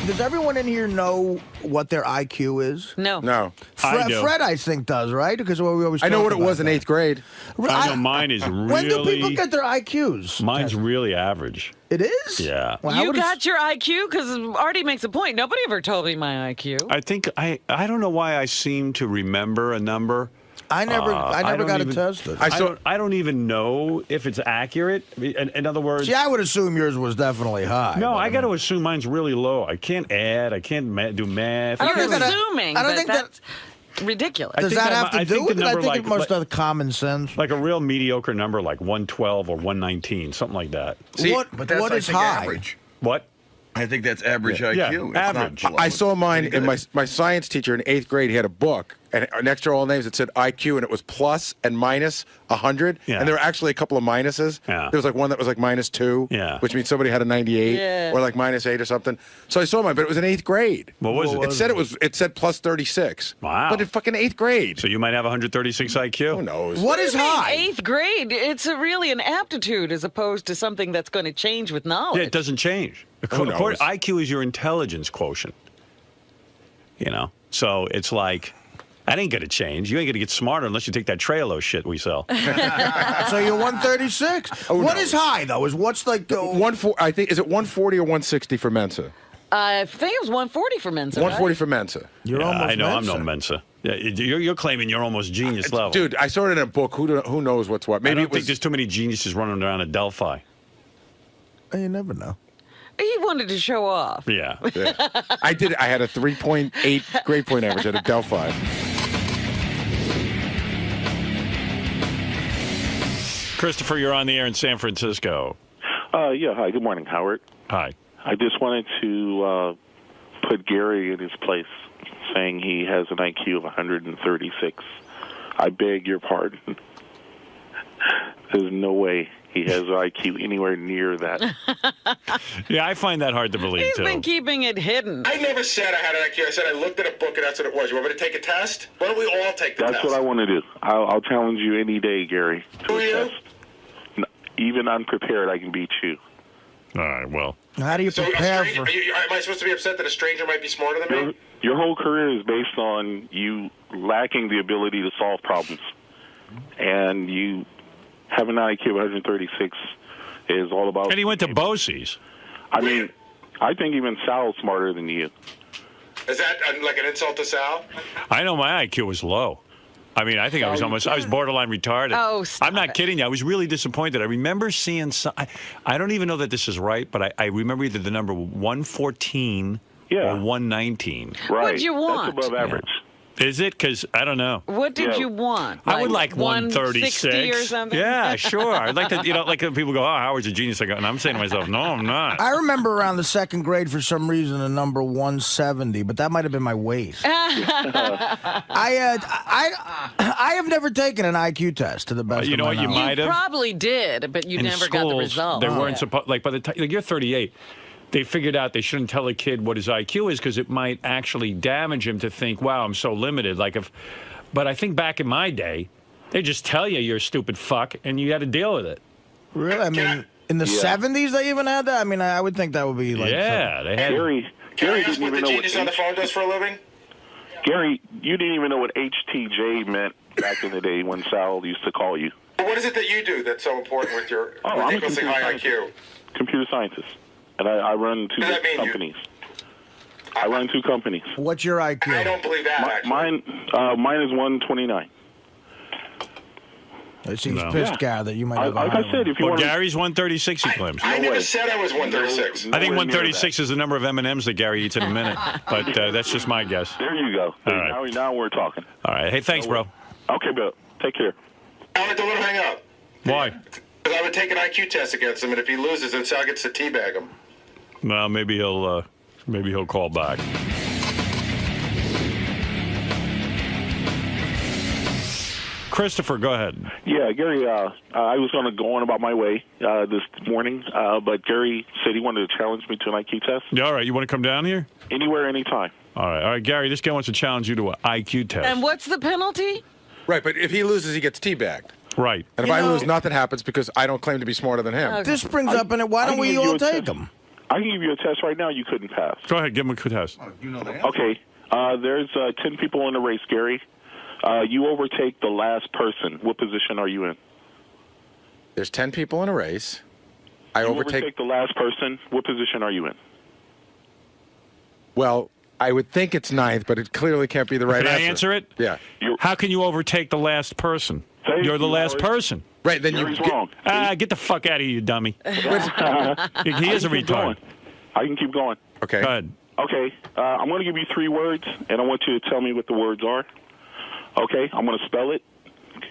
Does everyone in here know what their IQ is? No. Fred, I think, does, right? Because we always. I know what it about was in that. 8th grade. I know mine is really. When do people get their IQs? Mine's really average. It is? Yeah. Well, You got your IQ? Because Artie makes a point. Nobody ever told me my IQ. I think I don't know why I seem to remember a number. I never got it tested. I don't even know if it's accurate. In other words, see, I would assume yours was definitely high. No, I got to assume mine's really low. I can't add. I can't do math. You're assuming. I don't think that's ridiculous. Does that have to do with it? I think it must have common sense. Like a real mediocre number, like 112 or 119, something like that. See, what is high? Average. What? I think that's average IQ. Yeah, It's average. not below. I saw mine, and my science teacher in 8th grade, he had a book, and next to all names it said IQ, and it was plus and minus 100, Yeah. and there were actually a couple of minuses. Yeah. There was like one that was like -2, Yeah. which means somebody had a 98, Yeah. or like -8 or something. So I saw mine, but it was in 8th grade. What was it? It said plus 36. Wow. But in fucking 8th grade. So you might have 136 IQ. Who knows? What is high? 8th grade. It's really an aptitude as opposed to something that's going to change with knowledge. Yeah, it doesn't change. Who knows? IQ is your intelligence quotient. You know, so it's like that ain't gonna change. You ain't gonna get smarter unless you take that Trello shit we sell. So you're 136. What is high though? What's like the I think is it 140 or 160 for Mensa? I think it was 140 for Mensa. 140 right? for Mensa. You're Yeah, almost I know. Mensa. I'm no Mensa. Yeah, you're claiming you're almost genius level. Dude, I saw it in a book. Who knows what's what? I Maybe don't it was. think there's too many geniuses running around at Delphi. You never know. He wanted to show off. Yeah. Yeah. I had a 3.8 grade point average at a Delphi. Christopher, you're on the air in San Francisco. Yeah, hi. Good morning, Howard. Hi. I just wanted to put Gary in his place, saying he has an IQ of 136. I beg your pardon. There's no way he has an IQ anywhere near that. Yeah, I find that hard to believe, He's too. been keeping it hidden. I never said I had an IQ. I said I looked at a book and that's what it was. You want me to take a test? Why don't we all take the That's test? what I want to do. I'll challenge you any day, Gary. Who are you? Even unprepared, I can beat you. All right, well. How do you So prepare for? am I supposed to be upset that a stranger might be smarter than me? Your whole career is based on you lacking the ability to solve problems. And you have an IQ of 136 is all about... And he went to BOCES. I mean, I think even Sal's smarter than you. Is that like an insult to Sal? I know my IQ was low. I mean, I think I was borderline retarded. Oh, stop I'm not it. kidding you. I was really disappointed. I remember seeing some, I don't even know that this is right, but I remember either the number 114 or 119. Right. What'd you want? That's above average. Is it? Because I don't know. What did Yeah. you want? I would like 160 136 or something? Yeah, sure. I'd like to, like people go, "Oh, Howard's a genius." And I'm saying to myself, "No, I'm not." I remember around the 2nd grade for some reason a number 170, but that might have been my weight. I have never taken an IQ test to the best. You of know my what? You knowledge. might You have. probably did, but you In never got the schools, result. They weren't supposed. Like by the time you're 38. They figured out they shouldn't tell a kid what his IQ is because it might actually damage him to think, "Wow, I'm so limited." But I think back in my day, they just tell you you're a stupid fuck and you got to deal with it. Really? I mean, in the 70s they even had that? I mean, I would think that would be like... Yeah, they had. Gary Can I ask didn't what the even know genius on the phone does for a living? Gary, you didn't even know what HTJ meant back in the day when Sal used to call you. What is it that you do that's so important with your I'm a ridiculously computer high IQ? Computer scientist. And I run two What does that mean, companies. I run two companies. What's your IQ? I don't believe that, actually. Mine is 129. It seems No. pissed, Gary, that you might have Like a I high said, if you Well, want Gary's 136, he claims. I No never way. said I was 136. I think 136 is the number of M&Ms that Gary eats in a minute, but that's just my guess. There you go. All right. Now we're talking. All right. Hey, thanks, bro. Okay, Bill. Take care. Howard, don't let him hang up. Why? Because I would take an IQ test against him, and if he loses, then Sal gets to teabag him. Well, maybe he'll call back. Christopher, go ahead. Yeah, Gary, I was going to go on about my way this morning, but Gary said he wanted to challenge me to an IQ test. Yeah, all right. You want to come down here? Anywhere, anytime. All right, Gary, this guy wants to challenge you to an IQ test. And what's the penalty? Right, but if he loses, he gets teabagged. Right. And if I lose, nothing happens because I don't claim to be smarter than him. This brings up in it. Why don't we all take them? I can give you a test right now. You couldn't pass. Go ahead, give him a good test. Oh, you know the answer. Okay. There's 10 people in the race, Gary. You overtake the last person. What position are you in? There's 10 people in a race. I You overtake the last person. What position are you in? Well, I would think it's ninth, but it clearly can't be the right Can answer. I answer it? Yeah. How can you overtake the last person? You're the last person. Right, then Gary's you wrong. Get the fuck out of here, you dummy. He is a retard. I can keep going. Okay. Go ahead. Okay. I'm going to give you 3 words, and I want you to tell me what the words are. Okay. I'm going to spell it.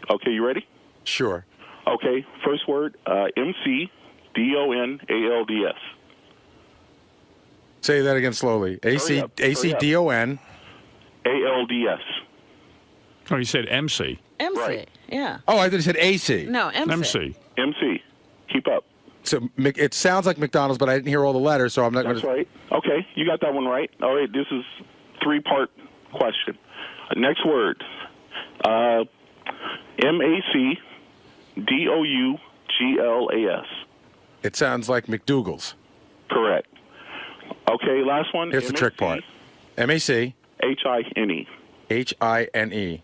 Okay. You ready? Sure. Okay. First word, McDonalds. Say that again slowly. ACDON. ALDS. Oh, you said MC. MC. Right. Yeah. Oh, I thought you said AC. No, MC. MC. Keep up. So it sounds like McDonald's, but I didn't hear all the letters, so I'm not going That's to. right. Okay. You got that one right. All right. This is 3-part question. Next word. McDougal's. It sounds like McDougal's. Correct. Okay, last one. Here's the trick part. MAC. HINE. HINE.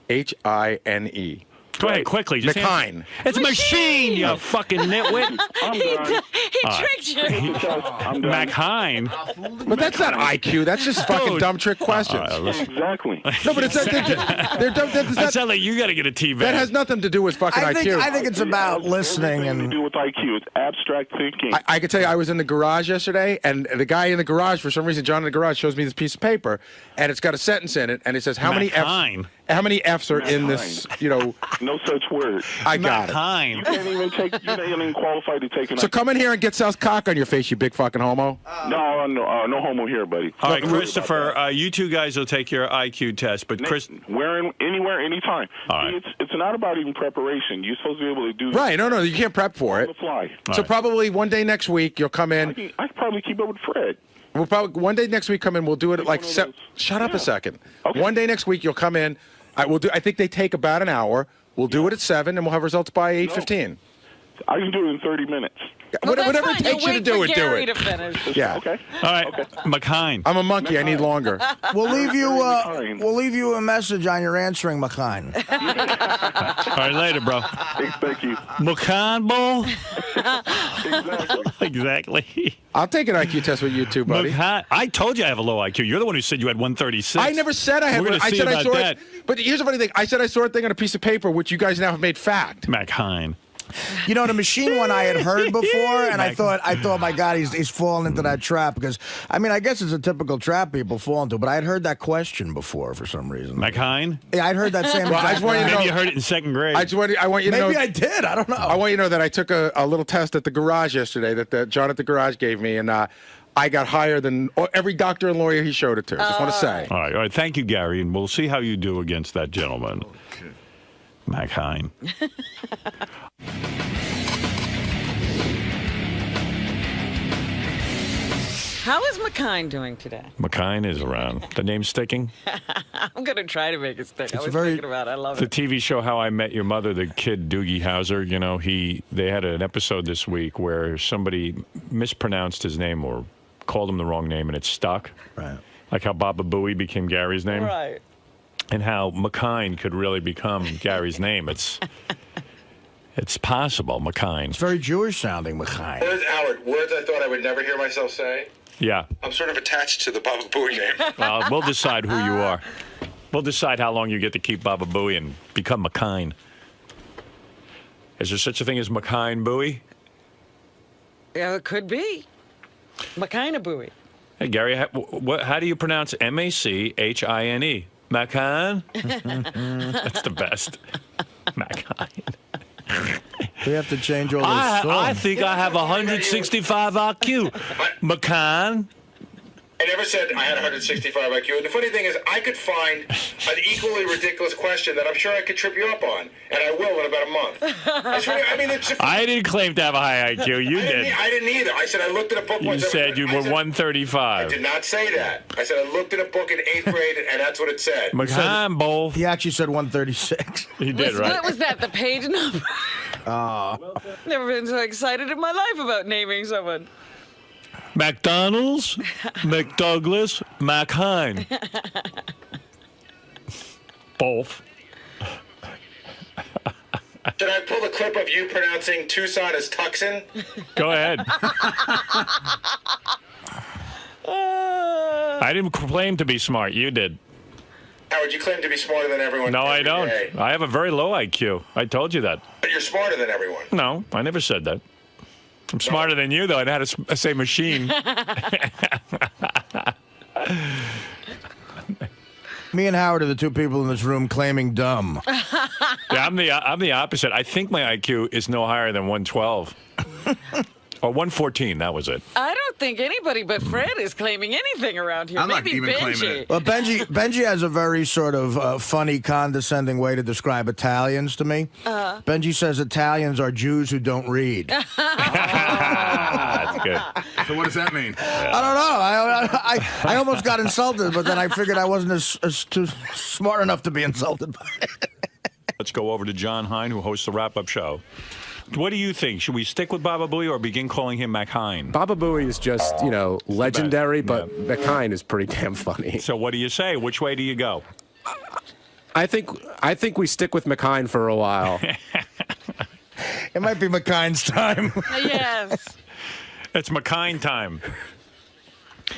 HINE. Go ahead, quickly. Just McHine. It's a machine, you fucking nitwit. I'm done. He tricked you. I'm done. McHine. But that's not IQ. That's just fucking Dude. dumb trick questions. Exactly. No, but it's they're dumb. That sounds like you got to get a TV. That has nothing to do with fucking IQ. I think it's about listening Everything to and. do with IQ. It's abstract thinking. I can tell you, I was in the garage yesterday, and the guy in the garage, for some reason, John in the garage, shows me this piece of paper, and it's got a sentence in it, and it says, how many F's are in this, No such word. I got it. You McHine. can't even take. You're not even qualified to take an. So come in here and get Sal's cock on your face, you big fucking homo. No homo here, buddy. All right, Christopher, you two guys will take your IQ test, but Chris. Anywhere, anytime. All right. It's not about even preparation. You're supposed to be able to do this Right, no, you can't prep for on it. the fly. So probably one day next week, you'll come in. I could probably keep up with Fred. We'll probably one day next week come in. We'll do it at like one of those. Shut up a second. Okay. One day next week you'll come in. I think they take about an hour. We'll do it at 7, and we'll have results by 8:15. I can do it in 30 minutes. Well, that's Whatever fine. it takes you to wait do for it, do Gary it. to finish. Yeah. Okay. All right, McHine. I'm a monkey. I need longer. We'll leave you. Fine. We'll leave you a message on your answering machine. All right, later, bro. Thank you. McHine, ball. Exactly. Exactly. I'll take an IQ test with you too, buddy. McHine. I told you I have a low IQ. You're the one who said you had 136. I never said I had We're one. gonna I see said I about saw that. it. But here's the funny thing. I said I saw a thing on a piece of paper, which you guys now have made fact. McHine. You know, the machine one I had heard before, and I thought, my God, he's fallen into that trap because, I guess it's a typical trap people fall into. But I had heard that question before for some reason. McHine? Yeah, I'd heard that same. Well, I just want you to know. Maybe you heard it in second grade. I want you to know. Maybe I did. I don't know. I want you to know that I took a little test at the garage yesterday that John at the garage gave me, and I got higher than every doctor and lawyer he showed it to. Just want to say. All right. Thank you, Gary, and we'll see how you do against that gentleman. Okay. McHine. How is McKine doing today? McHine is around. The name's sticking? I'm going to try to make it stick. I was very- thinking about it. I love The it. TV show How I Met Your Mother, the kid Doogie Howser, they had an episode this week where somebody mispronounced his name or called him the wrong name, and it stuck. Right. Like how Baba Booey became Gary's name. Right. And how McHine could really become Gary's name. It's possible, McHine. It's very Jewish sounding, machine. Howard, words I thought I would never hear myself say. Yeah. I'm sort of attached to the Baba Booey name. Well, we'll decide who you are. We'll decide how long you get to keep Baba Booey and become McHine. Is there such a thing as McHine Booey? Yeah, it could be. McKine Booey. Hey, Gary, how do you pronounce MACHINE? McHine? That's the best. McHine. We have to change all those I songs. think I have 165 IQ. McHine? I never said I had 165 IQ. And the funny thing is, I could find an equally ridiculous question that I'm sure I could trip you up on, and I will in about a month. I didn't claim to have a high IQ. You did. I didn't either. I said I looked at a book. You said you were 135. I did not say that. I said I looked at a book in 8th grade, and that's what it said. McCann both. He actually said 136. He did, right? What was that? The page number? Never been so excited in my life about naming someone. McDonald's, McDouglas, McHine. Both. Should I pull the clip of you pronouncing Tucson as Tucson? Go ahead. I didn't claim to be smart. You did. Howard, you claim to be smarter than everyone. No, I don't. Day. I have a very low IQ. I told you that. But you're smarter than everyone. No, I never said that. I'm smarter than you, though. I'd had to say machine. Me and Howard are the two people in this room claiming dumb. Yeah, I'm the opposite. I think my IQ is no higher than 112. Or 114, that was it. I don't think anybody but Fred is claiming anything around here. I'm not Maybe even Benji. claiming it. Well, Benji has a very sort of funny, condescending way to describe Italians to me. Benji says Italians are Jews who don't read. That's good. So what does that mean? I don't know. I almost got insulted, but then I figured I wasn't as too smart enough to be insulted by it. Let's go over to John Hine, who hosts the wrap-up show. What do you think? Should we stick with Baba Booey or begin calling him McHine? Baba Booey is just, legendary, but McHine is pretty damn funny. So what do you say? Which way do you go? I think we stick with McHine for a while. It might be McKine's time. Yes. It's McHine time.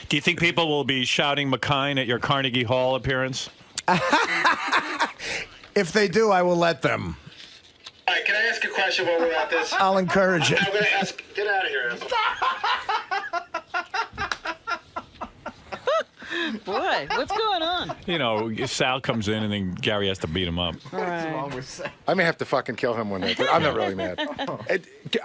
Do you think people will be shouting McHine at your Carnegie Hall appearance? If they do, I will let them. All right, can I ask a question while we're at this? I'll encourage it. I'm going to ask. Get out of here. Boy, what's going on? You know, Sal comes in and then Gary has to beat him up. All right. I may have to fucking kill him one day, but I'm not really mad.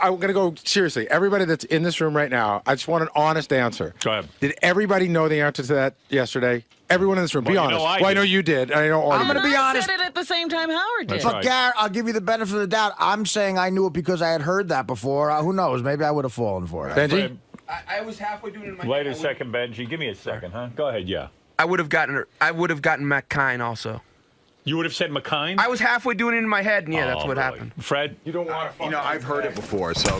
I'm going to go seriously. Everybody that's in this room right now, I just want an honest answer. Go ahead. Did everybody know the answer to that yesterday? Everyone in this room, be Well, honest. I I know did. you did. And I know Artie I'm gonna did. be honest. I said it at the same time Howard did. That's But right. Garrett, I'll give you the benefit of the doubt. I'm saying I knew it because I had heard that before. Who knows? Maybe I would have fallen for it. Benji? I was halfway doing it in my Wait head. a second, Benji. Give me a second, huh? Go ahead, yeah. I would have gotten McKine also. You would have said McHine? I was halfway doing it in my head, and yeah, that's Oh, what really? happened. Fred? You don't want to I've heard it before, so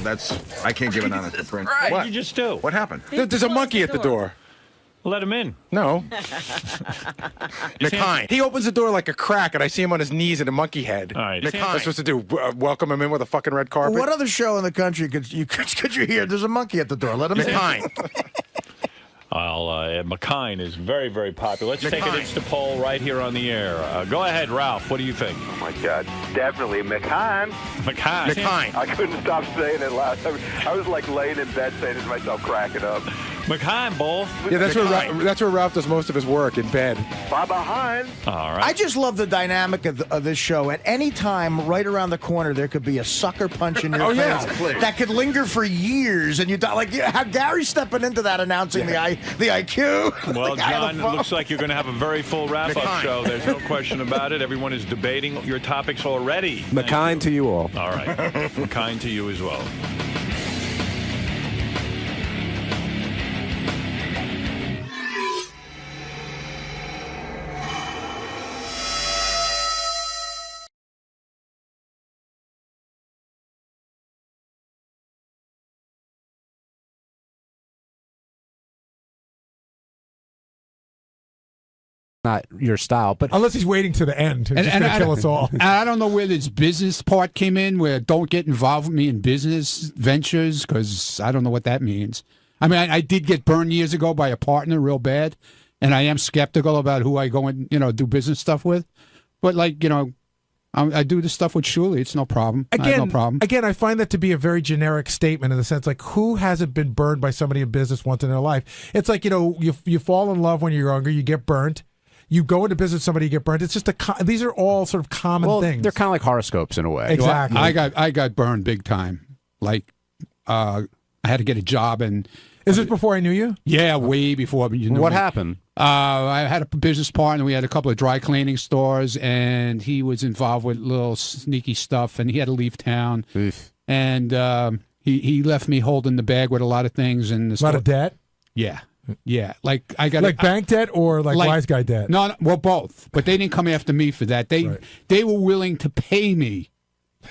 I can't give an honest print. Right. What did you just do? What happened? There's a monkey at the door. Let him in. No. McHine. He opens the door like a crack, and I see him on his knees in a monkey head. All right. What am I supposed to do? Welcome him in with a fucking red carpet? What other show in the country could you hear? There's a monkey at the door. Let him in. McHine. McHine is very, very popular. Let's take an McHine. Insta poll right here on the air. Go ahead, Ralph. What do you think? Oh my God, definitely McHine. McHine. McHine. I couldn't stop saying it last time. I was like laying in bed saying it to myself, cracking up. McHine, bull. Yeah, that's where Ralph does most of his work, in bed. Baba Hine. All right. I just love the dynamic of this show. At any time, right around the corner, there could be a sucker punch in your face that could linger for years, and you how Gary's stepping into that, announcing the IQ. Well, The guy on John, the it phone. looks like you're going to have a very full wrap-up McHine. show. There's no question about it. Everyone is debating your topics already. McKine to you all. All right. McHine to you as well. Not your style, but Unless he's waiting to the end. He's just going to kill us all. And I don't know where this business part came in, where don't get involved with me in business ventures, because I don't know what that means. I mean, I did get burned years ago by a partner real bad, and I am skeptical about who I go and, do business stuff with. But, I do this stuff with Shuli. It's no problem. I have no problem. Again, I find that to be a very generic statement in the sense, like, who hasn't been burned by somebody in business once in their life? It's like, you fall in love when you're younger, you get burnt. You go into business with somebody, you get burned. It's just these are all sort of common things. They're kind of like horoscopes in a way. Exactly. I got burned big time. I had to get a job, and is this before I knew you? Yeah, way before you knew What me. happened? I had a business partner. We had a couple of dry cleaning stores, and he was involved with little sneaky stuff, and he had to leave town. Oof. And he left me holding the bag with a lot of things. And a lot of debt? Yeah. Yeah. Like I got bank debt or like wise guy debt? No, well, both. But they didn't come after me for that. They were willing to pay me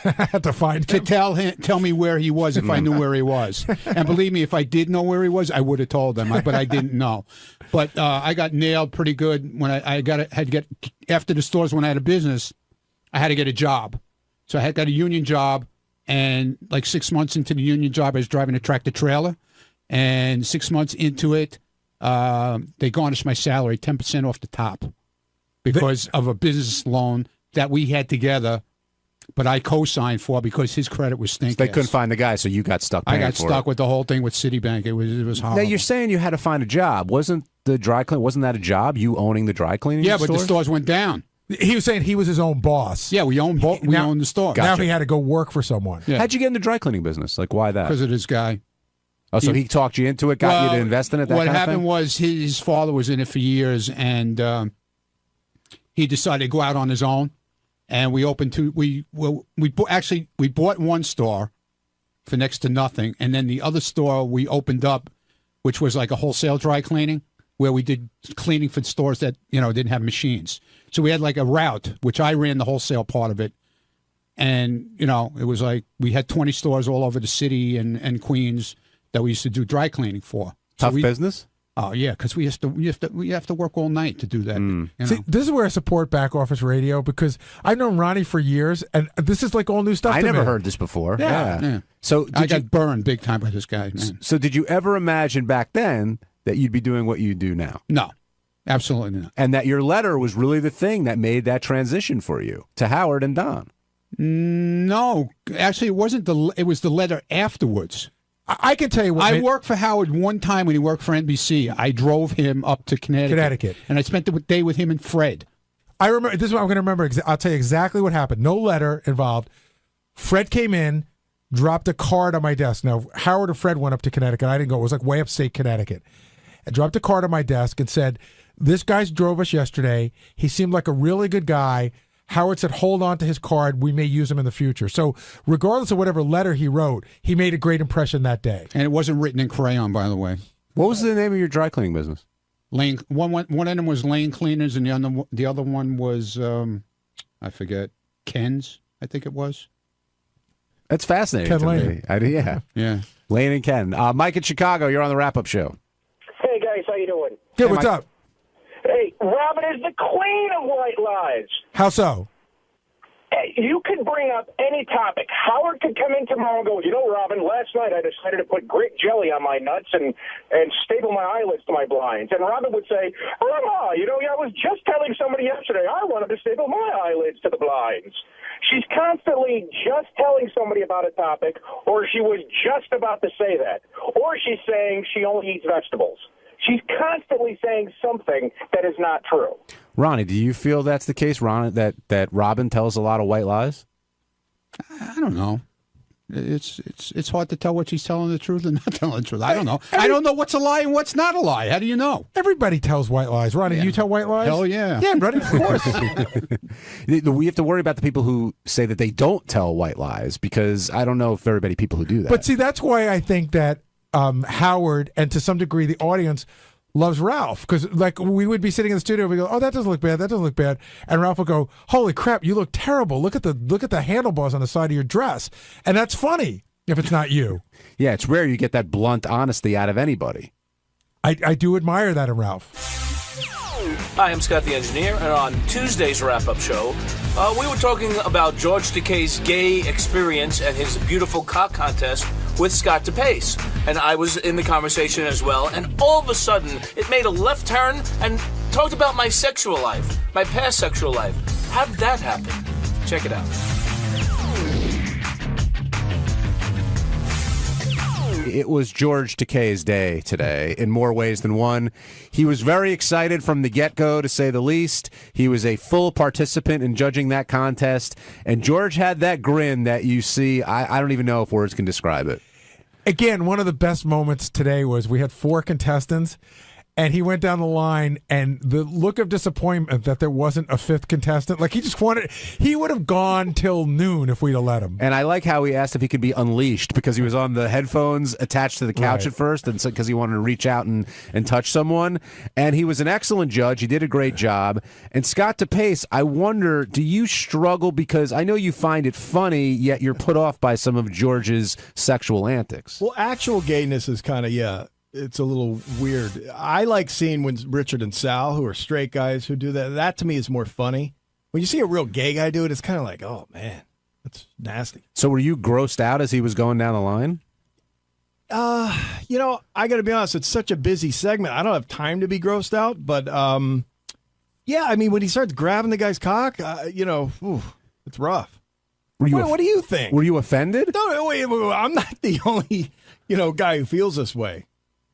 to find him. To tell me where he was if I knew where he was. And believe me, if I did know where he was, I would have told them. But I didn't know. But I got nailed pretty good when had to get after the stores. When I had a business, I had to get a job. So I had got a union job, and like 6 months into the union job, I was driving a tractor trailer, and 6 months into it, they garnished my salary 10% off the top because of a business loan that we had together. But I co-signed for because his credit was stinking. So they couldn't find the guy, so you got stuck. I got stuck with the whole thing with Citibank. It was horrible. Now you're saying you had to find a job. Wasn't the dry clean? Wasn't that a job? You owning the dry cleaning? Yeah, stores? but the stores went down. He was saying he was his own boss. Yeah, we owned the store. Now he had to go work for someone. Yeah. How'd you get in the dry cleaning business? Like, why that? Because of this guy. Oh, so he talked you into it, got you to invest in it. What happened was his father was in it for years, and he decided to go out on his own. And we opened two. We bought one store for next to nothing, and then the other store we opened up, which was like a wholesale dry cleaning, where we did cleaning for stores that didn't have machines. So we had like a route, which I ran the wholesale part of it, and it was like we had 20 stores all over the city and Queens that we used to do dry cleaning for. Tough business. Oh yeah, because we have to work all night to do that. See, this is where I support Back Office Radio because I've known Ronnie for years, and this is like all new stuff. I to never me. heard this before. Yeah. So I got burned big time by this guy, man. So did you ever imagine back then that you'd be doing what you do now? No, absolutely not. And that your letter was really the thing that made that transition for you to Howard and Don? No, actually, it wasn't it was the letter afterwards. I can tell you what. I worked for Howard one time when he worked for NBC. I drove him up to Connecticut. And I spent the day with him and Fred. I remember. This is what I'm going to remember. I'll tell you exactly what happened. No letter involved. Fred came in, dropped a card on my desk. Now, Howard and Fred went up to Connecticut. I didn't go. It was like way upstate Connecticut. I dropped a card on my desk and said, this guy drove us yesterday. He seemed like a really good guy. Howard said, hold on to his card. We may use him in the future. So regardless of whatever letter he wrote, he made a great impression that day. And it wasn't written in crayon, by the way. What was the name of your dry cleaning business? Lane. One of them was Lane Cleaners, and the other one was, I forget, Ken's, I think it was. That's fascinating to me. Yeah. Lane and Ken. Mike in Chicago, you're on the wrap-up show. Hey, guys, how you doing? Good, what's up? Hey, Robin is the queen of white lies. How so? Hey, you could bring up any topic. Howard could come in tomorrow and go, Robin, last night I decided to put grape jelly on my nuts and staple my eyelids to my blinds. And Robin would say, I was just telling somebody yesterday I wanted to staple my eyelids to the blinds. She's constantly just telling somebody about a topic, or she was just about to say that, or she's saying she only eats vegetables. She's constantly saying something that is not true. Ronnie, do you feel that's the case, Ronnie, that Robin tells a lot of white lies? I don't know. It's hard to tell what she's telling the truth and not telling the truth. I don't know. I don't know what's a lie and what's not a lie. How do you know? Everybody tells white lies. Ronnie, you tell white lies? Hell yeah. Yeah, buddy, of course. We have to worry about the people who say that they don't tell white lies because I don't know if everybody people who do that. But see, that's why I think that Howard and to some degree the audience loves Ralph because like we would be sitting in the studio and we go, oh, that doesn't look bad, that doesn't look bad, and Ralph will go, holy crap, you look terrible, look at the handlebars on the side of your dress, and that's funny if it's not you. Yeah, it's rare you get that blunt honesty out of anybody. I do admire that in Ralph. Hi, I'm Scott the Engineer, and on Tuesday's wrap-up show, we were talking about George Takei's gay experience and his beautiful cock contest with Scott DePace. And I was in the conversation as well, and all of a sudden, it made a left turn and talked about my sexual life, my past sexual life. How did that happen? Check it out. It was George Takei's day today in more ways than one. He was very excited from the get-go, to say the least. He was a full participant in judging that contest, and George had that grin that you see. I don't even know if words can describe it. Again, one of the best moments today was we had 4 contestants, and he went down the line, and the look of disappointment that there wasn't a 5th contestant. Like, he would have gone till noon if we'd have let him. And I like how he asked if he could be unleashed because he was on the headphones attached to the couch at first, and because he wanted to reach out and touch someone. And he was an excellent judge. He did a great job. And Scott DePace, I wonder, do you struggle because I know you find it funny, yet you're put off by some of George's sexual antics? Well, actual gayness is kind of, it's a little weird. I like seeing when Richard and Sal, who are straight guys who do that. That to me is more funny. When you see a real gay guy do it, it's kind of like, oh man, that's nasty. So were you grossed out as he was going down the line? I got to be honest. It's such a busy segment. I don't have time to be grossed out. But yeah, I mean, when he starts grabbing the guy's cock, it's rough. What do you think? Were you offended? No, wait, I'm not the only guy who feels this way.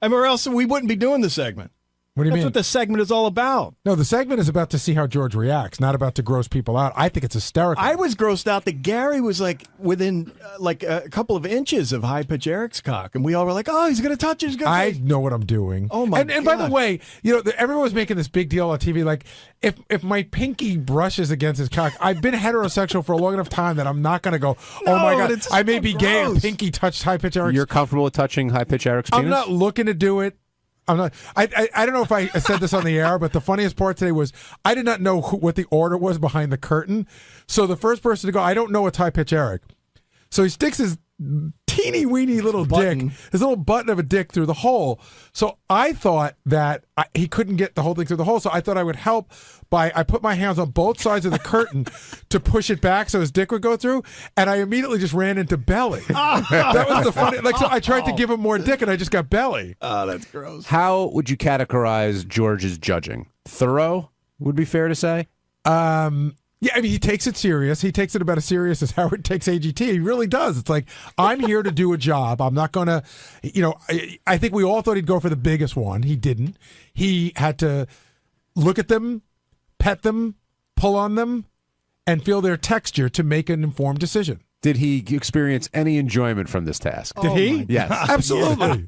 I mean, or else we wouldn't be doing the segment. What do you mean? That's what the segment is all about. No, the segment is about to see how George reacts, not about to gross people out. I think it's hysterical. I was grossed out that Gary was like within a couple of inches of High Pitch Eric's cock, and we all were like, "Oh, he's going to touch it." I know what I'm doing. Oh my! And by the way, everyone was making this big deal on TV. Like, if my pinky brushes against his cock, I've been heterosexual for a long enough time that I'm not going to go. Oh my God, I may be gay. And pinky touched High Pitch Eric's. You're comfortable with touching High Pitch Eric's penis? I'm not looking to do it. I'm not. I don't know if I said this on the air, but the funniest part today was I did not know what the order was behind the curtain. So the first person to go, I don't know what's High Pitch Eric. So he sticks his teeny weeny little dick, his little button of a dick through the hole. So I thought that he couldn't get the whole thing through the hole. So I thought I would help I put my hands on both sides of the curtain to push it back so his dick would go through, and I immediately just ran into belly. That was the funny. So I tried to give him more dick, and I just got belly. Oh, that's gross. How would you categorize George's judging? Thorough would be fair to say. Yeah, I mean, he takes it serious. He takes it about as serious as Howard takes AGT. He really does. It's like, I'm here to do a job. I'm not going to, I think we all thought he'd go for the biggest one. He didn't. He had to look at them, pet them, pull on them, and feel their texture to make an informed decision. Did he experience any enjoyment from this task? Did he? Yes. Absolutely.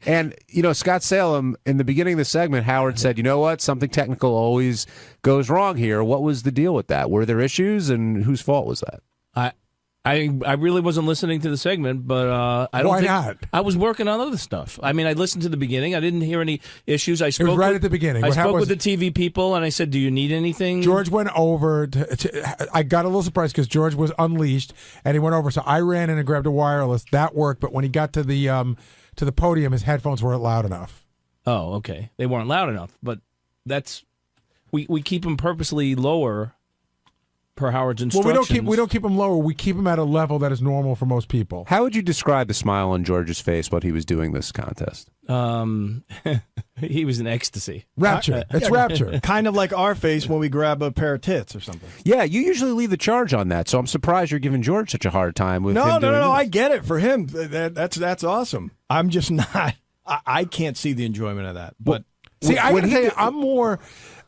And, Scott Salem, in the beginning of the segment, Howard said, you know what? Something technical always goes wrong here. What was the deal with that? Were there issues, and whose fault was that? I really wasn't listening to the segment, but I don't Why think not? I was working on other stuff. I mean, I listened to the beginning. I didn't hear any issues. I spoke it was right at the beginning. I spoke with the TV people, and I said, "Do you need anything?" George went over. I got a little surprised because George was unleashed, and he went over. So I ran in and grabbed a wireless. That worked, but when he got to the podium, his headphones weren't loud enough. Oh, okay. They weren't loud enough, but that's we keep them purposely lower. Per Howard's instructions. Well, we don't keep him lower. We keep him at a level that is normal for most people. How would you describe the smile on George's face while he was doing this contest? He was in ecstasy. Rapture. It's rapture. Kind of like our face when we grab a pair of tits or something. Yeah, you usually lead the charge on that, so I'm surprised you're giving George such a hard time with him doing this. I get it for him. That's awesome. I'm just not. I can't see the enjoyment of that. But see, I gotta tell you,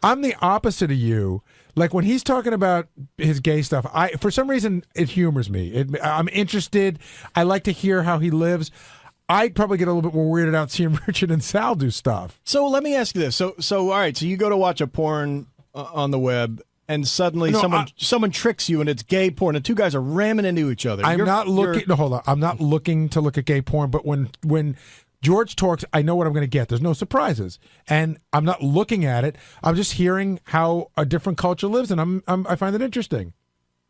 I'm the opposite of you. Like when he's talking about his gay stuff, for some reason it humors me. I'm interested. I like to hear how he lives. I'd probably get a little bit more weirded out seeing Richard and Sal do stuff. So let me ask you this. So all right. So you go to watch a porn on the web, and suddenly someone tricks you, and it's gay porn, and two guys are ramming into each other. I'm not looking. No, hold on. I'm not looking to look at gay porn. But when George talks, I know what I'm going to get. There's no surprises, and I'm not looking at it. I'm just hearing how a different culture lives, and I find it interesting.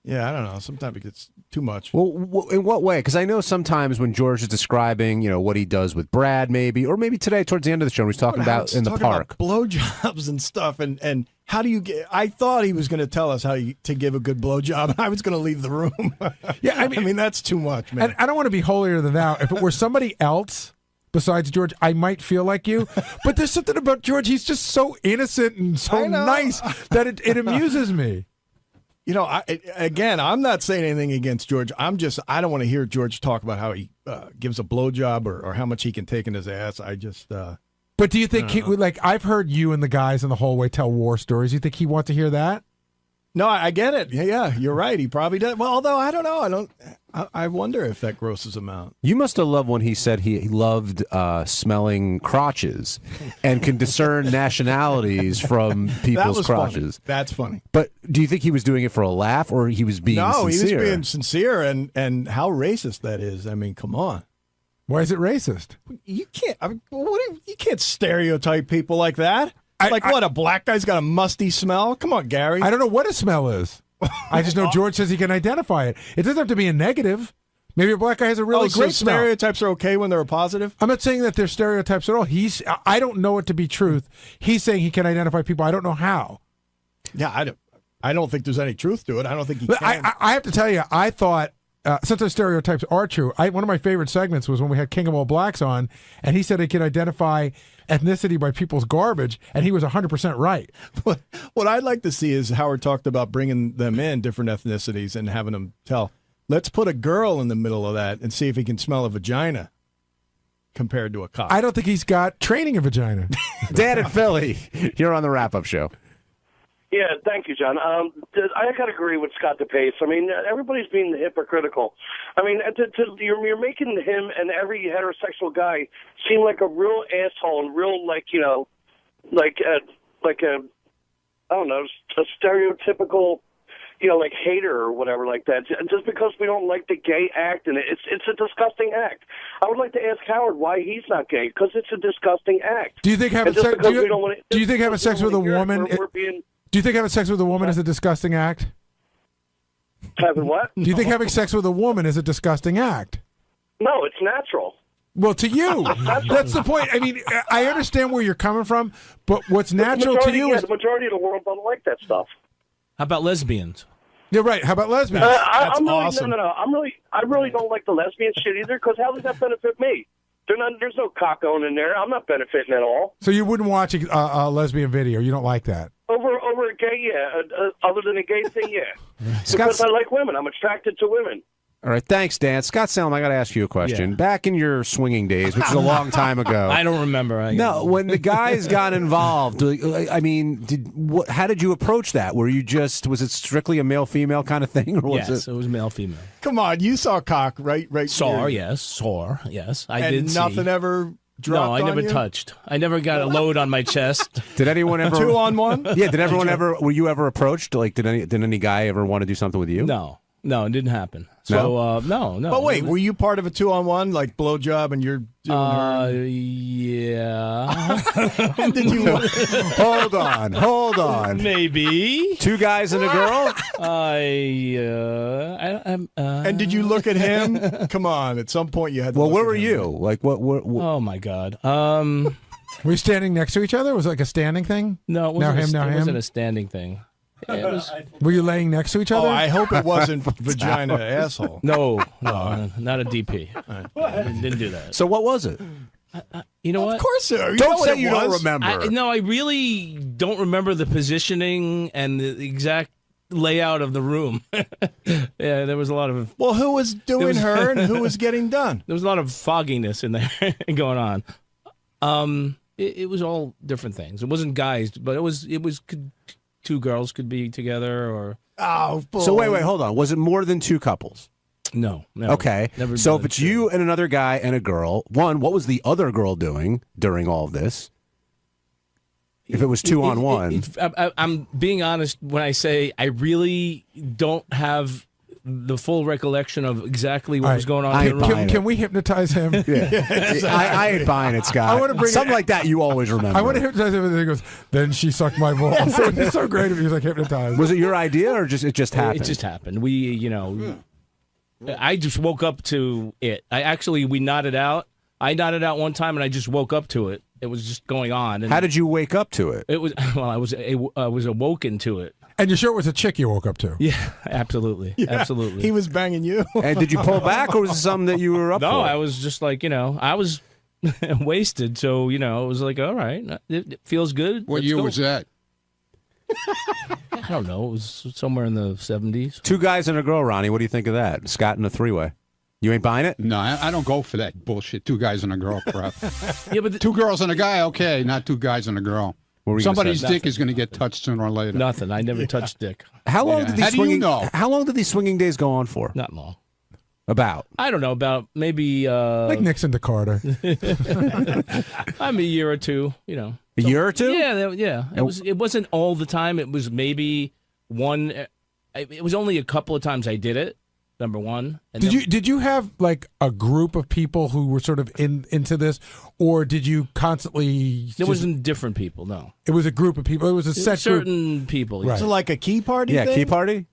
Yeah, I don't know. Sometimes it gets too much. Well, in what way? Because I know sometimes when George is describing, what he does with Brad, maybe, or maybe today towards the end of the show, he's talking about in the park, blowjobs and stuff, and how do you get? I thought he was going to tell us how to give a good blowjob, and I was going to leave the room. Yeah, I mean that's too much, man. And I don't want to be holier than thou. If it were somebody else besides George, I might feel like you. But there's something about George. He's just so innocent and so nice that it amuses me. I'm not saying anything against George. I don't want to hear George talk about how he gives a blowjob or how much he can take in his ass. But do you think I've heard you and the guys in the hallway tell war stories. You think he wants to hear that? No, I get it. Yeah, you're right. He probably does. Well, although I don't know. I wonder if that grosses him out. You must have loved when he said he loved smelling crotches and can discern nationalities from people's crotches. Funny. That's funny. But do you think he was doing it for a laugh or he was being sincere? No, he was being sincere, and how racist that is. I mean, come on. Why is it racist? You can't. You can't stereotype people like that. What, a black guy's got a musty smell? Come on, Gary. I don't know what a smell is. I just know George says he can identify it. It doesn't have to be a negative. Maybe a black guy has a really great smell. Stereotypes are okay when they're a positive? I'm not saying that they're stereotypes at all. I don't know it to be truth. He's saying he can identify people. I don't know how. Yeah, I don't think there's any truth to it. I don't think he can. I have to tell you, I thought, since those stereotypes are true, one of my favorite segments was when we had King of All Blacks on, and he said he could identify ethnicity by people's garbage, and he was 100% right. What I'd like to see is Howard talked about bringing them in, different ethnicities, and having them tell, let's put a girl in the middle of that and see if he can smell a vagina compared to a cock. I don't think he's got training a vagina. Dan and Philly, you're on the wrap-up show. Yeah, thank you, John. I got to agree with Scott DePace. I mean, everybody's being hypocritical. I mean, you're making him and every heterosexual guy seem like a real asshole and real, I don't know, a stereotypical, hater or whatever like that. Just because we don't like the gay act, and it's a disgusting act. I would like to ask Howard why he's not gay, because it's a disgusting act. Do you think having sex? Do you think having sex with a woman? Do you think having sex with a woman is a disgusting act? Having what? Do you think having sex with a woman is a disgusting act? No, it's natural. Well, to you, that's the point. I mean, I understand where you're coming from, but what's natural to you is the majority of the world don't like that stuff. How about lesbians? You're right. How about lesbians? That's awesome. No. I really don't like the lesbian shit either, because how does that benefit me? There's no cock in there. I'm not benefiting at all. So you wouldn't watch a lesbian video? You don't like that? Over a gay, yeah. Other than a gay thing, yeah. Because I like women. I'm attracted to women. All right, thanks, Dan. Scott Salem, I got to ask you a question. Yeah. Back in your swinging days, which is a long time ago. I don't remember. No, when the guys got involved, I mean, how did you approach that? Was it strictly a male-female kind of thing? Or it was male-female. Come on, you saw cock, right? Saw, yes. I did see. Nothing ever dropped No, I never touched. I never got a load on my chest. Did anyone ever... 2-on-1? Yeah, did everyone ever... Were you ever approached? Like, did any guy ever want to do something with you? No, it didn't happen. So, no. But wait, were you part of a 2-on-1, like blowjob, and you're doing her? Yeah. Did you? Hold on. Maybe. 2 guys and a girl? And did you look at him? Come on, at some point you had to Well, look where at were him. you? Like, what? Oh, my God. Were you standing next to each other? Was it like a standing thing? No, it wasn't a standing thing. Were you laying next to each other? Oh, I hope it wasn't vagina asshole. No, not a DP. Didn't do that. So what was it? You know what? Of course, sir. Don't say you don't remember. I really don't remember the positioning and the exact layout of the room. Yeah, there was a lot of... Well, who was doing her and who was getting done? There was a lot of fogginess in there going on. It was all different things. It wasn't guys, but it was 2 girls could be together, or... Oh, boy. So wait, hold on. Was it more than 2 couples? No. Never, okay. Never so if it's you and another guy and a girl, one, what was the other girl doing during all of this? If it was 2-on-1. I'm being honest when I say I really don't have the full recollection of exactly what was going on in the room. Can we hypnotize him? Yeah. I ain't buying it, Scott. I want to bring something like that. You always remember. I want to hypnotize him, and then he goes, "Then she sucked my balls." So it's so great if he was like hypnotized. Was it your idea, or it just happened? It just happened. I just woke up to it. We nodded out. I nodded out one time, and I just woke up to it. It was just going on. And how did you wake up to it? It was I was awoken to it. And you're sure it was a chick you woke up to? Yeah, absolutely. Yeah, absolutely. He was banging you. And did you pull back, or was it something that you were up for? No, I was just like, I was wasted. So, it was like, all right, it feels good. What year was that? I don't know. It was somewhere in the 70s. 2 guys and a girl, Ronnie. What do you think of that? Scott in a 3-way. You ain't buying it? No, I don't go for that bullshit. 2 guys and a girl crap. Yeah, but 2 girls and a guy, okay. Not 2 guys and a girl. What were you gonna Somebody's say? dick is going to get touched sooner or later. Nothing. I never touched dick. How long did these How do swinging? you know? How long did these swinging days go on for? Not long. About I don't know, about maybe like Nixon to Carter. I'm a year or two, you know. a year or two. Yeah. It wasn't all the time. It was maybe one. It was only a couple of times I did it. Number one. And Did you have like a group of people who were sort of into this, or did you constantly? It wasn't different people. No, it was a group of people. It was a set certain group. people. Right. So like a key party? Yeah, thing? key party.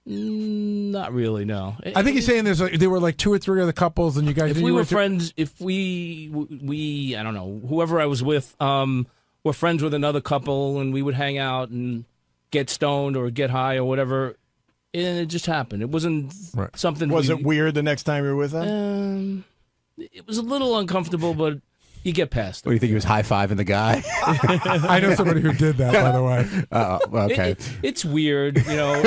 Not really. No. I think he's saying there were like 2 or 3 other couples, and you guys. If we were friends, if we I don't know, whoever I was with, were friends with another couple, and we would hang out and get stoned or get high or whatever. And it just happened. It wasn't something. Was it weird the next time you were with them? It was a little uncomfortable, but you get past it. What do you think he was high-fiving the guy? I know somebody who did that, by the way. Okay. It's weird, you know.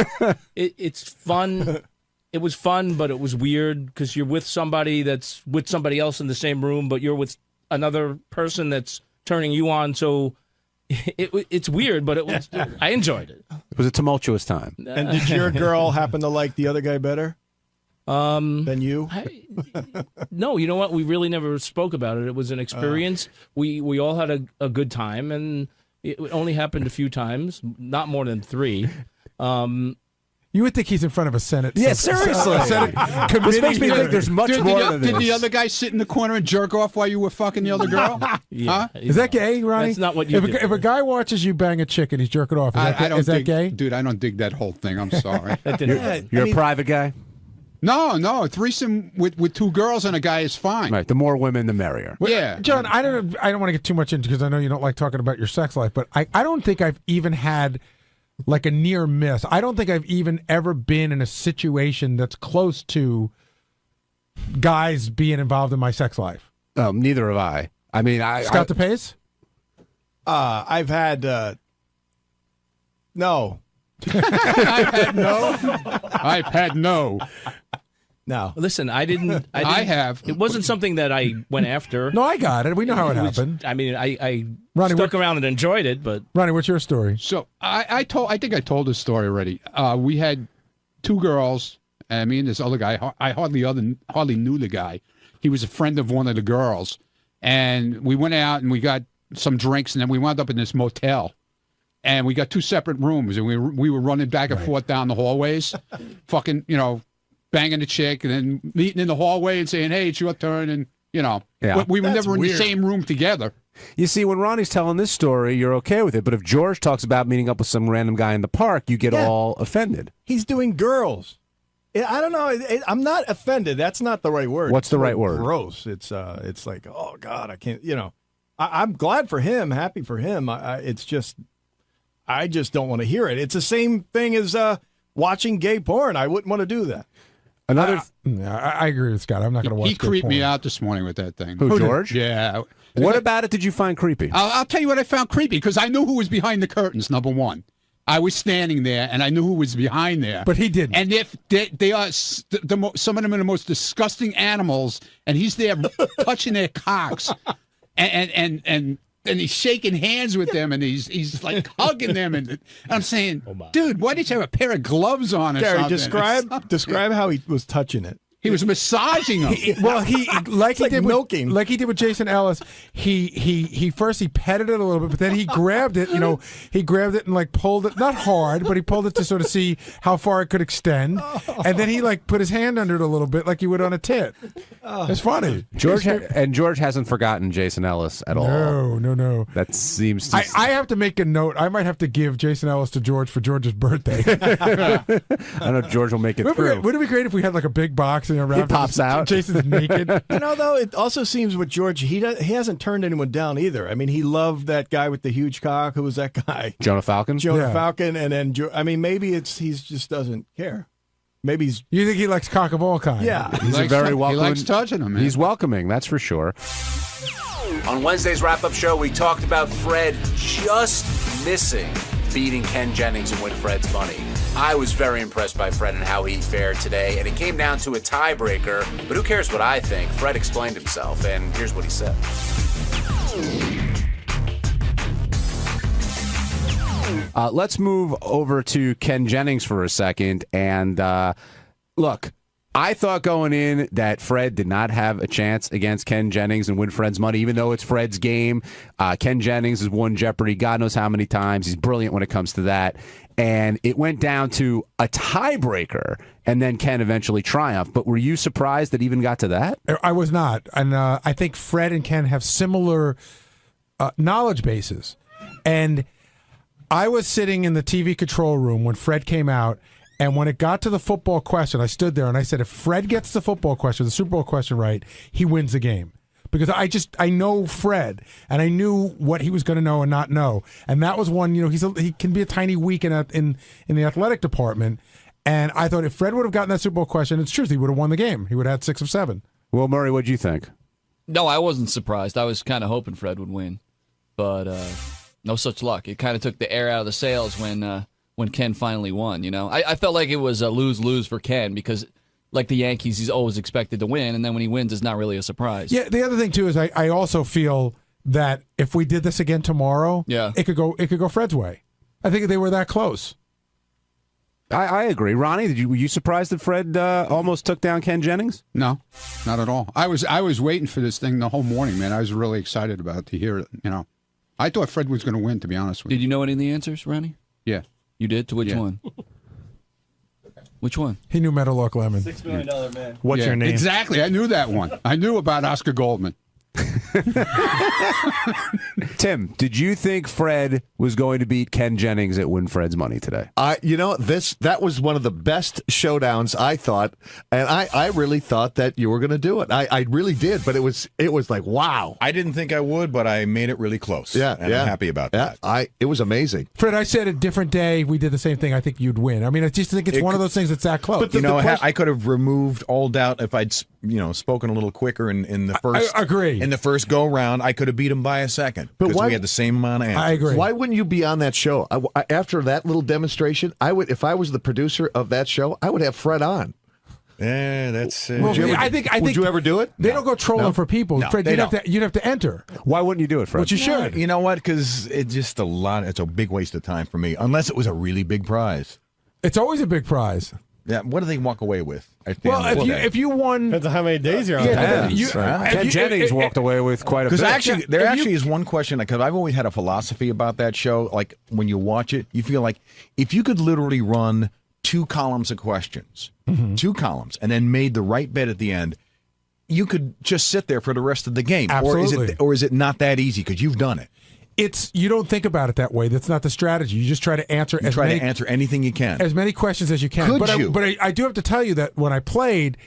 It's fun. It was fun, but it was weird because you're with somebody that's with somebody else in the same room, but you're with another person that's turning you on. So it's weird, but it was. I enjoyed it. It was a tumultuous time. And did your girl happen to like the other guy better than you? No, you know what? We really never spoke about it. It was an experience. We all had a good time, and it only happened a few times, not more than 3. You would think he's in front of a Senate. Yeah, seriously. This makes me think there's much more to this. Did the other guy sit in the corner and jerk off while you were fucking the other girl? Yeah. Huh? Is that gay, Ronnie? That's not what you if a guy watches you bang a chick and he's jerking off, is that gay? Dude, I don't dig that whole thing. I'm sorry. You're a private guy? No. Threesome with 2 girls and a guy is fine. Right. The more women, the merrier. Yeah. John, I don't want to get too much into because I know you don't like talking about your sex life, but I don't think I've even had like a near miss. I don't think I've even ever been in a situation that's close to guys being involved in my sex life. Neither have I. I mean, Scott DePace? I've had no. I've had no. No. Listen, I didn't. I have. It wasn't something that I went after. No, I got it. We know how it happened. I mean, I Ronnie, stuck around and enjoyed it, but Ronnie, what's your story? So I think I told this story already. We had 2 girls, and me and this other guy. I hardly knew the guy. He was a friend of one of the girls, and we went out and we got some drinks, and then we wound up in this motel. And we got 2 separate rooms, and we were running back and forth down the hallways, fucking, banging the chick, and then meeting in the hallway and saying, "Hey, it's your turn," and we were never in the same room together. You see, when Ronnie's telling this story, you're okay with it, but if George talks about meeting up with some random guy in the park, you get all offended. He's doing girls. I don't know. I'm not offended. That's not the right word. What's the right word? Gross. It's like, oh God, I can't. I'm glad for him, happy for him. It's just. I just don't want to hear it. It's the same thing as watching gay porn. I wouldn't want to do that. I agree with Scott. I'm not going to watch. He creeped me out this morning with that thing. Who, George? Yeah. What about it did you find creepy? I'll tell you what I found creepy, because I knew who was behind the curtains, number one. I was standing there, and I knew who was behind there. But he didn't. And if they are, some of them are the most disgusting animals, and he's there touching their cocks, and he's shaking hands with them, and he's like hugging them, and I'm saying, dude, why did you have a pair of gloves on or Gary, something? describe how he was touching it. He was massaging them. He did with Jason Ellis. He first petted it a little bit, but then he grabbed it. He grabbed it and like pulled it, not hard, but he pulled it to sort of see how far it could extend, and then he like put his hand under it a little bit, like you would on a tit. It's funny. George hasn't forgotten Jason Ellis at all. No. That seems to. I have to make a note. I might have to give Jason Ellis to George for George's birthday. I don't know if George will make it through. Wouldn't it be great if we had like a big box? He pops out. Jason's naked. Though, it also seems with George, he hasn't turned anyone down either. I mean, he loved that guy with the huge cock. Who was that guy? Jonah Falcon. Falcon, and then maybe he just doesn't care. Maybe he's. You think he likes cock of all kinds? Yeah, he's a very welcoming. He likes touching them. Man. He's welcoming, that's for sure. On Wednesday's wrap-up show, we talked about Fred just missing beating Ken Jennings and win Fred's money. I was very impressed by Fred and how he fared today, and it came down to a tiebreaker, but who cares what I think? Fred explained himself, and here's what he said. Let's move over to Ken Jennings for a second. And look, I thought going in that Fred did not have a chance against Ken Jennings and win Fred's money, even though it's Fred's game. Ken Jennings has won Jeopardy God knows how many times. He's brilliant when it comes to that. And it went down to a tiebreaker, and then Ken eventually triumphed. But were you surprised that it even got to that? I was not. And I think Fred and Ken have similar knowledge bases. And I was sitting in the TV control room when Fred came out, and when it got to the football question, I stood there and I said, if Fred gets the football question, the Super Bowl question right, he wins the game. Because I know Fred, and I knew what he was going to know and not know. And that was one, he can be a tiny weak in the athletic department. And I thought if Fred would have gotten that Super Bowl question, it's true, he would have won the game. He would have had 6 of 7. Will Murray, what'd you think? No, I wasn't surprised. I was kind of hoping Fred would win. But no such luck. It kind of took the air out of the sails when Ken finally won, I felt like it was a lose-lose for Ken because, like the Yankees, he's always expected to win, and then when he wins, it's not really a surprise. Yeah, the other thing, too, is I also feel that if we did this again tomorrow, it could go Fred's way. I think they were that close. I agree. Ronnie, were you surprised that Fred almost took down Ken Jennings? No, not at all. I was waiting for this thing the whole morning, man. I was really excited about it to hear it, I thought Fred was going to win, to be honest with you. Did you know any of the answers, Ronnie? Yeah. You did? To which one? Which one? He knew Meadowlark Lemon. $6 million man. What's your name? Exactly. I knew that one. I knew about Oscar Goldman. Tim, did you think Fred was going to beat Ken Jennings at Win Fred's Money today? That was one of the best showdowns, I thought, and I really thought that you were going to do it. I really did, but it was like, wow. I didn't think I would, but I made it really close. Yeah, and I'm happy about that. It was amazing. Fred, I said a different day we did the same thing. I think you'd win. I mean, I just think it's one of those things that's that close. But I could have removed all doubt if I'd spoken a little quicker in the first. I agree. In the first go round, I could have beat him by a second because we had the same amount of answers. I agree. Why wouldn't you be on that show? After that little demonstration, I would. If I was the producer of that show, I would have Fred on. Yeah, that's. Would you ever do it? They don't go trolling for people. No, Fred, you'd have to enter. Why wouldn't you do it, Fred? But you should. You know what? Because it's just it's a big waste of time for me, unless it was a really big prize. It's always a big prize. Yeah, what do they walk away with? Well, if you won, depends on how many days you're on. Ken Jennings walked away with quite a bit. Because there is one question, because I've always had a philosophy about that show. Like, when you watch it, you feel like if you could literally run 2 columns of questions, 2 columns, and then made the right bet at the end, you could just sit there for the rest of the game. Absolutely. Or is it not that easy? Because you've done it. You don't think about it that way. That's not the strategy. You just try to answer to answer anything you can, as many questions as you can. But I do have to tell you that when I played,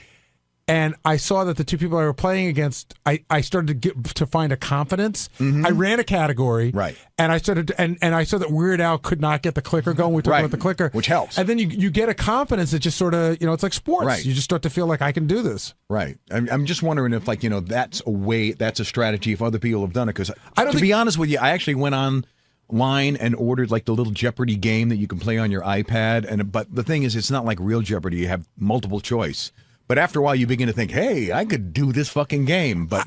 and I saw that the 2 people I were playing against, I started to find a confidence. I ran a category, right, and I started and I saw that Weird Al could not get the clicker going. We talked about the clicker, which helps, and then you get a confidence that just sort of it's like sports. Right. You just start to feel like I can do this. Right. I'm just wondering if that's a strategy if other people have done it. Because to be honest with you, I actually went online and ordered like the little Jeopardy game that you can play on your iPad. But the thing is, it's not like real Jeopardy. You have multiple choice. But after a while, you begin to think, hey, I could do this fucking game. But,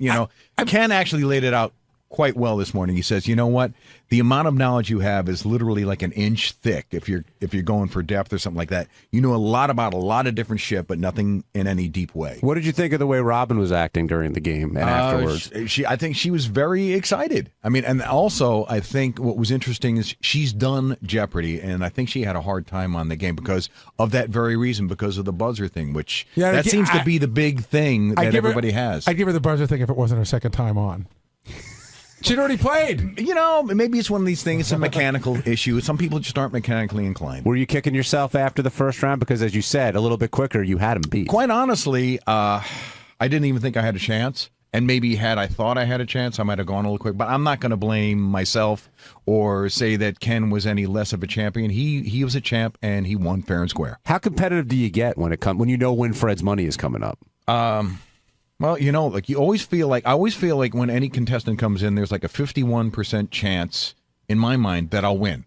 Ken actually laid it out quite well this morning. He says, you know what? The amount of knowledge you have is literally like an inch thick if you're going for depth or something like that. You know a lot about a lot of different shit, but nothing in any deep way. What did you think of the way Robin was acting during the game and afterwards? I think she was very excited. I mean, and also I think what was interesting is she's done Jeopardy, and I think she had a hard time on the game because of that very reason, because of the buzzer thing, which that seems to be the big thing that everybody has. I'd give her the buzzer thing if it wasn't her second time on. She'd already played. Maybe it's one of these things. It's a mechanical issue. Some people just aren't mechanically inclined. Were you kicking yourself after the first round? Because, as you said, a little bit quicker, you had him beat. Quite honestly, I didn't even think I had a chance. And maybe had I thought I had a chance, I might have gone a little quick. But I'm not going to blame myself or say that Ken was any less of a champion. He was a champ, and he won fair and square. How competitive do you get when Win Fred's Money is coming up? Well, I always feel like when any contestant comes in, there's like a 51% chance in my mind that I'll win.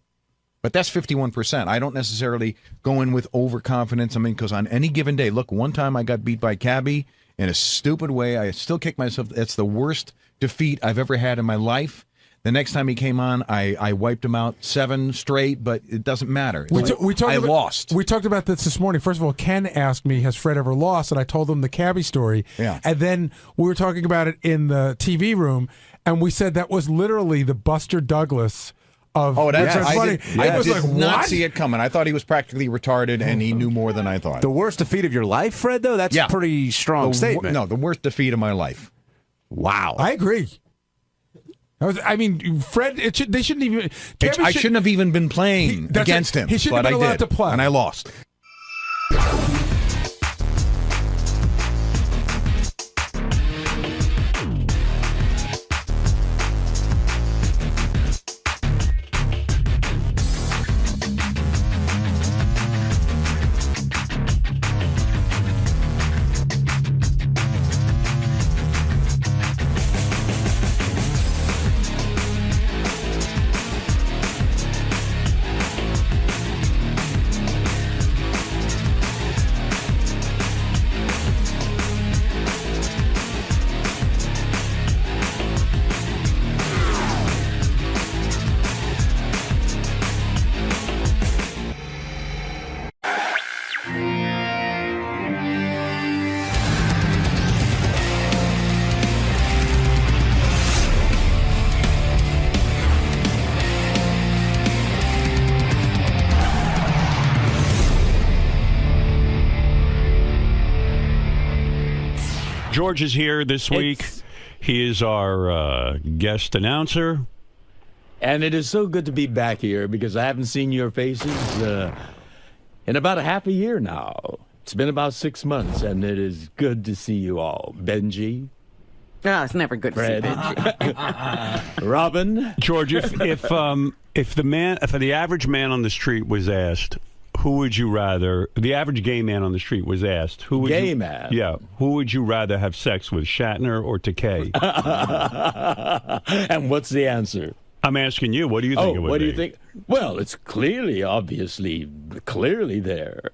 But that's 51%. I don't necessarily go in with overconfidence. I mean, because on any given day, look, one time I got beat by Cabby in a stupid way. I still kick myself. That's the worst defeat I've ever had in my life. The next time he came on, I wiped him out 7 straight, but it doesn't matter. I lost. We talked about this morning. First of all, Ken asked me, has Fred ever lost? And I told him the cabbie story. Yeah. And then we were talking about it in the TV room, and we said that was literally the Buster Douglas of... Oh, that's funny. I was did like, not what? see it coming. I thought he was practically retarded, and he knew more than I thought. The worst defeat of your life, Fred, though? That's a pretty strong statement. No, the worst defeat of my life. Wow. I agree. Fred, they shouldn't even... I shouldn't have even been playing against him, He shouldn't but have been I allowed did, to play. and I lost. George is here this week. He is our guest announcer. And it is so good to be back here because I haven't seen your faces in about a half a year now. It's been about 6 months, and it is good to see you all. Benji. Oh, it's never good to see Benji. Robin. George, if the average man on the street was asked, who would you rather? The average gay man on the street was asked, who would gay man? Yeah, who would you rather have sex with, Shatner or Takei? And what's the answer? I'm asking you. What do you think it would be? What do you think? Well, it's clearly there.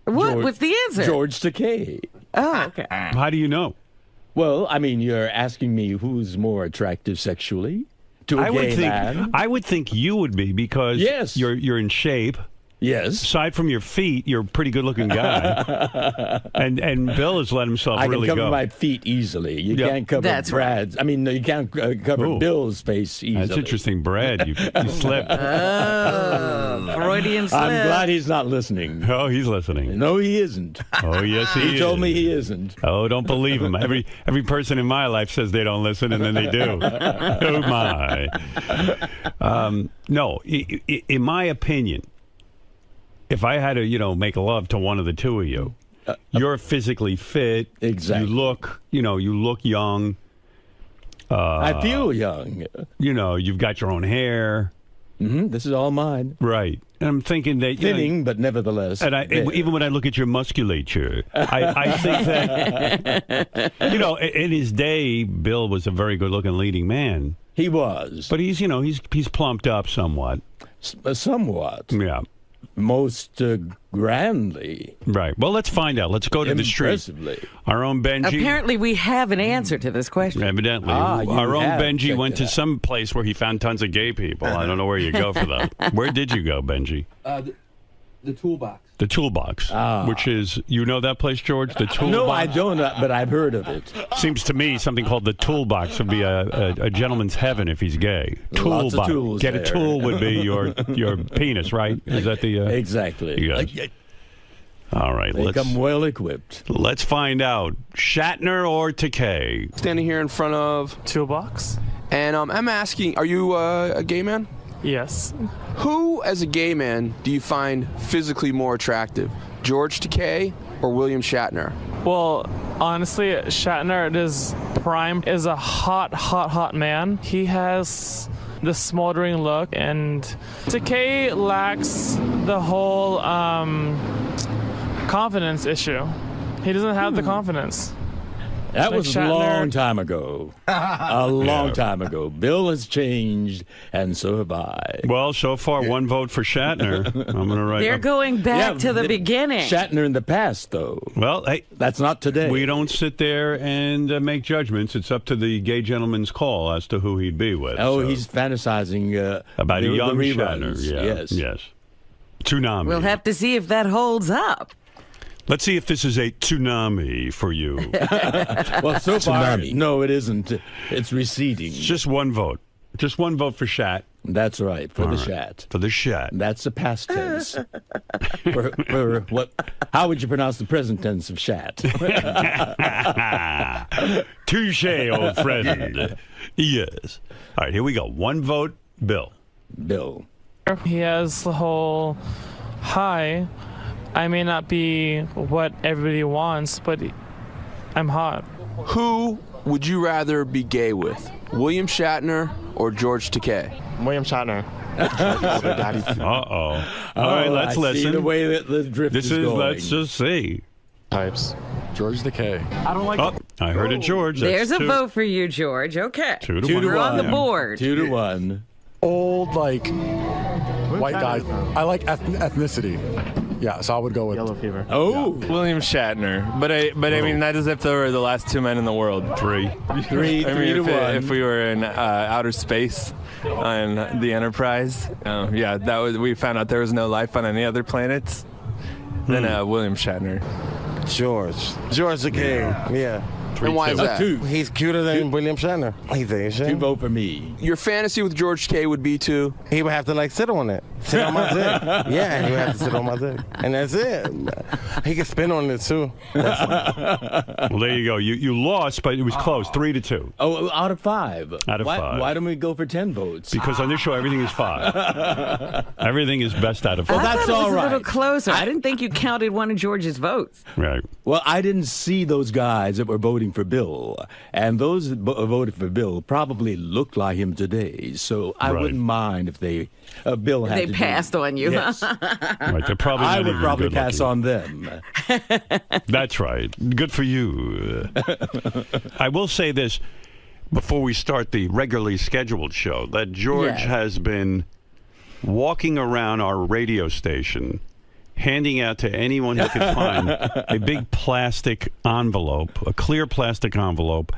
What was the answer? George Takei. Oh, okay. How do you know? Well, I mean, you're asking me who's more attractive sexually to a gay man. I would think you would be because you're in shape. Yes. Aside from your feet, you're a pretty good-looking guy. and Bill has let himself really go. I can cover my feet easily. You can't cover Brad's. Right. I mean, no, you can't cover Bill's face easily. That's interesting, Brad. You slipped. Oh, Freudian slip. I'm glad he's not listening. Oh, he's listening. No, he isn't. Oh, yes, he is. He told me he isn't. Oh, don't believe him. Every person in my life says they don't listen, and then they do. Oh, my. No, in my opinion, if I had to, make love to one of the two of you, you're physically fit. Exactly. You look young. I feel young. You've got your own hair. Mm-hmm. This is all mine. Right. And I'm thinking that... Thinning, but nevertheless. And even when I look at your musculature, I think that, in his day, Bill was a very good-looking leading man. He was. But he's plumped up somewhat. Somewhat. Yeah. Most grandly. Right. Well, let's find out. Let's go to the street. Our own Benji. Apparently, we have an answer to this question. Evidently. Our own Benji went to some place where he found tons of gay people. I don't know where you go for that. Where did you go, Benji? The toolbox. The Toolbox, which is, that place, George? The Toolbox? No, I don't, but I've heard of it. Seems to me something called the Toolbox would be a gentleman's heaven if he's gay. Lots of Toolbox. tools Get there. a tool would be your penis, right? Is that the... Exactly. All right. They come well equipped. Let's find out. Shatner or Takei? Standing here in front of Toolbox. And I'm asking, are you a gay man? Yes. Who, as a gay man, do you find physically more attractive? George Takei or William Shatner? Well, honestly, Shatner is a hot man. He has the smoldering look, and Takei lacks the whole confidence issue. He doesn't have the confidence. That Like was a Shatner. long time ago. A long time ago. Bill has changed, and so have I. Well, so far, one vote for Shatner. I'm going to write. They're going back to the beginning. Shatner in the past, though. Well, hey, that's not today. We don't sit there and make judgments. It's up to the gay gentleman's call as to who he'd be with. Oh, so. he's fantasizing About a young the Shatner. reruns. Yeah. Yes. Tsunami. We'll have to see if that holds up. Let's see if this is a tsunami for you. Well, so far, no, it isn't. It's receding. Just one vote. Just one vote for Shat. That's right, for All the right. Shat. For the Shat. That's the past tense. for what? How would you pronounce the present tense of Shat? Touche, old friend. Yes. All right, here we go. One vote, Bill. Bill. He has the whole, hi, I may not be what everybody wants, but I'm hot. Who would you rather be gay with, William Shatner or George Takei? William Shatner. Uh-oh. All right, let's I listen. See the way that the drift This is going. let's just see. Types. George Takei. I don't like. Oh, I heard it, George. There's That's a two. vote for you, George. Okay. 2 to 1. We're on the board. 2 to 1. Old, like, white guy. I like ethnicity. Yeah, so I would go with Yellow Fever. Oh, William Shatner. But I mean, that is if there were the last two men in the world. Three. Three to one. If we were in outer space on the Enterprise, yeah, that was. We found out there was no life on any other planets. Then William Shatner. George Takei. Yeah. And why is that? He's cuter than William Shatner. He's Asian. 2 vote for me. Your fantasy with George Takei would be to? He would have to like sit on it. Sit on my dick. Yeah, he would have to sit on my dick. And that's it. He can spin on it too. Well, there you go. You lost, but it was close. 3 to 2. Oh, out of 5. Out of 5. Why don't we go for 10 votes? Because on this show, everything is 5. Everything is best out of 5. Well, that's I thought it all was right. a little closer. I didn't think you counted one of George's votes. Right. Well, I didn't see those guys that were voting for Bill, and those that voted for Bill probably looked like him today. So I Right. wouldn't mind if they Bill had They to passed on you. Yes. Right, they're probably I not would even probably good pass looking. on them. That's right. Good for you. I will say this before we start the regularly scheduled show, that George Yes. has been walking around our radio station handing out to anyone who could find a big plastic envelope, a clear plastic envelope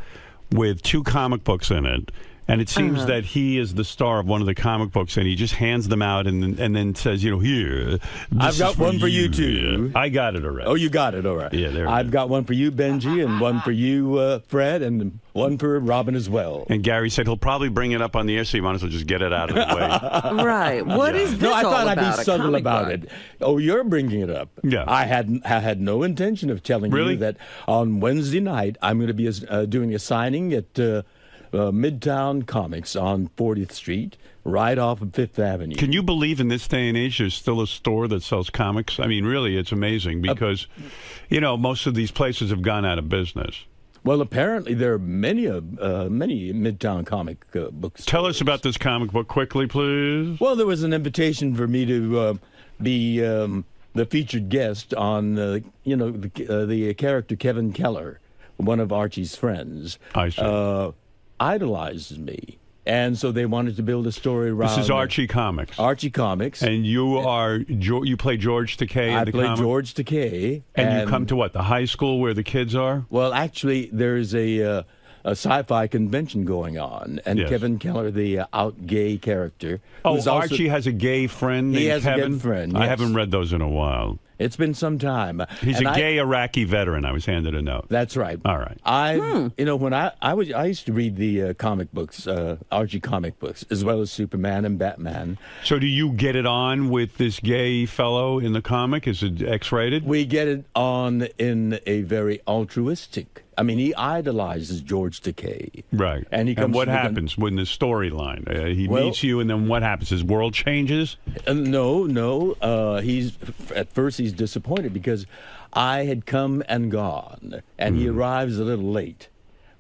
with 2 comic books in it. And it seems that he is the star of one of the comic books, and he just hands them out and then says, here. I've got one for you, too. I got it already. Oh, you got it, all right. Yeah, there it I've got one for you, Benji, and one for you, Fred, and one for Robin as well. And Gary said he'll probably bring it up on the air, so you might as well just get it out of the way. Right. What is this No, I all thought about? I'd be A subtle comic about book? it. Oh, you're bringing it up. Yeah. I had no intention of telling Really? you that on Wednesday night I'm going to be doing a signing at Midtown Comics on 40th Street, right off of 5th Avenue. Can you believe in this day and age there's still a store that sells comics? I mean, really, it's amazing because, most of these places have gone out of business. Well, apparently there are many Midtown comic books. Tell us about this comic book quickly, please. Well, there was an invitation for me to be the featured guest on, the character Kevin Keller, one of Archie's friends. I see. Idolizes me. And so they wanted to build a story around. This is Archie Comics. Archie Comics. And you play George Takei I in the play comic? George Takei. And you come to what, the high school where the kids are? Well, actually, there's a sci-fi convention going on, and Yes. Kevin Keller, the out gay character. Oh, who's also- Archie has a gay friend named He has Kevin? a gay friend, I yes. haven't read those in a while. It's been some time. He's And a gay Iraqi veteran. I was handed a note. That's right. All right. When I used to read the comic books, Archie comic books, as well as Superman and Batman. So do you get it on with this gay fellow in the comic? Is it X-rated? We get it on in a very altruistic. I mean, he idolizes George Takei. Right. And he comes what to the- happens when the storyline? He Well- meets you, and then what happens? His world changes? No. At first he's disappointed because I had come and gone, and he arrives a little late.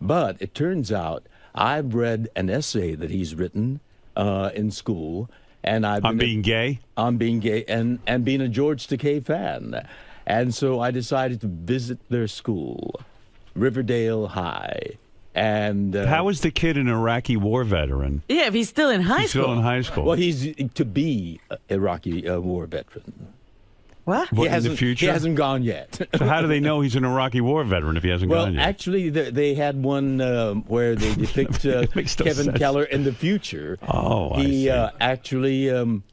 But it turns out I've read an essay that he's written in school, and On being gay? On being gay and being a George Takei fan. And so I decided to visit their school. Riverdale High. And how is the kid an Iraqi war veteran? Yeah, if he's still in high school. Still in high school. Well, he's to be an Iraqi war veteran. What? What, in the future? He hasn't gone yet. So how do they know he's an Iraqi war veteran if he hasn't gone yet? Well, actually, they had one where they depict Kevin Keller in the future. Oh, I he see. Actually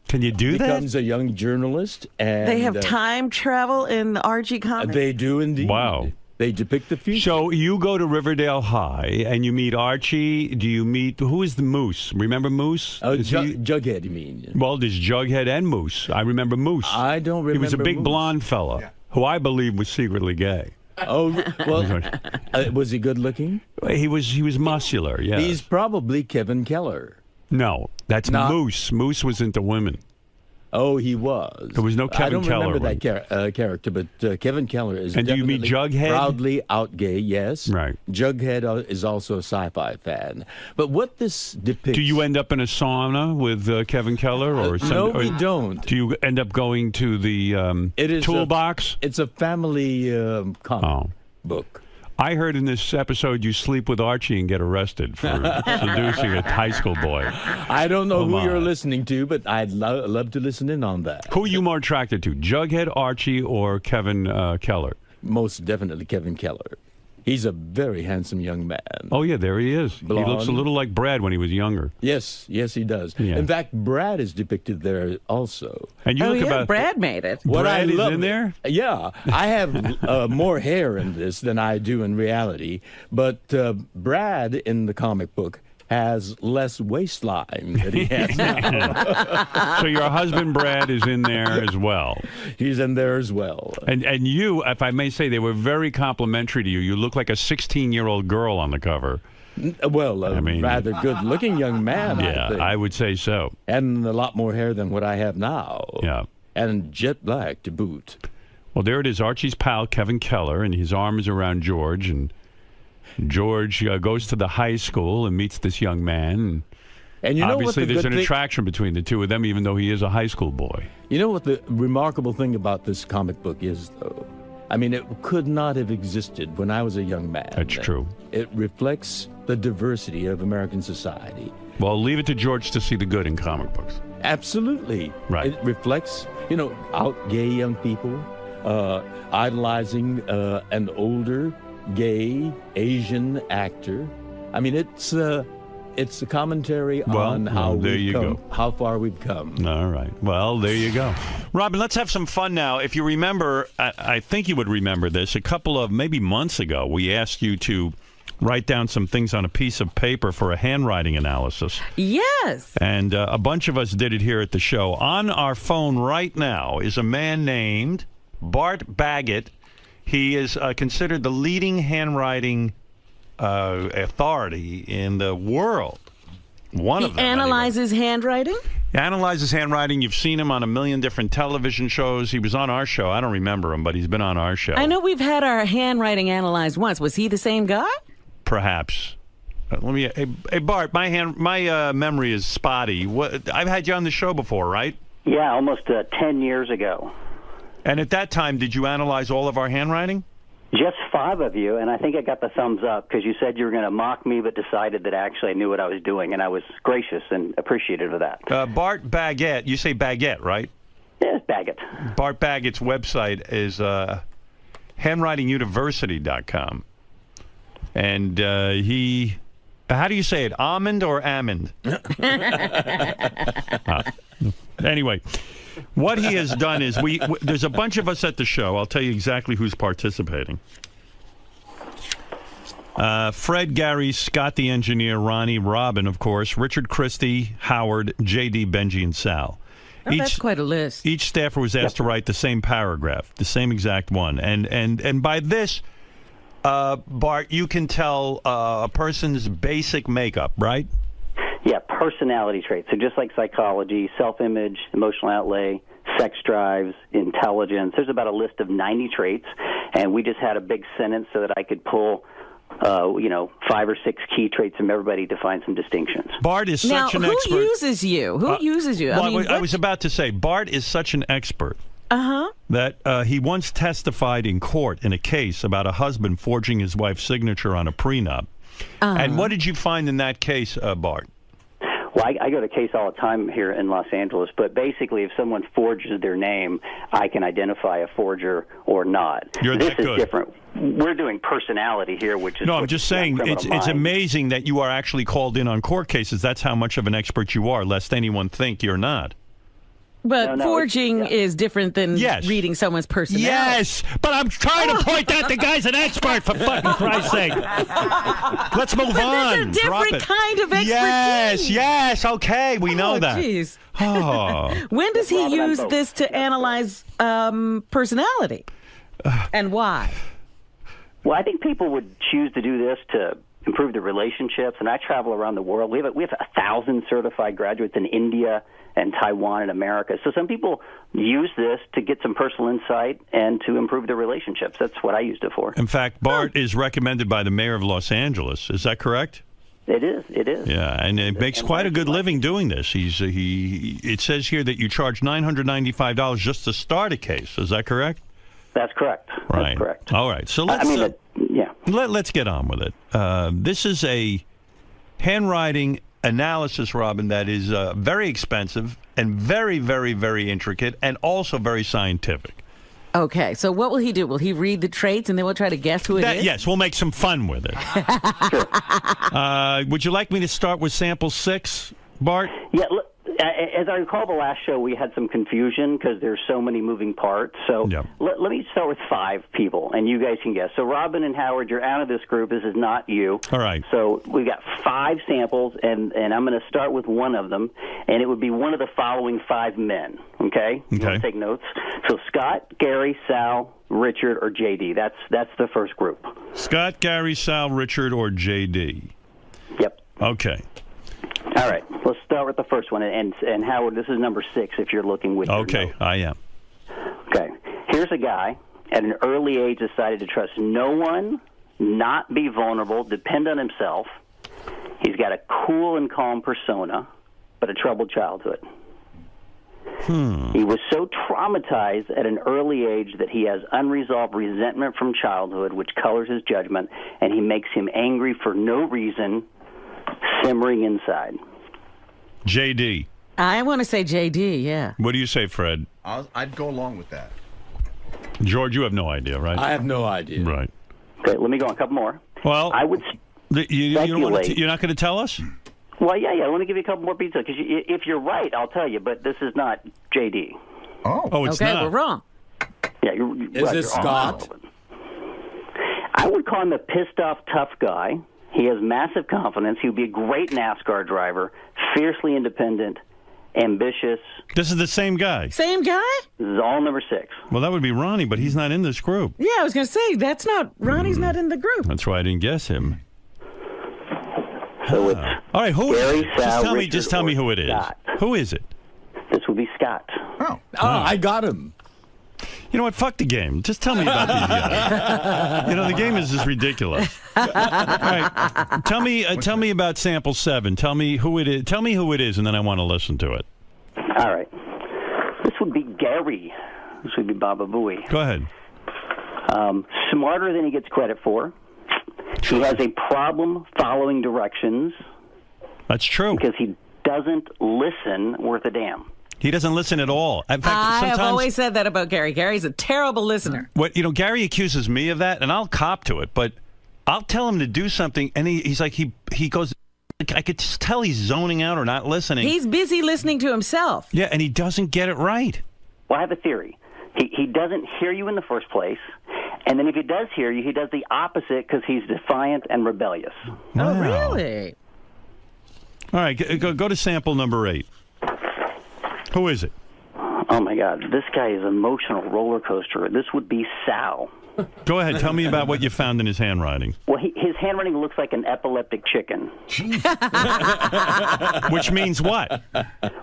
can you do becomes a young journalist. And They have time travel in the Archie comics? They do indeed. Wow. They depict the future. So you go to Riverdale High and you meet Archie. Do you meet, who is the Moose? Remember Moose? Jughead, you mean? Well, there's Jughead and Moose. I remember Moose. I don't remember. He was a big Moose. blonde fella who I believe was secretly gay. Oh, well, was he good looking? He was muscular, yeah. He's probably Kevin Keller. No, that's Moose. Moose was into women. Oh, he was. There was no Kevin I don't Keller. remember that character, but Kevin Keller is And do you meet definitely Jughead? proudly out gay, yes. Right. Jughead is also a sci-fi fan. But what this depicts... Do you end up in a sauna with Kevin Keller? Or no, we don't. Do you end up going to the toolbox? It's a family comic book. I heard in this episode you sleep with Archie and get arrested for seducing a high school boy. I don't know who you're listening to, but I'd love to listen in on that. Who are you more attracted to, Jughead, Archie, or Kevin Keller? Most definitely Kevin Keller. He's a very handsome young man. Oh, yeah, there he is. Blonde. He looks a little like Brad when he was younger. Yes, he does. Yeah. In fact, Brad is depicted there also. And you look about Brad made it. What Brad I is love, in there? Yeah, I have more hair in this than I do in reality. But Brad in the comic book has less waistline than he has now. So your husband Brad is in there as well. He's in there as well. And you, if I may say, they were very complimentary to you. You look like a 16-year-old girl on the cover. Well, I mean, rather good-looking young man, Yeah, I think. I would say so. And a lot more hair than what I have now. Yeah. And jet black to boot. Well, there it is. Archie's pal, Kevin Keller, and his arm is around George. And George goes to the high school and meets this young man. And you know obviously, what the there's good an thing- attraction between the two of them, even though he is a high school boy. You know what the remarkable thing about this comic book is, though? I mean, it could not have existed when I was a young man. That's true. It reflects the diversity of American society. Well, leave it to George to see the good in comic books. Absolutely. Right. It reflects, out gay young people, idolizing an older, gay, Asian actor. I mean, it's a commentary on how there you go. how far we've come. All right. Well, there you go. Robin, let's have some fun now. If you remember, I think you would remember this, a couple of maybe months ago, we asked you to write down some things on a piece of paper for a handwriting analysis. Yes. And a bunch of us did it here at the show. On our phone right now is a man named Bart Baggett. He is considered the leading handwriting authority in the world. One of them. He analyzes handwriting? He analyzes handwriting. You've seen him on a million different television shows. He was on our show. I don't remember him, but he's been on our show. I know we've had our handwriting analyzed once. Was he the same guy? Perhaps. Hey Bart, my memory is spotty. I've had you on the show before, right? Yeah, almost 10 years ago. And at that time, did you analyze all of our handwriting? Just 5 of you, and I think I got the thumbs up because you said you were going to mock me, but decided that actually I knew what I was doing, and I was gracious and appreciative of that. Bart Baggett, you say Baggett, right? Yes, Baggett. Bart Baggett's website is handwritinguniversity.com. And he, how do you say it, almond or almond? Anyway, what he has done is there's a bunch of us at the show. I'll tell you exactly who's participating. Fred, Gary, Scott the engineer, Ronnie, Robin, of course, Richard Christie, Howard, J.D., Benji, and Sal. Oh, that's quite a list. Each staffer was asked to write the same paragraph, the same exact one. And by this, Bart, you can tell a person's basic makeup, right? Yeah, personality traits. So just like psychology, self-image, emotional outlay, sex drives, intelligence. There's about a list of 90 traits, and we just had a big sentence so that I could pull 5 or 6 key traits from everybody to find some distinctions. Bart is such an expert. Who uses you? Who uses you? I was about to say, Bart is such an expert that he once testified in court in a case about a husband forging his wife's signature on a prenup. And what did you find in that case, Bart? Well, I go to case all the time here in Los Angeles, but basically if someone forges their name, I can identify a forger or not. This is different. We're doing personality here, which is... No, I'm just saying it's amazing that you are actually called in on court cases. That's how much of an expert you are, lest anyone think you're not. But forging is different than reading someone's personality. Yes, but I'm trying to point out the guy's an expert, for fucking Christ's sake. Let's move on. It's a different kind of expertise. Yes, okay, we know that. Jeez. Oh. When does he use this to analyze personality? And why? Well, I think people would choose to do this to improve their relationships, and I travel around the world. We have 1,000 certified graduates in India and Taiwan and America. So some people use this to get some personal insight and to improve their relationships. That's what I used it for. In fact, Bart is recommended by the mayor of Los Angeles. Is that correct? It is. It is. Yeah, and it makes quite a good living doing this. It says here that you charge $995 just to start a case. Is that correct? That's correct. Right. That's correct. All right. So let's let's get on with it. This is a handwriting analysis, Robin, that is very expensive and very, very, very intricate and also very scientific. Okay, so what will he do? Will he read the traits and then we'll try to guess who it is? Yes, we'll make some fun with it. Would you like me to start with sample 6, Bart? Yeah, look, as I recall the last show, we had some confusion because there's so many moving parts. So let me start with 5 people, and you guys can guess. So Robin and Howard, you're out of this group. This is not you. All right. So we've got 5 samples, and I'm going to start with one of them, and it would be one of the following 5 men, okay? You want to take notes? So Scott, Gary, Sal, Richard, or J.D. That's the first group. Scott, Gary, Sal, Richard, or J.D. Yep. Okay. All right, let's start with the first one. And Howard, this is number 6 if you're looking with your Okay, notes. I am. Okay, here's a guy at an early age decided to trust no one, not be vulnerable, depend on himself. He's got a cool and calm persona, but a troubled childhood. He was so traumatized at an early age that he has unresolved resentment from childhood, which colors his judgment, and he makes him angry for no reason, simmering inside. J.D. I want to say J.D., yeah. What do you say, Fred? I'd go along with that. George, you have no idea, right? I have no idea. Right. Okay, let me go on a couple more. Well, I would you don't want speculate. you're not going to tell us? Well, yeah. I want to give you a couple more pieces because if you're right, I'll tell you. But this is not J.D. Oh, it's okay, not. we're wrong. Yeah, you're Is right, this you're Scott? I would call him a pissed off tough guy. He has massive confidence. He would be a great NASCAR driver, fiercely independent, ambitious. This is the same guy. Same guy? This is all number 6. Well, that would be Ronnie, but he's not in this group. Yeah, I was going to say, that's not, Ronnie's not in the group. That's why I didn't guess him. So it's all right, who Gary, is it? Sal, Just tell me who it is. Scott. Who is it? This would be Scott. Oh, I got him. You know what? Fuck the game. Just tell me about these guys. You know, the game is just ridiculous. All right, tell me about sample 7. Tell me who it is. Tell me who it is, and then I want to listen to it. All right. This would be Gary. This would be Baba Booey. Go ahead. Smarter than he gets credit for. He has a problem following directions. That's true. Because he doesn't listen worth a damn. He doesn't listen at all. In fact, I have sometimes, always said that about Gary. Gary's a terrible listener. Gary accuses me of that, and I'll cop to it, but I'll tell him to do something, and he's like, he goes, I could just tell he's zoning out or not listening. He's busy listening to himself. Yeah, and he doesn't get it right. Well, I have a theory. He doesn't hear you in the first place, and then if he does hear you, he does the opposite because he's defiant and rebellious. Wow. Oh, really? All right, go to sample number 8. Who is it? Oh, my God. This guy is an emotional roller coaster. This would be Sal. Go ahead. Tell me about what you found in his handwriting. Well, his handwriting looks like an epileptic chicken. Which means what?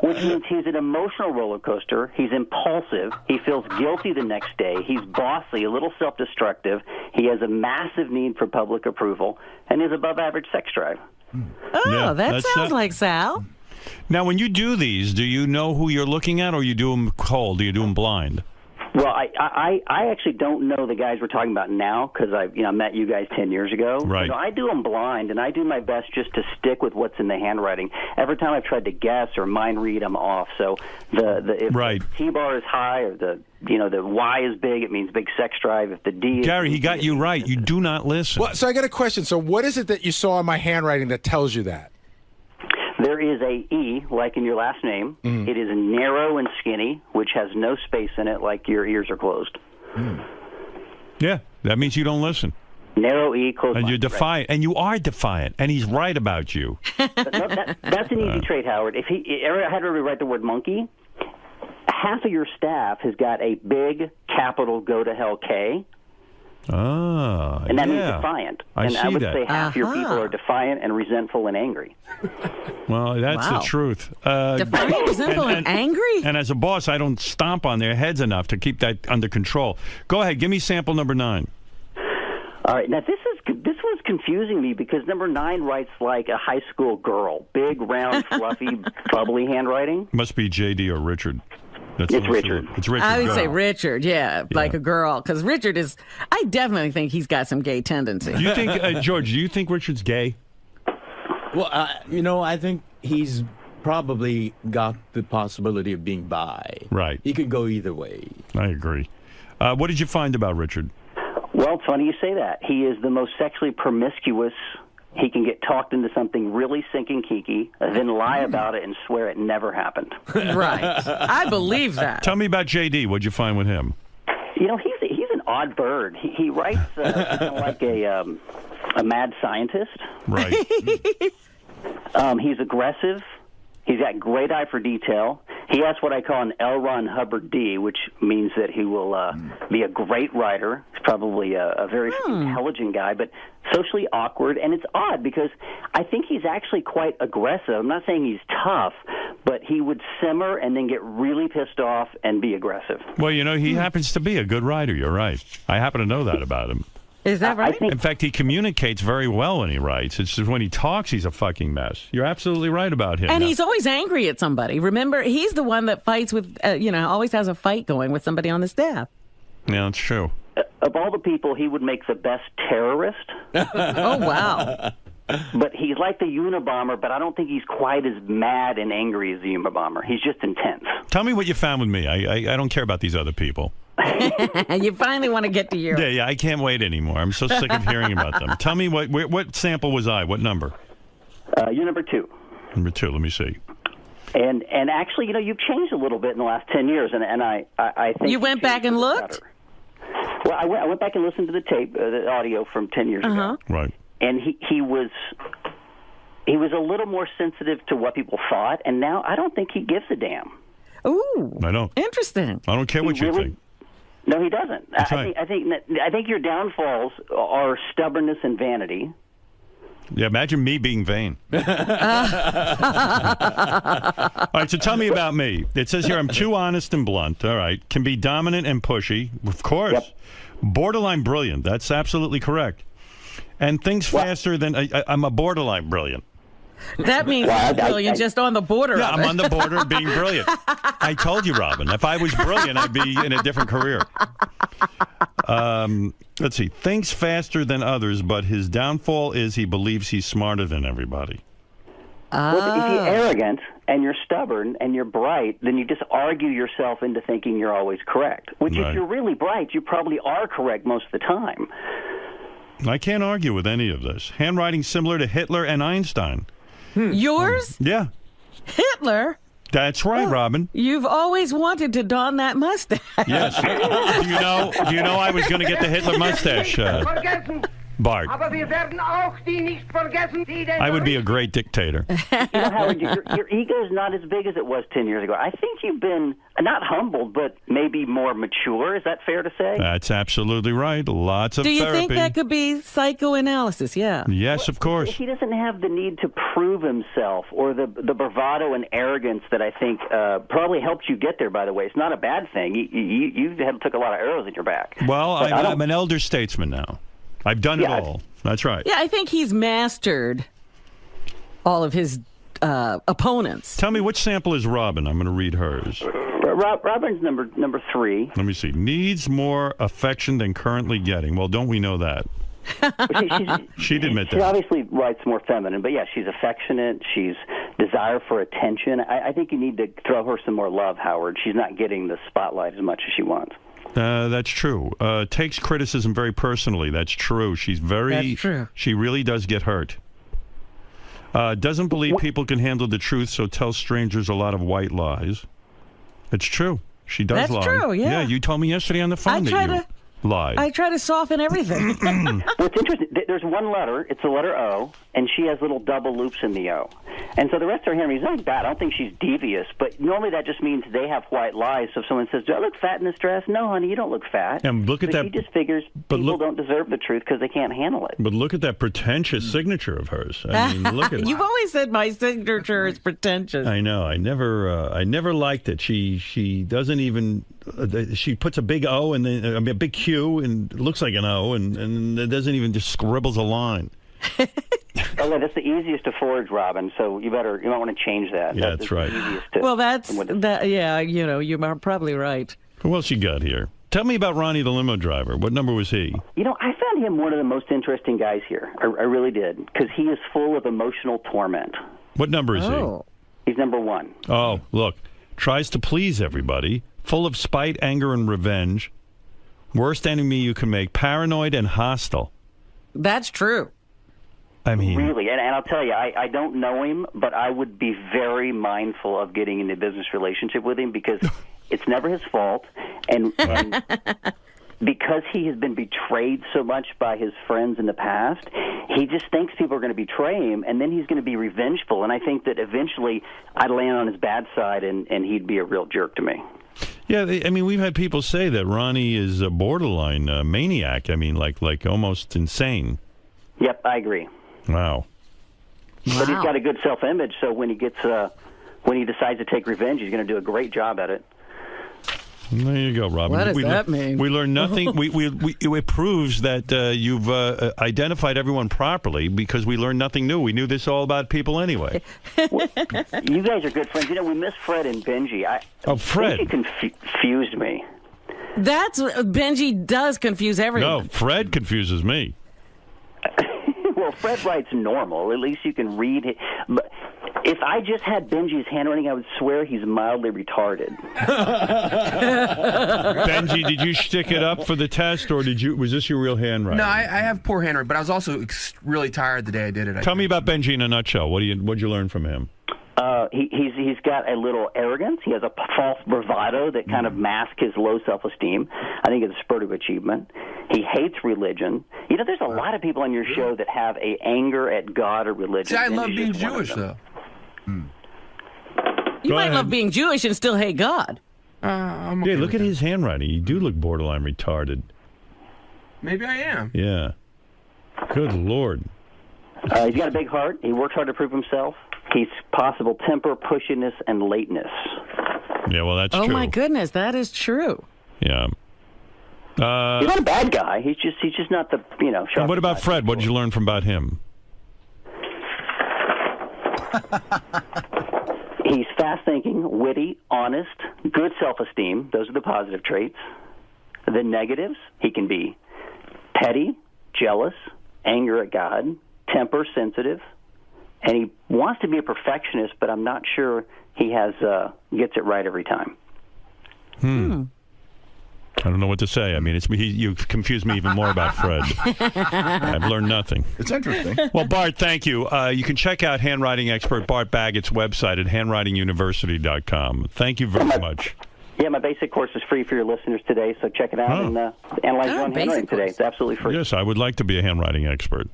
Which means he's an emotional roller coaster. He's impulsive. He feels guilty the next day. He's bossy, a little self-destructive. He has a massive need for public approval, and he has above-average sex drive. Oh, Yeah, that that's sounds like Sal. Now, when you do these, do you know who you're looking at, or you do them cold? Do you do them blind? Well, I actually don't know the guys we're talking about now because I met you guys 10 years ago. Right. I do them blind, and I do my best just to stick with what's in the handwriting. Every time I've tried to guess or mind read, I'm off. So if the T-bar is high or the Y is big, it means big sex drive. If the D is Gary, he got you right. You do not listen. Well, so I got a question. So what is it that you saw in my handwriting that tells you that? There is a E, like in your last name. Mm. It is narrow and skinny, which has no space in it, like your ears are closed. Yeah, that means you don't listen. Narrow E, closed And mind, you're defiant, and you are defiant, and he's right about you. That's an easy trait, Howard. If he ever had to write the word monkey, half of your staff has got a big capital go to hell K. Ah, and that means defiant. I and I see would that. say half your people are defiant and resentful and angry. Well, that's Wow. the truth. Defiant, resentful, and angry? And as a boss, I don't stomp on their heads enough to keep that under control. Go ahead, give me sample number 9. All right, now this was confusing me because number 9 writes like a high school girl, big, round, fluffy, bubbly handwriting. Must be JD or Richard. It's Richard. It's Richard. I would Go. say Richard, like a girl, because Richard is. I definitely think he's got some gay tendencies. Do you think, George? Do you think Richard's gay? Well, I think he's probably got the possibility of being bi. Right. He could go either way. I agree. What did you find about Richard? Well, it's funny you say that. He is the most sexually promiscuous. He can get talked into something really sinking kinky, then lie about it and swear it never happened. Right. I believe that. Tell me about JD. What'd you find with him? He's an odd bird. He writes kind of like a mad scientist. Right. He's aggressive. He's got great eye for detail. He has what I call an L. Ron Hubbard D, which means that he will be a great writer. He's probably a very intelligent guy, but socially awkward. And it's odd because I think he's actually quite aggressive. I'm not saying he's tough, but he would simmer and then get really pissed off and be aggressive. Well, he happens to be a good writer. You're right. I happen to know that about him. Is that right? In fact, he communicates very well when he writes. It's just when he talks, he's a fucking mess. You're absolutely right about him. And now. he's always angry at somebody. Remember, he's the one that fights with, always has a fight going with somebody on the staff. Yeah, that's true. Of all the people, he would make the best terrorist. Oh, wow. But he's like the Unabomber, but I don't think he's quite as mad and angry as the Unabomber. He's just intense. Tell me what you found with me. I don't care about these other people. You finally want to get to you. Yeah, I can't wait anymore. I'm so sick of hearing about them. Tell me what sample was I? What number? You're number 2. Number 2. Let me see. And actually, you've changed a little bit in the last 10 years, and I think you went back and looked. Better. Well, I went back and listened to the tape, the audio from 10 years ago. Right. And he was a little more sensitive to what people thought, and now I don't think he gives a damn. Ooh, I don't. Interesting. I don't care what you think. No, he doesn't. That's I think your downfalls are stubbornness and vanity. Yeah, imagine me being vain. All right, so tell me about me. It says here I'm too honest and blunt. All right. Can be dominant and pushy. Of course. Yep. Borderline brilliant. That's absolutely correct. And things faster than I'm a borderline brilliant. That means he's brilliant, just on the border. Yeah, of I'm it. on the border of being brilliant. I told you, Robin. If I was brilliant, I'd be in a different career. Let's see. Thinks faster than others, but his downfall is he believes he's smarter than everybody. Well, if you're arrogant and you're stubborn and you're bright, then you just argue yourself into thinking you're always correct. Which, if you're really bright, you probably are correct most of the time. I can't argue with any of this. Handwriting similar to Hitler and Einstein. Yours? Yeah. Hitler? That's right, Robin. You've always wanted to don that mustache. Yes. Do you know I was going to get the Hitler mustache, Bart? I would be a great dictator. Howard, your ego's not as big as it was 10 years ago. I think you've been not humbled, but maybe more mature. Is that fair to say? That's absolutely right. Lots of Do you therapy. think that could be psychoanalysis? Yeah. Yes, of course. He doesn't have the need to prove himself or the bravado and arrogance that I think probably helped you get there, by the way. It's not a bad thing. You took a lot of arrows in your back. Well, I'm an elder statesman now. I've done it all. That's right. Yeah, I think he's mastered all of his opponents. Tell me, which sample is Robin? I'm going to read hers. Robin's number 3. Let me see. Needs more affection than currently getting. Well, don't we know that? She'd admit She that. obviously writes more feminine, but yeah, she's affectionate. She's desire for attention. I think you need to throw her some more love, Howard. She's not getting the spotlight as much as she wants. That's true. Takes criticism very personally. That's true. That's true. She really does get hurt. Doesn't believe people can handle the truth, so tells strangers a lot of white lies. It's true. She does lie. That's true, yeah. Yeah, you told me yesterday on the phone that you lied. I try to soften everything. What's interesting, there's one letter, it's the letter O, and she has little double loops in the O. And so the rest of her handwriting is not bad. I don't think she's devious, but normally that just means they have white lies. So if someone says, do I look fat in this dress? No, honey, you don't look fat. And look at so that. She just figures people don't deserve the truth because they can't handle it. But look at that pretentious signature of hers. I mean, look at it. You've always said my signature is pretentious. I know. I never liked it. She doesn't even. She puts a big O and then a big Q and it looks like an O and it doesn't even just scribbles a line. Oh, that's the easiest to forge, Robin. So you might want to change that. Yeah, that's right. Well, yeah. You know, you're probably right. Who else you got here? Tell me about Ronnie the limo driver. What number was he? You know, I found him one of the most interesting guys here. I really did, because he is full of emotional torment. What number is he? He's number 1. Oh, look. Tries to please everybody. Full of spite, anger, and revenge. Worst enemy you can make. Paranoid and hostile. That's true. I mean, really, and I'll tell you, I don't know him, but I would be very mindful of getting into a business relationship with him because it's never his fault, and because he has been betrayed so much by his friends in the past, he just thinks people are going to betray him, and then he's going to be revengeful, and I think that eventually I'd land on his bad side, and he'd be a real jerk to me. Yeah, I mean, we've had people say that Ronnie is a borderline maniac. I mean, like almost insane. Yep, I agree. Wow. But he's got a good self-image, so when he decides to take revenge, he's going to do a great job at it. There you go, Robin. What does that mean? We learned nothing. It proves that you've identified everyone properly because we learned nothing new. We knew this all about people anyway. Well, you guys are good friends. You know, we miss Fred and Benji. Fred. Benji confused me. Benji does confuse everyone. No, Fred confuses me. Well, Fred writes normal. At least you can read it. But if I just had Benji's handwriting, I would swear he's mildly retarded. Benji, did you stick it up for the test, or was this your real handwriting? No, I have poor handwriting, but I was also really tired the day I did it. Tell me about Benji in a nutshell. What'd you learn from him? He's got a little arrogance. He has a false bravado that kind of masks his low self-esteem. I think it's a spurt of achievement. He hates religion. You know, there's a lot of people on your show that have a anger at God or religion. See, I love being Jewish, though. You might love being Jewish and still hate God. I'm okay look at his handwriting. You do look borderline retarded. Maybe I am. Yeah. Good Lord. He's got a big heart. He works hard to prove himself. He's possible temper, pushiness, and lateness. Yeah, well, that's true. Oh, my goodness, that is true. Yeah. He's not a bad guy. He's just not the, And what about Fred? What did you learn about him? He's fast-thinking, witty, honest, good self-esteem. Those are the positive traits. The negatives, he can be petty, jealous, anger at God, temper, sensitive, and he wants to be a perfectionist, but I'm not sure he gets it right every time. I don't know what to say. I mean, you've confused me even more about Fred. I've learned nothing. It's interesting. Well, Bart, thank you. You can check out handwriting expert Bart Baggett's website at handwritinguniversity.com. Thank you very much. Yeah, my basic course is free for your listeners today, so check it out and analyze your own handwriting today. It's absolutely free. Yes, I would like to be a handwriting expert.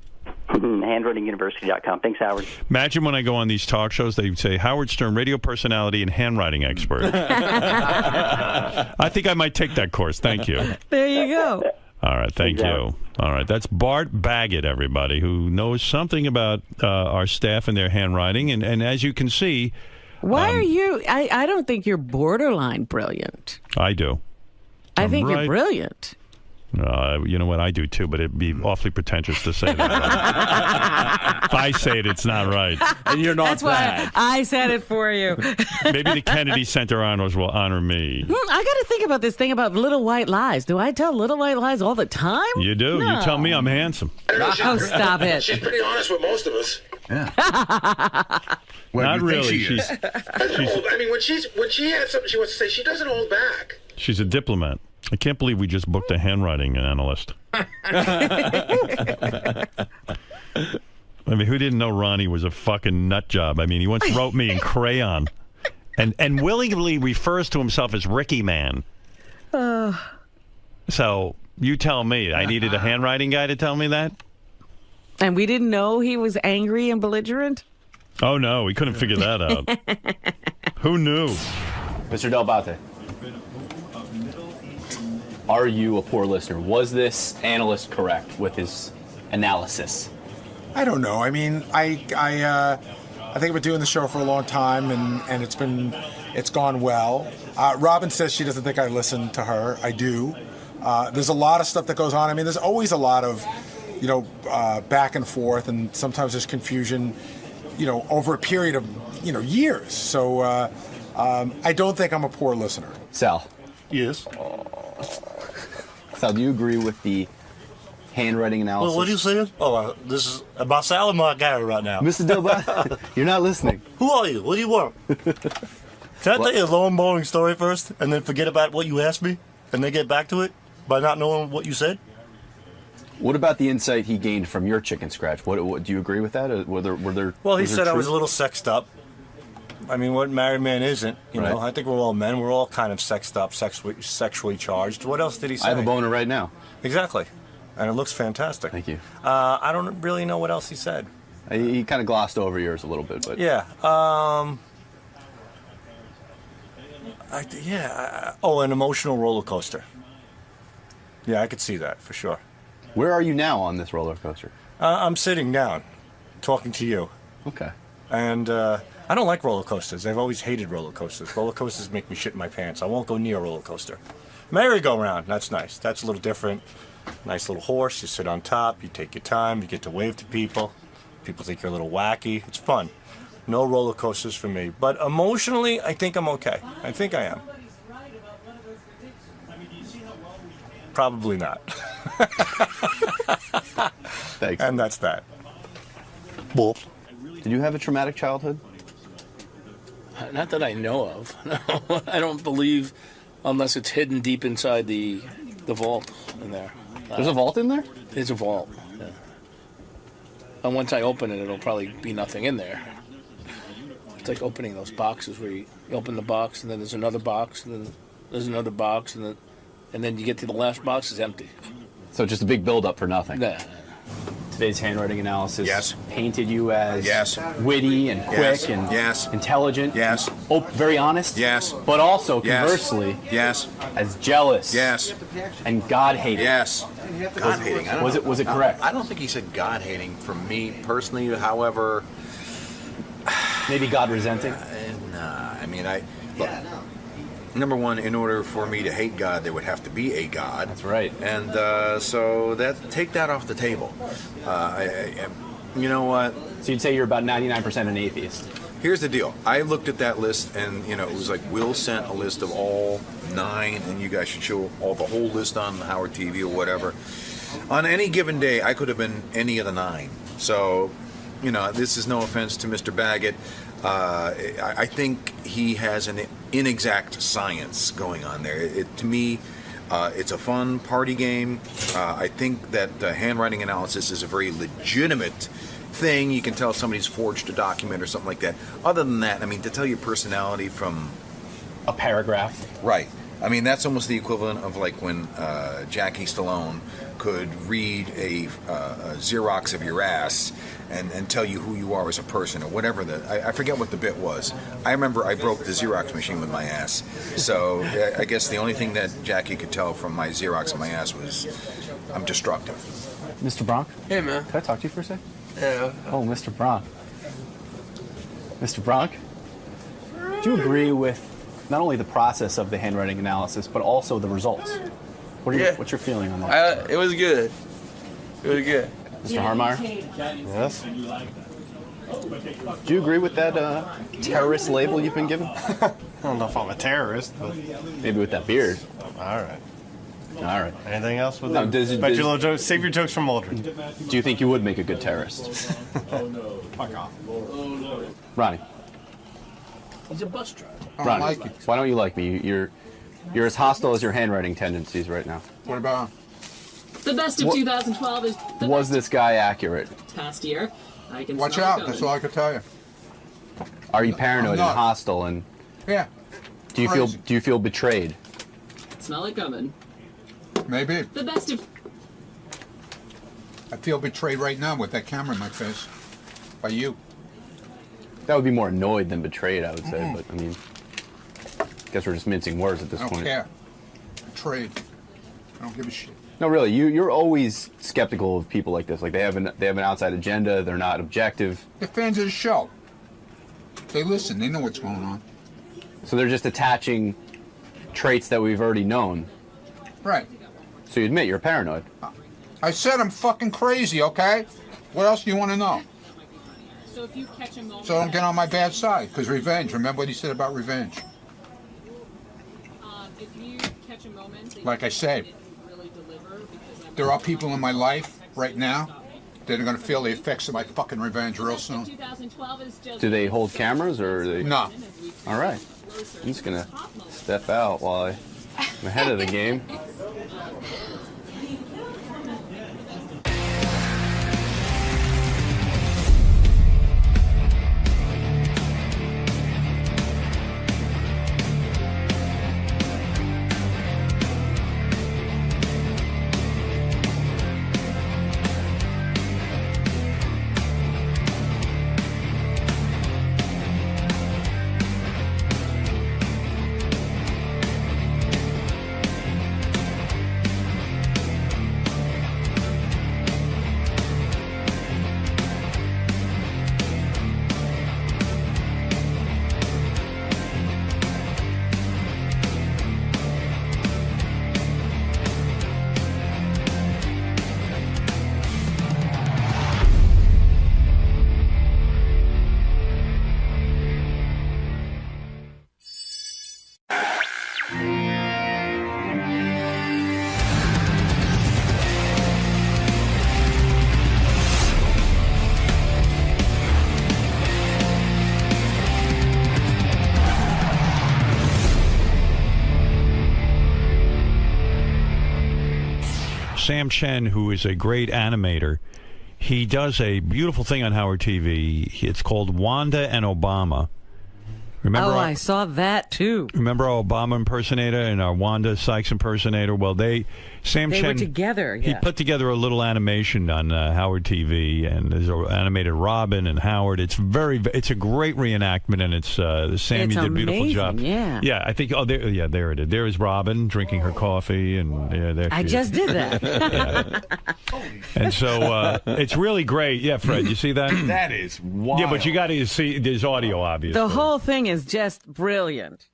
handwritinguniversity.com. Thanks, Howard. Imagine when I go on these talk shows, they say Howard Stern, radio personality and handwriting expert. I think I might take that course. Thank you. There you go. All right, thank you. All right, that's Bart Baggett, everybody, who knows something about our staff and their handwriting. And as you can see... Why are you... I don't think you're borderline brilliant. I do. I think you're brilliant. You know what? I do too, but it'd be awfully pretentious to say that. If I say it, it's not right. And you're not That's why I said it for you. Maybe the Kennedy Center honors will honor me. I got to think about this thing about little white lies. Do I tell little white lies all the time? You do. No. You tell me I'm handsome. Oh, stop it. She's pretty honest with most of us. Yeah. Well, Not really. She's I mean, when she has something she wants to say, she doesn't hold back. she's a diplomat. I can't believe we just booked a handwriting analyst. I mean, who didn't know Ronnie was a fucking nut job? I mean, he once wrote me in crayon and willingly refers to himself as Ricky Man. So you tell me. I needed a handwriting guy to tell me that? And we didn't know he was angry and belligerent? Oh, no. We couldn't figure that out. Who knew? Mr. Del Bate, are you a poor listener? Was this analyst correct with his analysis? I don't know. I mean, I think I've been doing the show for a long time, and it's gone well. Robin says she doesn't think I listen to her. I do. There's a lot of stuff that goes on. I mean, there's always a lot of, back and forth, and sometimes there's confusion, over a period of, years. So I don't think I'm a poor listener. Sal. Yes. Sal, do you agree with the handwriting analysis? Well, what are you saying? Oh, this is about Sal and my guy right now. Mr. Dilbert, you're not listening. Who are you? What do you want? Can I tell you a long, boring story first, and then forget about what you asked me, and then get back to it by not knowing what you said? What about the insight he gained from your chicken scratch? What do you agree with that? Or were there? Well, he said I was a little sexed up. I mean, what married man isn't? You know, I think we're all men. We're all kind of sexed up, sexually charged. What else did he say? I have a boner right now. Exactly, and it looks fantastic. Thank you. I don't really know what else he said. He kind of glossed over yours a little bit, but yeah. An emotional roller coaster. Yeah, I could see that for sure. Where are you now on this roller coaster? I'm sitting down, talking to you. Okay. And I don't like roller coasters. I've always hated roller coasters. Roller coasters make me shit in my pants. I won't go near a roller coaster. Merry-go-round, that's nice. That's a little different. Nice little horse. You sit on top. You take your time. You get to wave to people. People think you're a little wacky. It's fun. No roller coasters for me. But emotionally, I think I'm okay. I think I am. Probably not. Thanks. And that's that. Wolf. Did you have a traumatic childhood? Not that I know of. No, I don't believe, unless it's hidden deep inside the vault in there. There's a vault in there? There's a vault, yeah. And once I open it, it'll probably be nothing in there. It's like opening those boxes where you open the box, and then there's another box, and then there's another box, and then you get to the last box, it's empty. So just a big build-up for nothing. Yeah. Today's handwriting analysis painted you as witty and quick and intelligent. Yes. Oh, very honest. Yes. But also, conversely, as jealous. Yes. And God-hating. Yes. God-hating. Was it correct? I don't think he said God-hating. From me personally, however, maybe God-resenting. Nah. I mean, look. Number one, in order for me to hate God, there would have to be a God. That's right. And so take that off the table. You know what? So you'd say you're about 99% an atheist. Here's the deal. I looked at that list, and it was like Will sent a list of all 9, and you guys should show the whole list on Howard TV or whatever. On any given day, I could have been any of the 9. So, this is no offense to Mr. Baggett. I think he has an inexact science going on there. To me, it's a fun party game. I think that handwriting analysis is a very legitimate thing. You can tell somebody's forged a document or something like that. Other than that, I mean, to tell your personality from a paragraph. Right. I mean, that's almost the equivalent of like when Jackie Stallone could read a Xerox of your ass and tell you who you are as a person or whatever. I forget what the bit was. I remember I broke the Xerox machine with my ass. So I guess the only thing that Jackie could tell from my Xerox of my ass was I'm destructive. Mr. Bronk? Hey, man. Can I talk to you for a sec? Yeah. Oh, Mr. Bronk. Mr. Bronk? Do you agree with not only the process of the handwriting analysis, but also the results? What's your feeling on that? It was good. It was good. Mr. Harmeyer? Yes. Do you agree with that terrorist label you've been given? I don't know if I'm a terrorist, but maybe with that beard. All right. All right. Anything else with No, that? Bet your little jokes. Save your jokes for Maldred. Do you think you would make a good terrorist? Fuck off. Ronnie. He's a bus driver. Ronnie, why don't you like me? You're as hostile as your handwriting tendencies right now. What about? The best of 2012 is the Was this guy accurate? past year. I can Watch smell it out. coming. That's all I can tell you. Are you paranoid and not. hostile? And Yeah. do you feel betrayed? Smell it coming. Maybe. The best of I feel betrayed right now with that camera in my face. By you. That would be more annoyed than betrayed, I would say. But I mean, I guess we're just mincing words at this I don't point. care. Betrayed. I don't give a shit. No, really, you're always skeptical of people like this. Like they have an outside agenda. They're not objective. They're fans of the show. They listen. They know what's going on. So they're just attaching traits that we've already known. Right. So you admit you're paranoid. I said I'm fucking crazy, okay? What else do you want to know? So if you catch a moment. So don't get on my bad side, because revenge. Remember what he said about revenge. If you catch a moment. Like I say, there are people in my life right now that are going to feel the effects of my fucking revenge real soon. 2012 is just. Do they hold cameras or? Are they... No. All right. I'm just gonna step out while I'm ahead of the game. Sam Chen, who is a great animator, he does a beautiful thing on Howard TV. It's called Wanda and Obama. Remember I saw that too. Remember our Obama impersonator and our Wanda Sykes impersonator? Well, Sam They Chen, were together. he Yeah. put together a little animation on Howard TV, and there's an animated Robin and Howard. It's a great reenactment, and it's Sammy It's did a beautiful amazing, job. yeah. I think. Oh, there it is. There is Robin drinking her coffee, and there I she just is. did that. And so it's really great. Yeah, Fred, you see that? That is wild. Yeah, but you got to see. There's audio, obviously. The whole thing is just brilliant.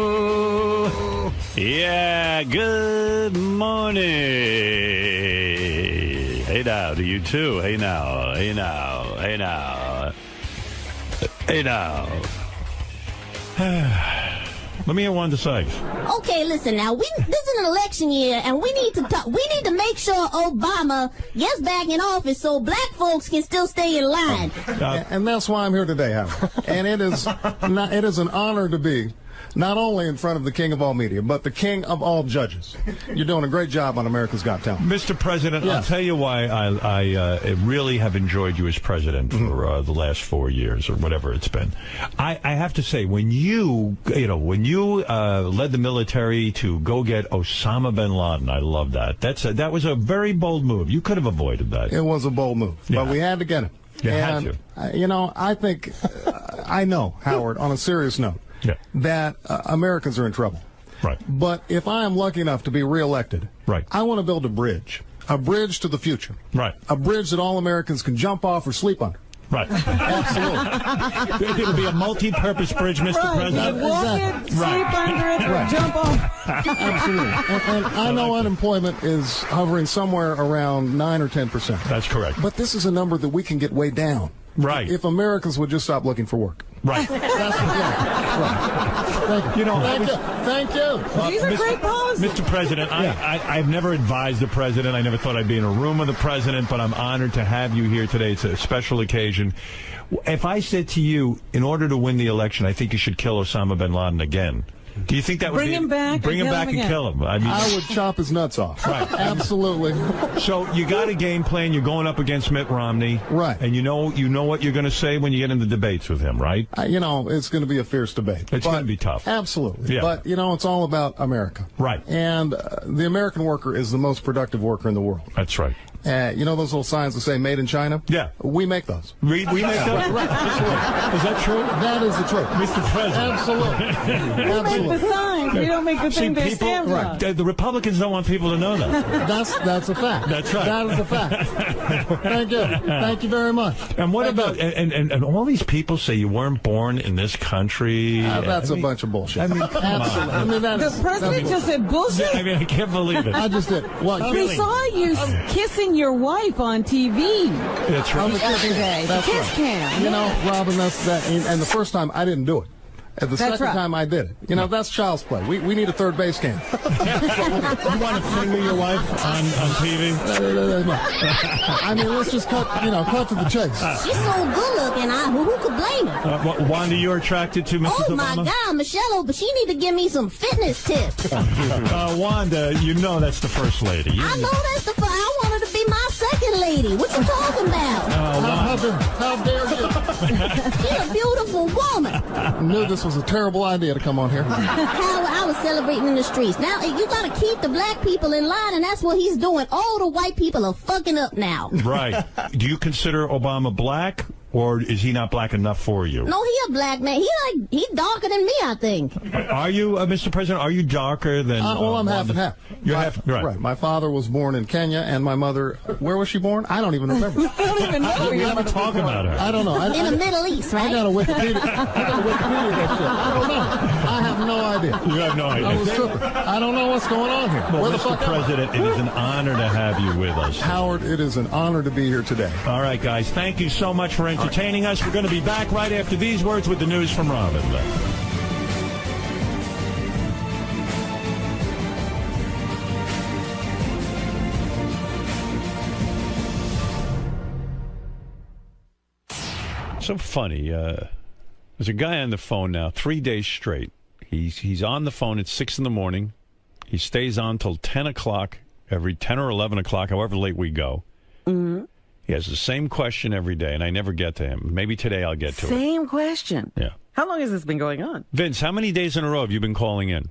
Hey-o. Yeah, good morning. Hey now, to you too. Hey now, hey now, hey now. Hey now. Let me hear Wanda Sykes. Okay, listen now. This is an election year, and we need to talk. We need to make sure Obama gets back in office so black folks can still stay in line. And that's why I'm here today, Howard. And it is an honor to be not only in front of the king of all media, but the king of all judges. You're doing a great job on America's Got Talent. Mr. President, Yes. I'll tell you why I really have enjoyed you as president for the last 4 years or whatever it's been. I have to say, when you led the military to go get Osama bin Laden, I love that. That was a very bold move. You could have avoided that. It was a bold move, but we had to get him. You had And, I think, I know, Howard, on a serious note, that Americans are in trouble. Right. But if I am lucky enough to be reelected, I want to build a bridge to the future. Right. A bridge that all Americans can jump off or sleep under. Right. Absolutely. It'll be a multi-purpose bridge, Mr. President. Walk it, sleep under it, or jump off. Absolutely. And I know unemployment is hovering somewhere around 9 or 10%. That's correct. But this is a number that we can get way down. Right. If Americans would just stop looking for work. Right. Thank you. Thank you. These are great policies. Mr. President, I've never advised the president. I never thought I'd be in a room with the president, but I'm honored to have you here today. It's a special occasion. If I said to you, in order to win the election, I think you should kill Osama bin Laden again. Do you think that would bring him back? Bring him back and kill him. I mean, I would chop his nuts off. Right. Absolutely. So you got a game plan. You're going up against Mitt Romney. Right. And you know what you're going to say when you get into debates with him, right? It's going to be a fierce debate. It's going to be tough. Absolutely. Yeah. But, it's all about America. Right. And the American worker is the most productive worker in the world. That's right. You know those little signs that say "Made in China"? Yeah. We make those. We make those? Right. Is that true? That is the truth. Mr. President. Absolutely. We make the signs. We don't make the thing they stand on. The Republicans don't want people to know that. That's a fact. That's right. That is a fact. Thank you. Thank you very much. And what about and all these people say you weren't born in this country? That's a bunch of bullshit. I mean, absolutely. The president just said bullshit. I mean, I can't believe it. I just did. We saw you kissing your wife on TV. That's right. The other day. That's the kiss right. cam. Robin, that's that. And the first time I didn't do it. And the second time I did it. That's child's play. We need a third base cam. You want to finger your wife on TV? I mean, let's just cut to the chase. She's so good looking. Who could blame her? Wanda, you're attracted to Mrs. Oh Obama? my God, Michelle, but she need to give me some fitness tips. Wanda, that's the first lady. I know that's the first. I want her to be my second lady. What you talking about? How dare you? She's a beautiful woman. I knew this was a terrible idea to come on here. I was celebrating in the streets. Now, you got to keep the black people in line, and that's what he's doing. All the white people are fucking up now. Right. Do you consider Obama black, or is he not black enough for you? No, he a black man. He's darker than me, I think. Are you, Mr. President, are you darker than... well, I'm half and half. You're half, right. My father was born in Kenya, and my mother, where was she born? I don't even remember. I don't even know. We never talk about her. I don't know. In the Middle East, right? I got a Wikipedia that shit. I don't know. I have no idea. You have no idea. I was tripping. I don't know what's going on here. Well, Mr. President, it is an honor to have you with us. Howard, it is an honor to be here today. All right, guys. Thank you so much for entertaining us. We're going to be back right after these words with the news from Robin. So funny. There's a guy on the phone now, 3 days straight. He's on the phone at 6 in the morning. He stays on till 10 o'clock, every 10 or 11 o'clock, however late we go. Mm-hmm. He has the same question every day, and I never get to him. Maybe today I'll get to it. Same question. Yeah. How long has this been going on? Vince, how many days in a row have you been calling in?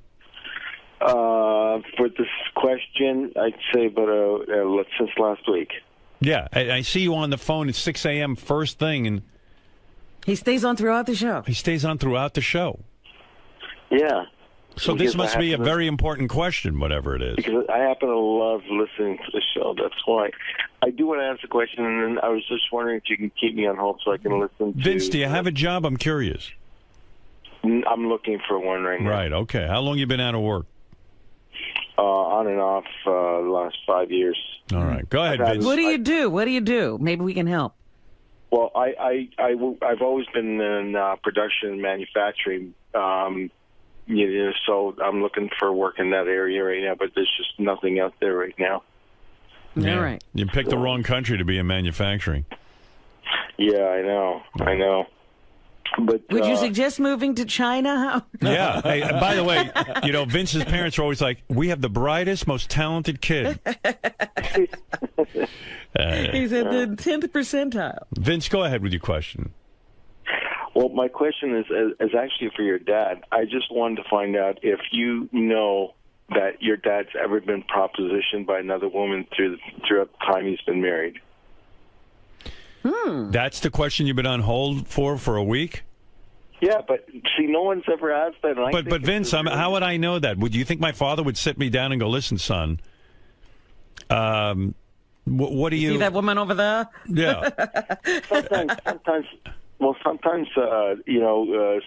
For this question, I'd say about since last week. Yeah, I see you on the phone at 6 a.m. first thing, and... He stays on throughout the show. He stays on throughout the show. Yeah. So this must be a very important question, whatever it is. Because I happen to love listening to the show. That's why. I do want to ask a question, and then I was just wondering if you can keep me on hold so I can listen to... Vince, do you have a job? I'm curious. I'm looking for one right now. Right, okay. How long you been out of work? On and off the last 5 years. All right. Go ahead, Vince. What do you do? What do you do? Maybe we can help. Well, I've always been in production and manufacturing, so I'm looking for work in that area right now, but there's just nothing out there right now. Yeah. All right. You picked the wrong country to be in manufacturing. Yeah, I know. But would you suggest moving to China? Yeah. Hey, by the way, Vince's parents are always like, we have the brightest, most talented kid. He's at the 10th percentile. Vince, go ahead with your question. Well, my question is actually for your dad. I just wanted to find out if you know that your dad's ever been propositioned by another woman throughout the time he's been married. That's the question you've been on hold for a week? Yeah, but see, no one's ever asked that. And But Vince, how would I know that? Would you think my father would sit me down and go, "Listen, son, what do you see that woman over there?" Yeah. Sometimes,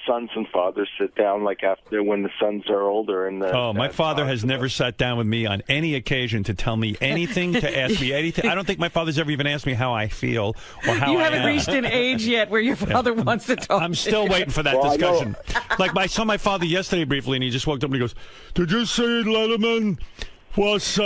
sons and fathers sit down like after when the sons are older. And my father has never sat down with me on any occasion to tell me anything, to ask me anything. I don't think my father's ever even asked me how I feel or how you I haven't am. reached an age yet where your father wants to talk. I'm still waiting for that discussion. Like I saw my father yesterday briefly, and he just walked up and he goes, "Did you see Letterman was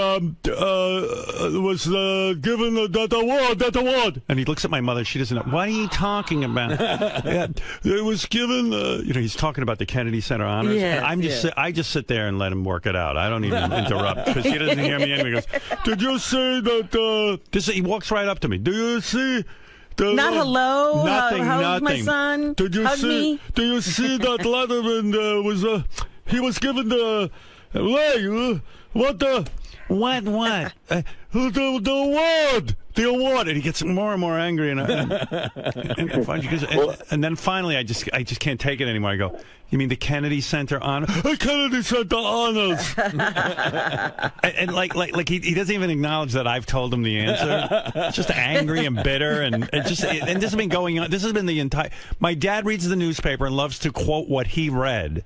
given that award?" And he looks at my mother. She doesn't know. What are you talking about? Yeah, it was given. He's talking about the Kennedy Center honors. Yes, and I just sit there and let him work it out. I don't even interrupt because he doesn't hear me anyway. He goes, "Did you see that?" He walks right up to me. "Do you see?" Not hello. Nothing. How's my son? Did you Hug see? me. Do you see that Letterman he was given the what? The award, and he gets more and more angry, and then finally, I just can't take it anymore. I go, "You mean the Kennedy Center honors?" Kennedy Center honors, and like he doesn't even acknowledge that I've told him the answer. It's just angry and bitter, and this has been going on. This has been the entire. My dad reads the newspaper and loves to quote what he read.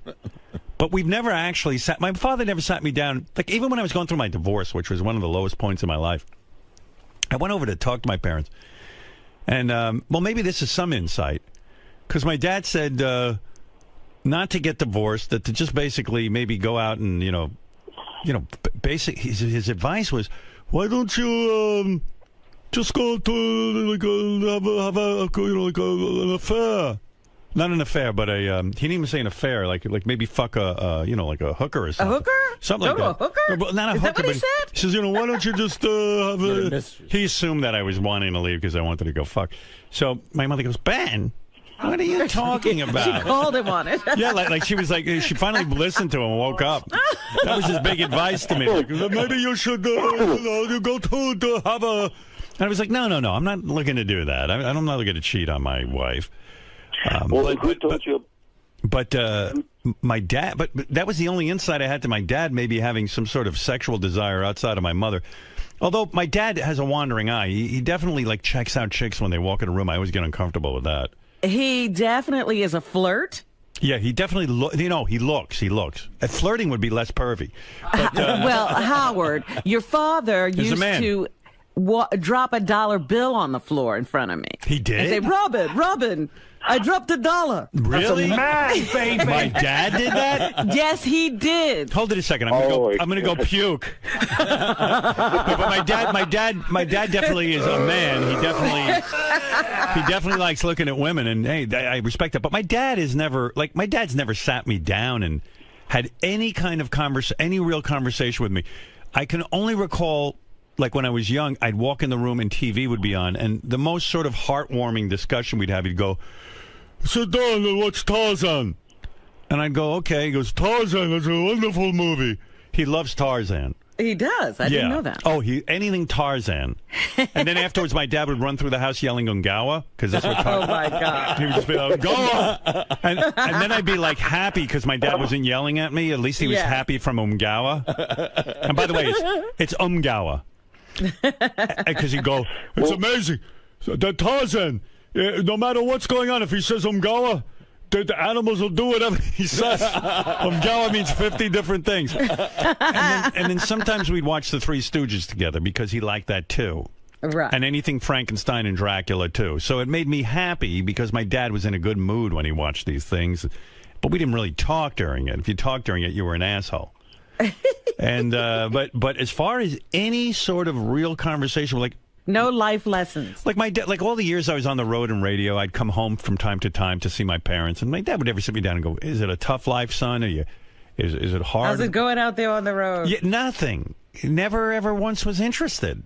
But we've never actually sat. My father never sat me down. Like, even when I was going through my divorce, which was one of the lowest points in my life, I went over to talk to my parents. And, maybe this is some insight. Because my dad said not to get divorced, that to just basically maybe go out and, his advice was, why don't you just go to, have an affair. Not an affair, but he didn't even say an affair, like maybe fuck a hooker or something. A hooker? Something like that. A hooker? No, not a Is hooker, that what he but said? he says, why don't you just have a... He assumed that I was wanting to leave because I wanted to go fuck. So my mother goes, "Ben, what are you talking about?" She called him on it. Yeah, like she was like, she finally listened to him and woke up. That was his big advice to me. Like, maybe you should you go to have a... And I was like, no, I'm not looking to do that. I'm not looking to cheat on my wife. Who told you? But my dad, but that was the only insight I had to my dad maybe having some sort of sexual desire outside of my mother. Although my dad has a wandering eye. He definitely checks out chicks when they walk in a room. I always get uncomfortable with that. He definitely is a flirt. Yeah, he definitely he looks. Flirting would be less pervy. But, well, Howard, your father used to drop $1 bill on the floor in front of me. He did? And say, Robin, I dropped $1. Really? That's a man, baby. My dad did that? Yes, he did. Hold it a second. I'm gonna go puke. But my dad definitely is a man. He definitely likes looking at women, and hey, I respect that. But my dad's never sat me down and had any kind of any real conversation with me. I can only recall, like when I was young, I'd walk in the room and TV would be on, and the most sort of heartwarming discussion we'd have, he'd go, "Sit down and watch Tarzan." And I'd go, "Okay." He goes, "Tarzan is a wonderful movie." He loves Tarzan. He does. I didn't know that. Oh, anything Tarzan. And then afterwards, my dad would run through the house yelling Ungawa, because that's what Tarzan... Oh, my God. He would just be like, Ungawa! And then I'd be like happy because my dad wasn't yelling at me. At least he was happy from Ungawa. And by the way, it's Ungawa. Because he'd go, "It's amazing. That Tarzan, no matter what's going on, if he says Ungawa, the animals will do whatever he says." Ungawa means 50 different things. And then sometimes we'd watch the Three Stooges together because he liked that too. Right. And anything Frankenstein and Dracula too. So it made me happy because my dad was in a good mood when he watched these things. But we didn't really talk during it. If you talked during it, you were an asshole. And but as far as any sort of real conversation, like no life lessons. Like my dad, like all the years I was on the road and radio, I'd come home from time to time to see my parents, and my dad would never sit me down and go, "Is it a tough life, son? Is it hard? How's it going out there on the road?" Yeah, nothing. Never ever once was interested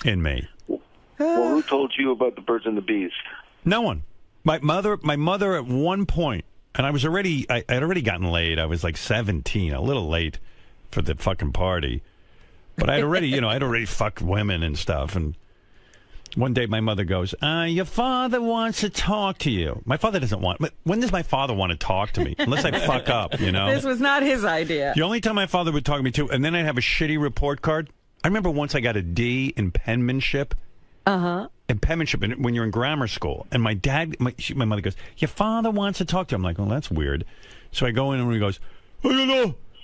in me. Well, who told you about the birds and the bees? No one. My mother at one point, and I'd already gotten laid. I was like 17, a little late for the fucking party. But I'd already, I'd already fucked women and stuff. And One day my mother goes, your father wants to talk to you. My father doesn't want... When does my father want to talk to me? Unless I fuck up, you know? This was not his idea. The only time my father would talk to me, too, and then I'd have a shitty report card. I remember once I got a D in penmanship. Uh-huh. In penmanship, when you're in grammar school. And my mother goes, your father wants to talk to you. I'm like, well, that's weird. So I go in and he goes,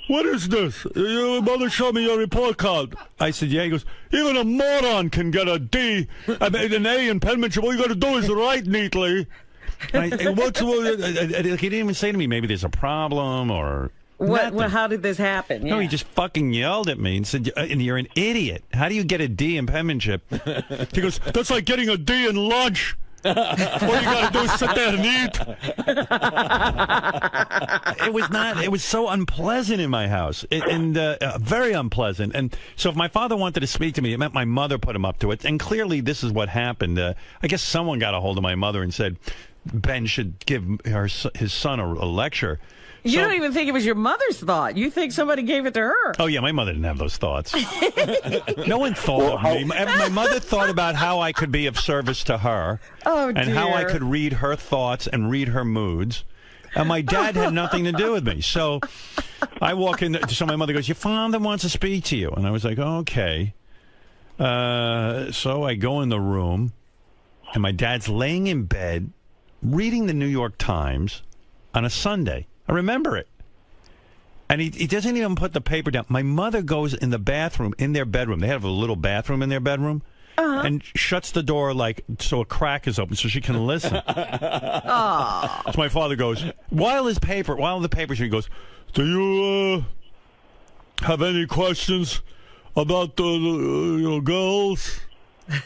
what is this? Your mother showed me your report card. I said, yeah. He goes, even a moron can get a D. I mean, an A in penmanship. All you got to do is write neatly. And he didn't even say to me, maybe there's a problem or... How did this happen? No, he just fucking yelled at me and said, you're an idiot. How do you get a D in penmanship? He goes, that's like getting a D in lunch. All you got to do is sit there and eat. It was so unpleasant in my house, very unpleasant. And so if my father wanted to speak to me, it meant my mother put him up to it. And clearly this is what happened. I guess someone got a hold of my mother and said Ben should give his son a lecture. You don't even think it was your mother's thought. You think somebody gave it to her. Oh, yeah, my mother didn't have those thoughts. No one thought of me. My mother thought about how I could be of service to her. Oh, dear. And how I could read her thoughts and read her moods. And my dad had nothing to do with me. So I walk in, so my mother goes, your father wants to speak to you. And I was like, okay. So I go in the room, and my dad's laying in bed, reading the New York Times on a Sunday. I remember it. And he doesn't even put the paper down. My mother goes in the bathroom, in their bedroom. They have a little bathroom in their bedroom. And shuts the door so a crack is open so she can listen. So my father goes, while the paper's here, he goes, do you have any questions about the girls?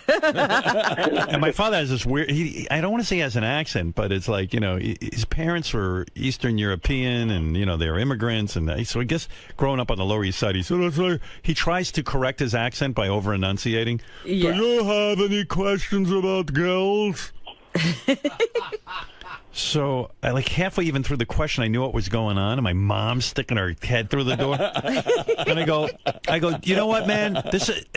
And my father has this weird, I don't want to say he has an accent, but it's like, his parents were Eastern European and, they're immigrants. And so I guess growing up on the Lower East Side, he tries to correct his accent by over-enunciating. Yeah. Do you have any questions about girls? So, like halfway even through the question, I knew what was going on, and my mom's sticking her head through the door. And I go, you know what, man?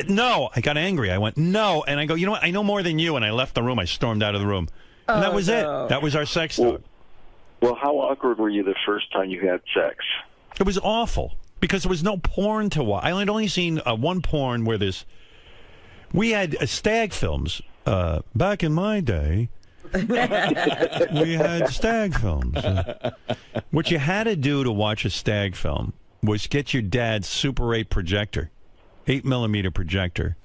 No. I got angry. I went, no. And I go, you know what? I know more than you. And I left the room. I stormed out of the room. And that was it. That was our sex talk. Well, how awkward were you the first time you had sex? It was awful because there was no porn to watch. I had only seen one porn where we had stag films back in my day. We had stag films. What you had to do to watch a stag film was get your dad's Super 8 projector, 8mm projector,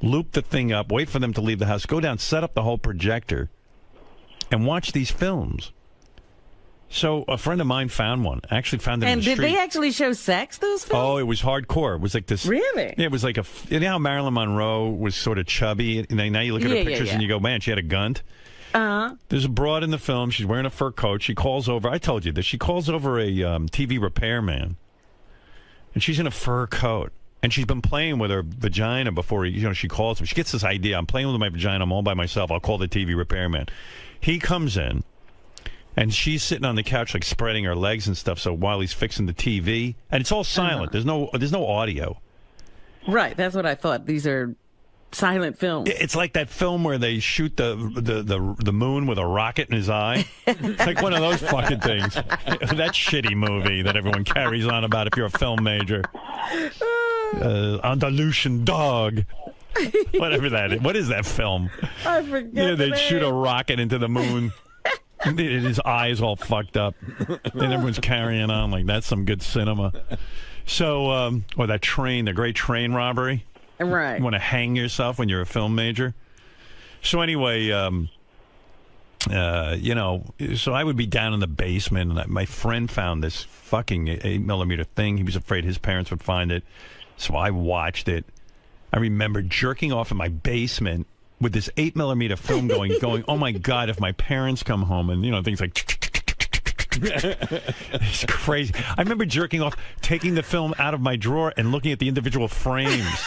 loop the thing up, wait for them to leave the house, go down, set up the whole projector, and watch these films. So a friend of mine found one. Actually found it in the street. And did they actually show sex, those films? Oh, it was hardcore. It was like this. Really? Yeah, it was like you know how Marilyn Monroe was sort of chubby? Now you look at her pictures and you go, man, she had a gunt. There's a broad in the film. She's wearing a fur coat. She calls over. I told you this. She calls over a TV repairman, and she's in a fur coat. And she's been playing with her vagina before she calls him. She gets this idea. I'm playing with my vagina. I'm all by myself. I'll call the TV repairman. He comes in, and she's sitting on the couch, like spreading her legs and stuff. So while he's fixing the TV, and it's all silent. There's no audio. Right. That's what I thought. These are silent films. It's like that film where they shoot the moon with a rocket in his eye. It's like one of those fucking things. That shitty movie that everyone carries on about if you're a film major. Andalusian Dog. Whatever that is. What is that film? I forget. Yeah, they'd shoot a rocket into the moon. His eyes all fucked up. And everyone's carrying on like that's some good cinema. So, or that train, the great train robbery. Right. You want to hang yourself when you're a film major. So anyway, so I would be down in the basement, and my friend found this fucking 8mm thing. He was afraid his parents would find it. So I watched it. I remember jerking off in my basement with this 8mm film going, oh my God, if my parents come home, and things like it's crazy. I remember jerking off, taking the film out of my drawer and looking at the individual frames.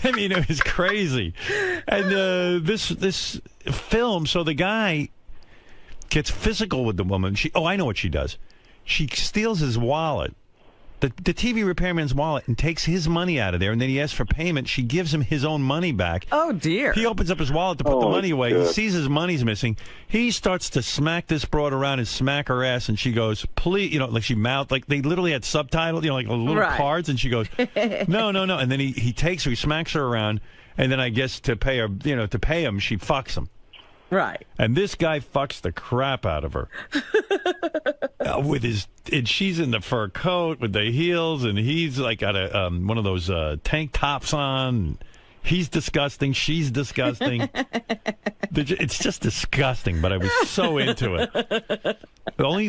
I mean, it was crazy. And this film, so the guy gets physical with the woman. I know what she does. She steals his wallet the TV repairman's wallet and takes his money out of there, and then he asks for payment. She gives him his own money back. Oh, dear. He opens up his wallet to put the money away. He sees his money's missing. He starts to smack this broad around and smack her ass, and she goes, please, like she mouthed, like they literally had subtitles, like little cards, and she goes, no. And then he takes her, he smacks her around, and then I guess to pay her, to pay him, she fucks him. Right. And this guy fucks the crap out of her. And she's in the fur coat with the heels, and he's like got one of those tank tops on. He's disgusting. She's disgusting. It's just disgusting, but I was so into it.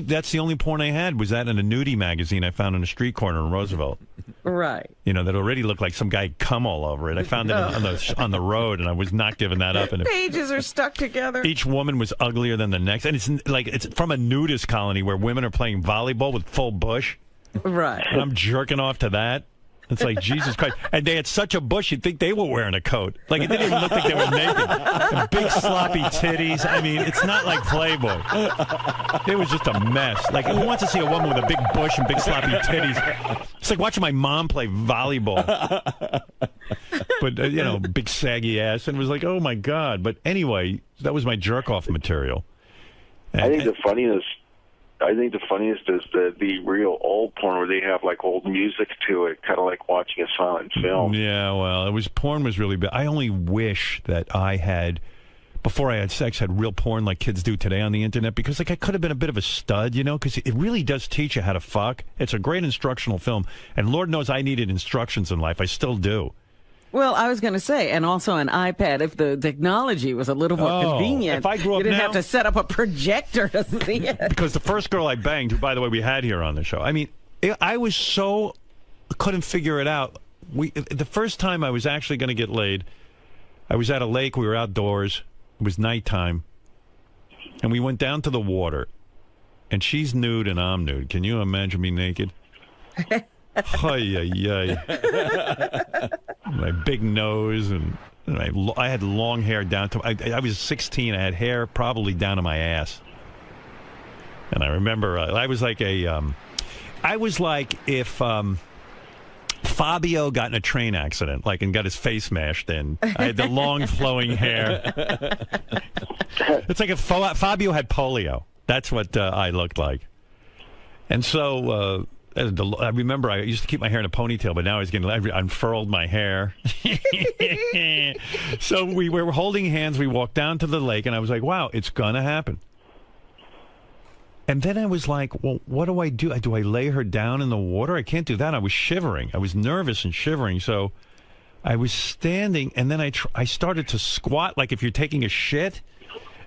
That's the only porn I had was that in a nudie magazine I found on a street corner in Roosevelt. Right. That already looked like some guy had come all over it. I found it on the road, and I was not giving that up. And pages are stuck together. Each woman was uglier than the next, and it's from a nudist colony where women are playing volleyball with full bush. Right. And I'm jerking off to that. It's like, Jesus Christ. And they had such a bush, you'd think they were wearing a coat. Like, it didn't even look like they were naked. And big sloppy titties. I mean, it's not like Playboy. It was just a mess. Like, who wants to see a woman with a big bush and big sloppy titties? It's like watching my mom play volleyball. But, big saggy ass. And it was like, oh, my God. But anyway, that was my jerk-off material. I think the funniest is the real old porn where they have like old music to it, kind of like watching a silent film. Yeah, well, porn was really bad. I only wish that I had, before I had sex, had real porn like kids do today on the internet, because like I could have been a bit of a stud, because it really does teach you how to fuck. It's a great instructional film, and Lord knows I needed instructions in life. I still do. Well, I was going to say, and also an iPad, if the technology was a little more convenient, if I grew up you didn't now, have to set up a projector to see it. Because the first girl I banged, who, by the way, we had here on the show, I mean, I was so, couldn't figure it out. The first time I was actually going to get laid, I was at a lake, we were outdoors, it was nighttime, and we went down to the water, and she's nude and I'm nude. Can you imagine me naked? My big nose, and I had long hair down to. I was 16. I had hair probably down to my ass, and I remember I was like if Fabio got in a train accident, and got his face smashed in. I had the long flowing hair. It's like if Fabio had polio. That's what I looked like, and so. I remember I used to keep my hair in a ponytail, but now I unfurled my hair. So we were holding hands. We walked down to the lake, and I was like, wow, it's going to happen. And then I was like, well, what do I do? Do I lay her down in the water? I can't do that. I was shivering. I was nervous and shivering. So I was standing, and then I started to squat like if you're taking a shit.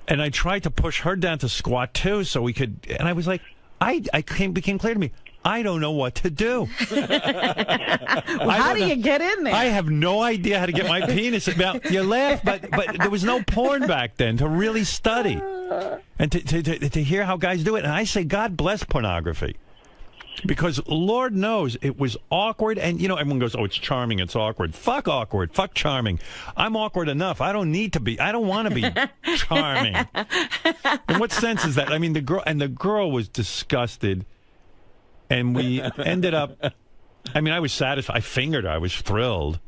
And I tried to push her down to squat, too, so we could. And I was like, became clear to me. I don't know what to do. How do you get in there? I have no idea how to get my penis. Well, you laugh, but there was no porn back then to really study and to hear how guys do it. And I say, God bless pornography. Because Lord knows it was awkward. And, everyone goes, oh, it's charming, it's awkward. Fuck awkward. Fuck charming. I'm awkward enough. I don't want to be charming. In what sense is that? I mean, the girl was disgusted. And we ended up, I was satisfied. I fingered her. I was thrilled.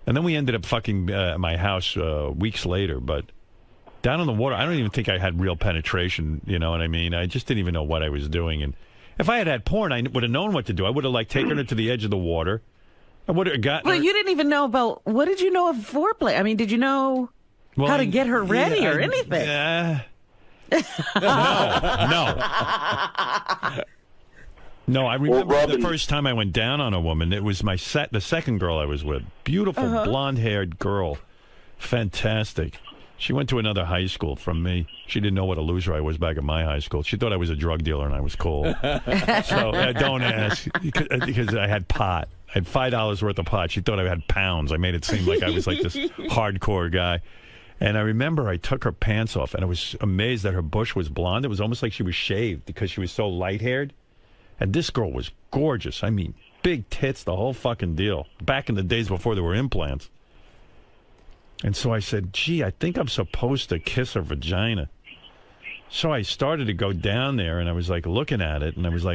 And then we ended up fucking at my house weeks later. But down in the water, I don't even think I had real penetration. You know what I mean? I just didn't even know what I was doing. And if I had had porn, I would have known what to do. I would have, taken her to the edge of the water. I would have gotten her. You didn't even know about, what did you know of foreplay? I mean, did you know how to get her ready or anything? No, I remember the first time I went down on a woman. It was the second girl I was with. Beautiful, blonde-haired girl. Fantastic. She went to another high school from me. She didn't know what a loser I was back at my high school. She thought I was a drug dealer and I was cool. So don't ask, because I had pot. I had $5 worth of pot. She thought I had pounds. I made it seem like I was like this hardcore guy. And I remember I took her pants off, and I was amazed that her bush was blonde. It was almost like she was shaved because she was so light-haired. And this girl was gorgeous. I mean, big tits, the whole fucking deal. Back in the days before there were implants. And so I said, gee, I think I'm supposed to kiss her vagina. So I started to go down there, and I was, looking at it, and I was,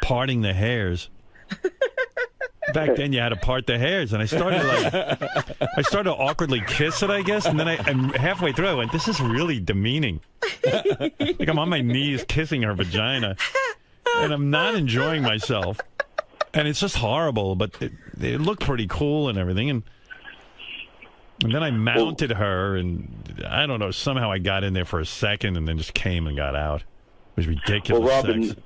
parting the hairs. Back then, you had to part the hairs, and I started awkwardly kiss it, I guess, and then I'm halfway through, I went, "This is really demeaning." Like I'm on my knees kissing her vagina, and I'm not enjoying myself, and it's just horrible. But it looked pretty cool and everything, and then I mounted her, and I don't know, somehow I got in there for a second, and then just came and got out. It was ridiculous. sex.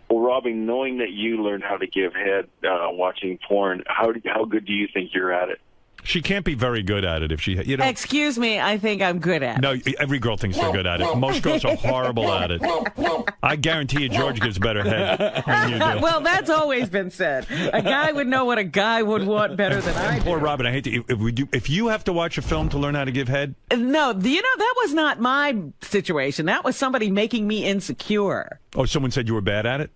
Well, Robin, knowing that you learned how to give head watching porn, how good do you think you're at it? She can't be very good at it if she, Excuse me, I think I'm good at it. No, every girl thinks they're good at it. Most girls are horrible at it. I guarantee you George gives better head than you do. Well, that's always been said. A guy would know what a guy would want better than I do. Poor Robin, I hate to. If you have to watch a film to learn how to give head. No, that was not my situation. That was somebody making me insecure. Oh, someone said you were bad at it?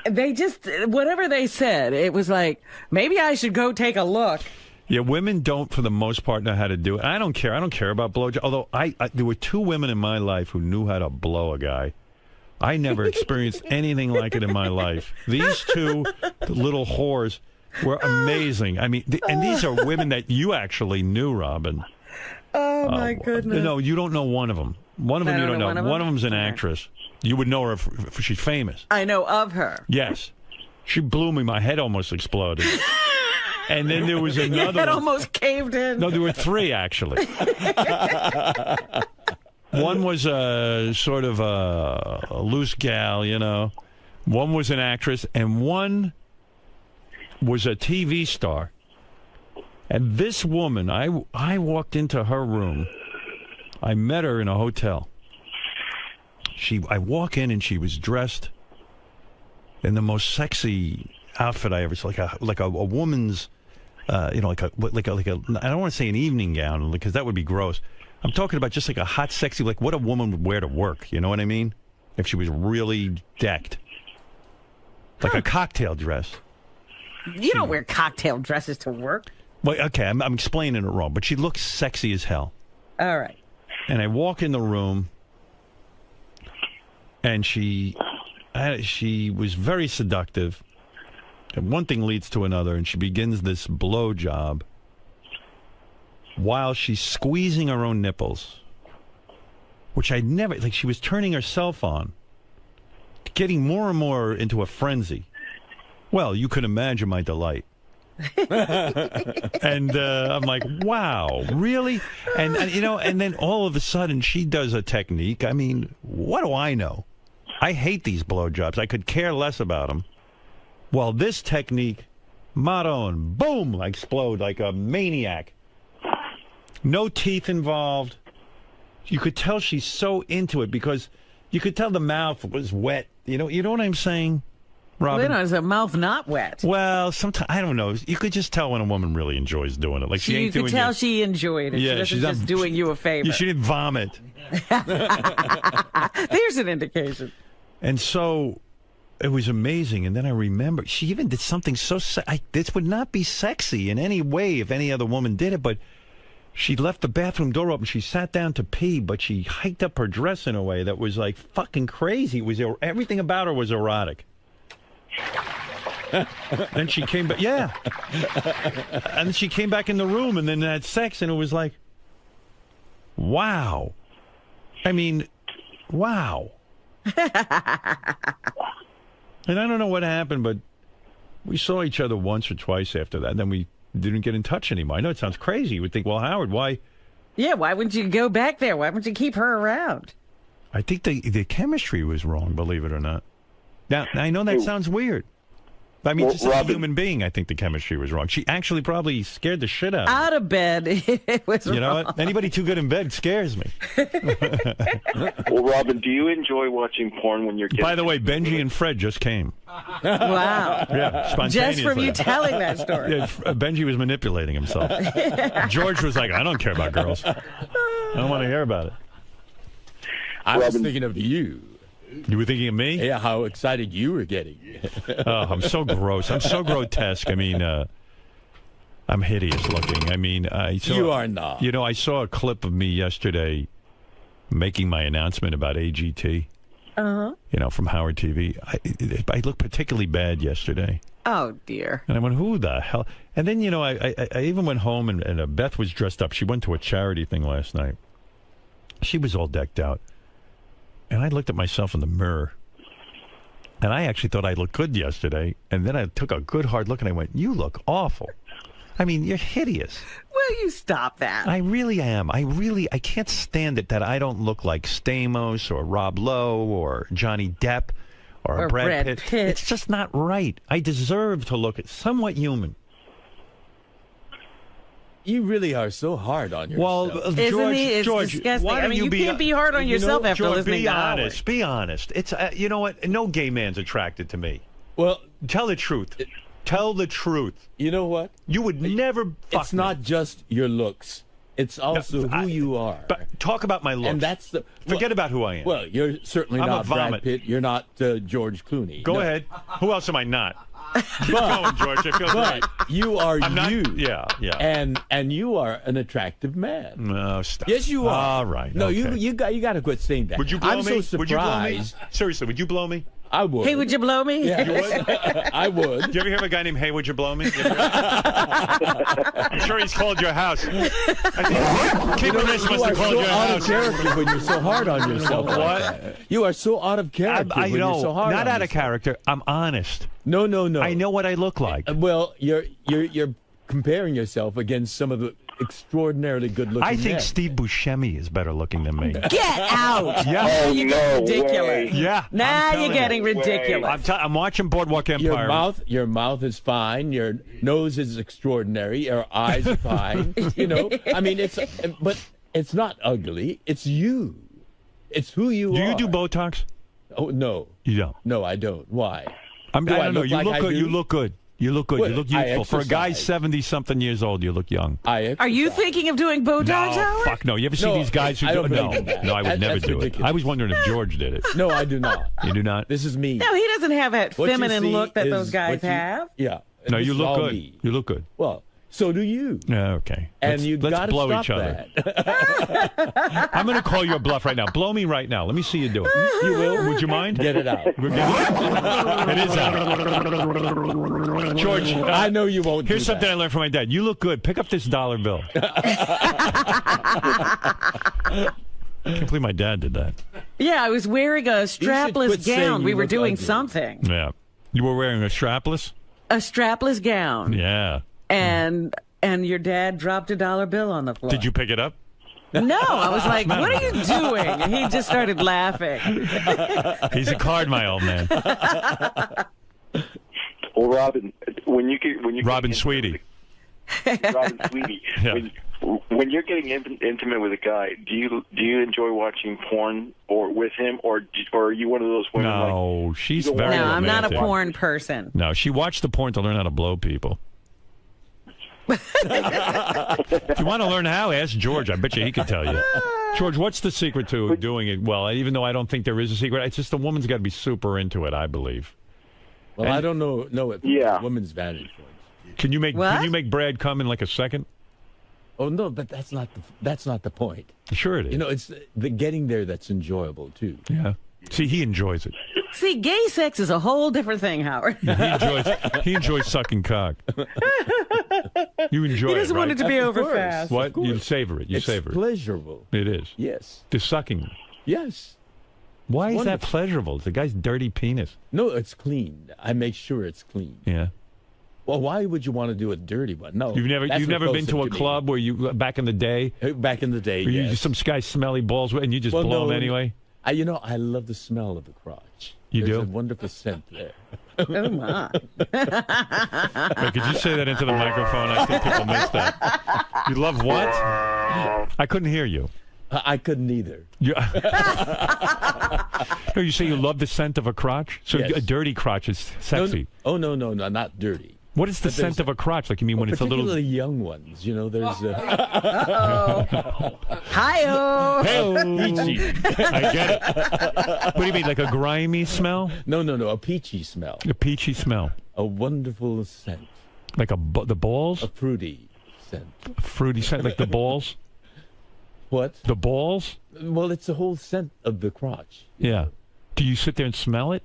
They just, whatever they said, it was like, maybe I should go take a look. Yeah, women don't, for the most part, know how to do it. I don't care. I don't care about blowjob. Although there were 2 women in my life who knew how to blow a guy. I never experienced anything like it in my life. These 2 little whores were amazing. I mean, and these are women that you actually knew, Robin. Oh, my goodness. No, you don't know one of them. One of them you don't know. One of them's an actress. You would know her if she's famous. I know of her. Yes. She blew me. My head almost exploded. And then there was another Your head one. almost caved in. No, there were 3, actually. One was sort of a loose gal, One was an actress, and one was a TV star. And this woman, I walked into her room. I met her in a hotel. I walk in, and she was dressed in the most sexy outfit I ever saw, like a woman's, like a I don't want to say an evening gown because that would be gross. I'm talking about just like a hot, sexy, like what a woman would wear to work. You know what I mean? If she was really decked, like a cocktail dress. You don't wear cocktail dresses to work. Well, okay, I'm explaining it wrong, but she looks sexy as hell. All right. And I walk in the room, and she was very seductive. And one thing leads to another, and she begins this blow job while she's squeezing her own nipples, which I never, like she was turning herself on, getting more and more into a frenzy. Well, you can imagine my delight. And I'm like, wow, really? And then all of a sudden she does a technique. I mean, what do I know? I hate these blowjobs. I could care less about them. Well, this technique, Maron, boom, explode like a maniac. No teeth involved. You could tell she's so into it because you could tell the mouth was wet. You know what I'm saying, Robin? Is the mouth not wet? Well, sometimes I don't know. You could just tell when a woman really enjoys doing it. Like she ain't doing it. You could tell she enjoyed it. Yeah, she's just doing you a favor. Yeah, she didn't vomit. There's an indication. And so it was amazing. And then I remember she even did something so this would not be sexy in any way if any other woman did it, but she left the bathroom door open. She sat down to pee, but she hiked up her dress in a way that was like fucking crazy. It was everything about her was erotic. Then she came back, yeah. And she came back in the room and then had sex, and it was like, wow. I mean, wow. And I don't know what happened, but we saw each other once or twice after that. And then we didn't get in touch anymore. I know it sounds crazy. You would think, well, Howard, why? Yeah, why wouldn't you go back there? Why wouldn't you keep her around? I think the chemistry was wrong, believe it or not. Now, I know that sounds weird. I mean, just as a human being, I think the chemistry was wrong. She actually probably scared the shit out of me. Out of bed, it was wrong. You know what? Anybody too good in bed scares me. Well, Robin, do you enjoy watching porn when you're getting... By the way, Benji and Fred just came. Wow. Yeah, spontaneously. Just from you telling that story. Yeah, Benji was manipulating himself. George was like, I don't care about girls. I don't want to hear about it. I was thinking of you. You were thinking of me? Yeah, how excited you were getting. Oh, I'm so gross. I'm so grotesque. I mean, I'm hideous looking. I mean, you are not. I saw a clip of me yesterday making my announcement about AGT. from Howard TV. I looked particularly bad yesterday. Oh, dear. And I went, who the hell? And then, I even went home and Beth was dressed up. She went to a charity thing last night. She was all decked out. And I looked at myself in the mirror. And I actually thought I looked good yesterday. And then I took a good hard look and I went, you look awful. I mean, you're hideous. Will you stop that? I really am. I can't stand it that I don't look like Stamos or Rob Lowe or Johnny Depp or Brad Pitt. It's just not right. I deserve to look somewhat human. You really are so hard on yourself. Well, George, disgusting. why don't you can't be hard on yourself after George, listening to Howard. Be honest. It's you know what? No gay man's attracted to me. Well, tell the truth. Tell the truth. You know what? You would never fuck It's not just your looks. It's also who you are. But talk about my looks. And that's forget about who I am. Well, you're certainly I'm not a vomit. Brad Pitt. You're not George Clooney. Go ahead. Who else am I not? Keep going, George. I feel great. You are I'm you. Not, yeah. And you are an attractive man. No, stop. Yes, you are. All right. No, okay. you got to quit saying that. Would you blow I'm me? so surprised. Would you blow me? Seriously, would you blow me? I would. Hey, would you blow me? Yeah. You would? I would. Do you ever hear of a guy named Hey, would you blow me? I'm sure he's called your house. Keep this must have called your house. You are so out of character when you're so hard on yourself. What? Like that. You are so out of character I when you're so hard on not out yourself. of character. I'm honest. No. I know what I look like. Well, you're comparing yourself against some of the extraordinarily good-looking I think men. Steve Buscemi is better looking than me. Get out! Yeah. Oh, you're getting ridiculous. Way. Yeah. Now you're getting ridiculous. I'm watching Boardwalk Empire. Your mouth is fine. Your nose is extraordinary. Your eyes are fine. I mean, but it's not ugly. It's you. It's who you are. Do you do Botox? Oh no. You don't. No, I don't. Why? I don't know. You look good. You look good. You look good. Well, you look youthful. For a guy exercise. 70-something years old, you look young. Are you thinking of doing Botox, No, Howard? fuck no. You ever see these guys who I do don't it? No, believe in that. no, I would never That's do ridiculous. it. I was wondering if George did it. No, I do not. You do not? This is me. No, he doesn't have that What you feminine see look that is those guys what you- have. Yeah. No, This you is look all good. me. You look good. Well, so do you. Yeah, okay. And you let's gotta blow stop each other. that. I'm going to call your bluff right now. Blow me right now. Let me see you do it. You will? Would you mind? Get it out. We'll get it is out. George, I know you won't. Here's do something that. I learned from my dad. You look good. Pick up this dollar bill. I can't believe my dad did that. Yeah, I was wearing a strapless quit saying gown. you We were look doing ugly. something. Yeah. You were wearing a strapless? A strapless gown. Yeah. And your dad dropped a dollar bill on the floor. Did you pick it up? No, I was like, what are you doing? And he just started laughing. He's a card, my old man. Well, Robin, when you Robin Sweetie. Robin Sweetie, Yeah. when you're getting intimate with a guy, do you enjoy watching porn or with him, or are you one of those women? No, she's very No, I'm not a romantic. porn person. No, she watched the porn to learn how to blow people. If you want to learn how, ask George. I bet you he could tell you. George, what's the secret to doing it well? Even though I don't think there is a secret, it's just the woman's got to be super into it, I believe. Well, I don't know it from a woman's vantage point. Can you make Brad come in like a second? Oh no, but that's not the point. Sure it is. It's the getting there that's enjoyable too. Yeah. See, he enjoys it. See, gay sex is a whole different thing, Howard. He enjoys sucking cock. You enjoy it, He doesn't want right? it to be Of over course, fast. What? You savor it. You It's savor it. pleasurable. It is. Yes. The sucking. Yes. Why is that Wonderful. pleasurable? It's the guy's dirty penis. No, it's clean. I make sure it's clean. Yeah. Well, why would you want to do a dirty one? No. You've never been to a club where you back in the day? Back in the day, where yes. some guy's smelly balls and you just blow them anyway? I love the smell of the crotch. You There's do? a wonderful scent there. Oh, my. Wait, could you say that into the microphone? I think people missed that. You love what? I couldn't hear you. I couldn't either. No, you say you love the scent of a crotch? So Yes. a dirty crotch is sexy. No, not dirty. What is the But scent of a crotch? Like, you mean when it's a little... Particularly young ones. There's... Hi-oh. Peachy. I get it. What do you mean, like a grimy smell? No, a peachy smell. A peachy smell. A wonderful scent. Like the balls? A fruity scent. A fruity scent, like the balls? What? The balls? Well, it's the whole scent of the crotch. Yeah. Do you sit there and smell it?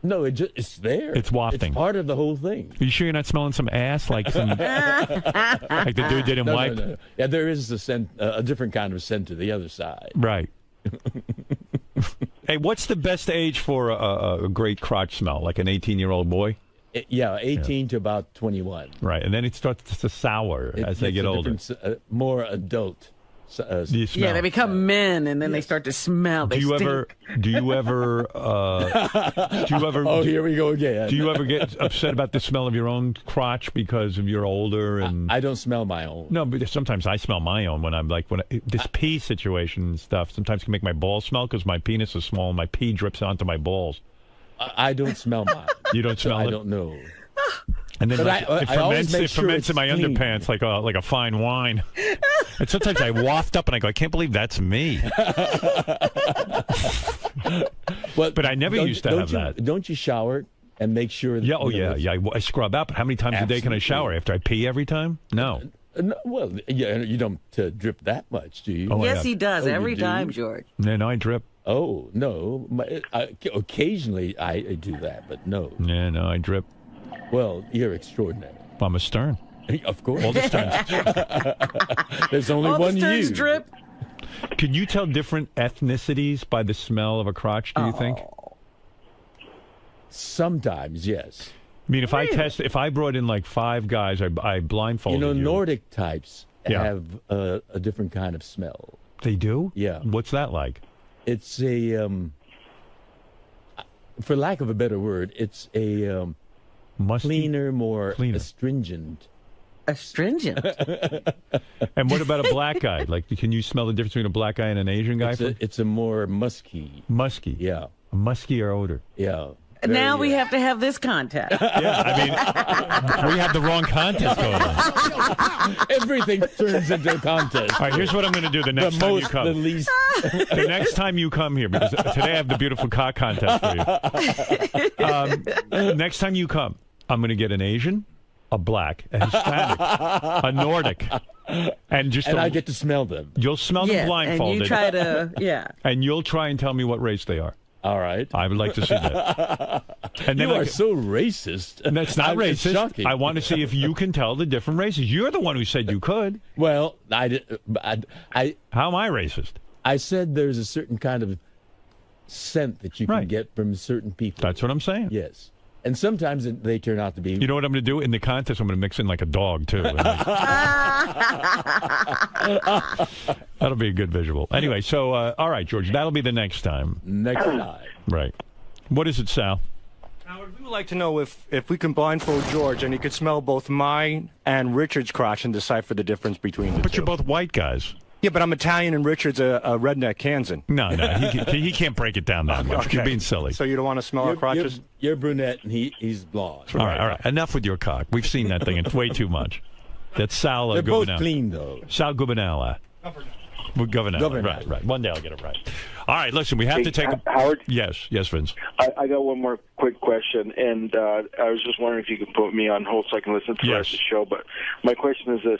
No, it's there. It's wafting. It's part of the whole thing. Are you sure you're not smelling some ass like some like the dude didn't wipe? No. Yeah, there is a scent, a different kind of scent to the other side. Right. Hey, what's the best age for a great crotch smell? Like an 18-year-old boy? 18 to about 21. Right, and then it starts to sour as they get older. More adult. Yeah, they become men, and then they start to smell. They stink. Do you ever? Oh, here we go again. Do you ever get upset about the smell of your own crotch because of you're older? And I don't smell my own. No, but sometimes I smell my own when I'm like this pee situation and stuff. Sometimes can make my balls smell because my penis is small and my pee drips onto my balls. I don't smell mine. You don't smell it? I don't know. And then it ferments in my clean. underpants like a fine wine. And sometimes I waft up and I go, I can't believe that's me. But I never used to have that. Don't you shower and make sure that... Yeah, I scrub out. But how many times a day can I shower? After I pee every time? No. Well, you don't drip that much, do you? Oh, yes, he does. Every time, George. No, I drip. Oh, no. Occasionally I do that, but no. Yeah, no, I drip. Well, you're extraordinary. I'm a Stern. Of course. All the Sterns. There's only all one the Sterns you. drip. Can you tell different ethnicities by the smell of a crotch, do you think? Sometimes, yes. I mean, if I brought in like 5 guys, I blindfolded you. Nordic types have a different kind of smell. They do? Yeah. What's that like? It's a, for lack of a better word, it's a cleaner, more astringent. Astringent? And what about a black guy? Like, can you smell the difference between a black guy and an Asian guy? It's a more musky. Musky? Yeah. A muskier odor? Yeah. Now we have to have this contest. Yeah, I mean, we have the wrong contest going on. Everything turns into a contest. All right, here's what I'm going to do the next time you come. The least. The next time you come here, because today I have the beautiful cock contest for you. Next time you come, I'm going to get an Asian, a black, a Hispanic, a Nordic, and I get to smell them. You'll smell them blindfolded. And you try to, And you'll try and tell me what race they are. All right. I would like to see that. And then you are so racist. And that's not racist. Shocking. I want to see if you can tell the different races. You're the one who said you could. Well, I how am I racist? I said there's a certain kind of scent that you can get from certain people. That's what I'm saying. Yes. And sometimes they turn out to be... You know what I'm going to do? In the contest, I'm going to mix in like a dog, too. That'll be a good visual. Anyway, so, all right, George, that'll be the next time. Next time. Right. What is it, Sal? Howard, we would like to know if we can blindfold George and he could smell both mine and Richard's crotch and decipher the difference between the two. But you're both white guys. Yeah, but I'm Italian and Richard's a redneck Kansan. No, he can't break it down that much. Okay. You're being silly. So you don't want to smell our crotches? You're brunette and he's blonde. All right. Enough with your cock. We've seen that thing. It's way too much. That's Sal They're both Gubernal. clean, though. Sal Gubernal. Governor. Right. One day I'll get it right. All right, listen, we have to take Howard? Yes, Vince. I got one more quick question, and I was just wondering if you could put me on hold so I can listen to the rest of the show. But my question is this.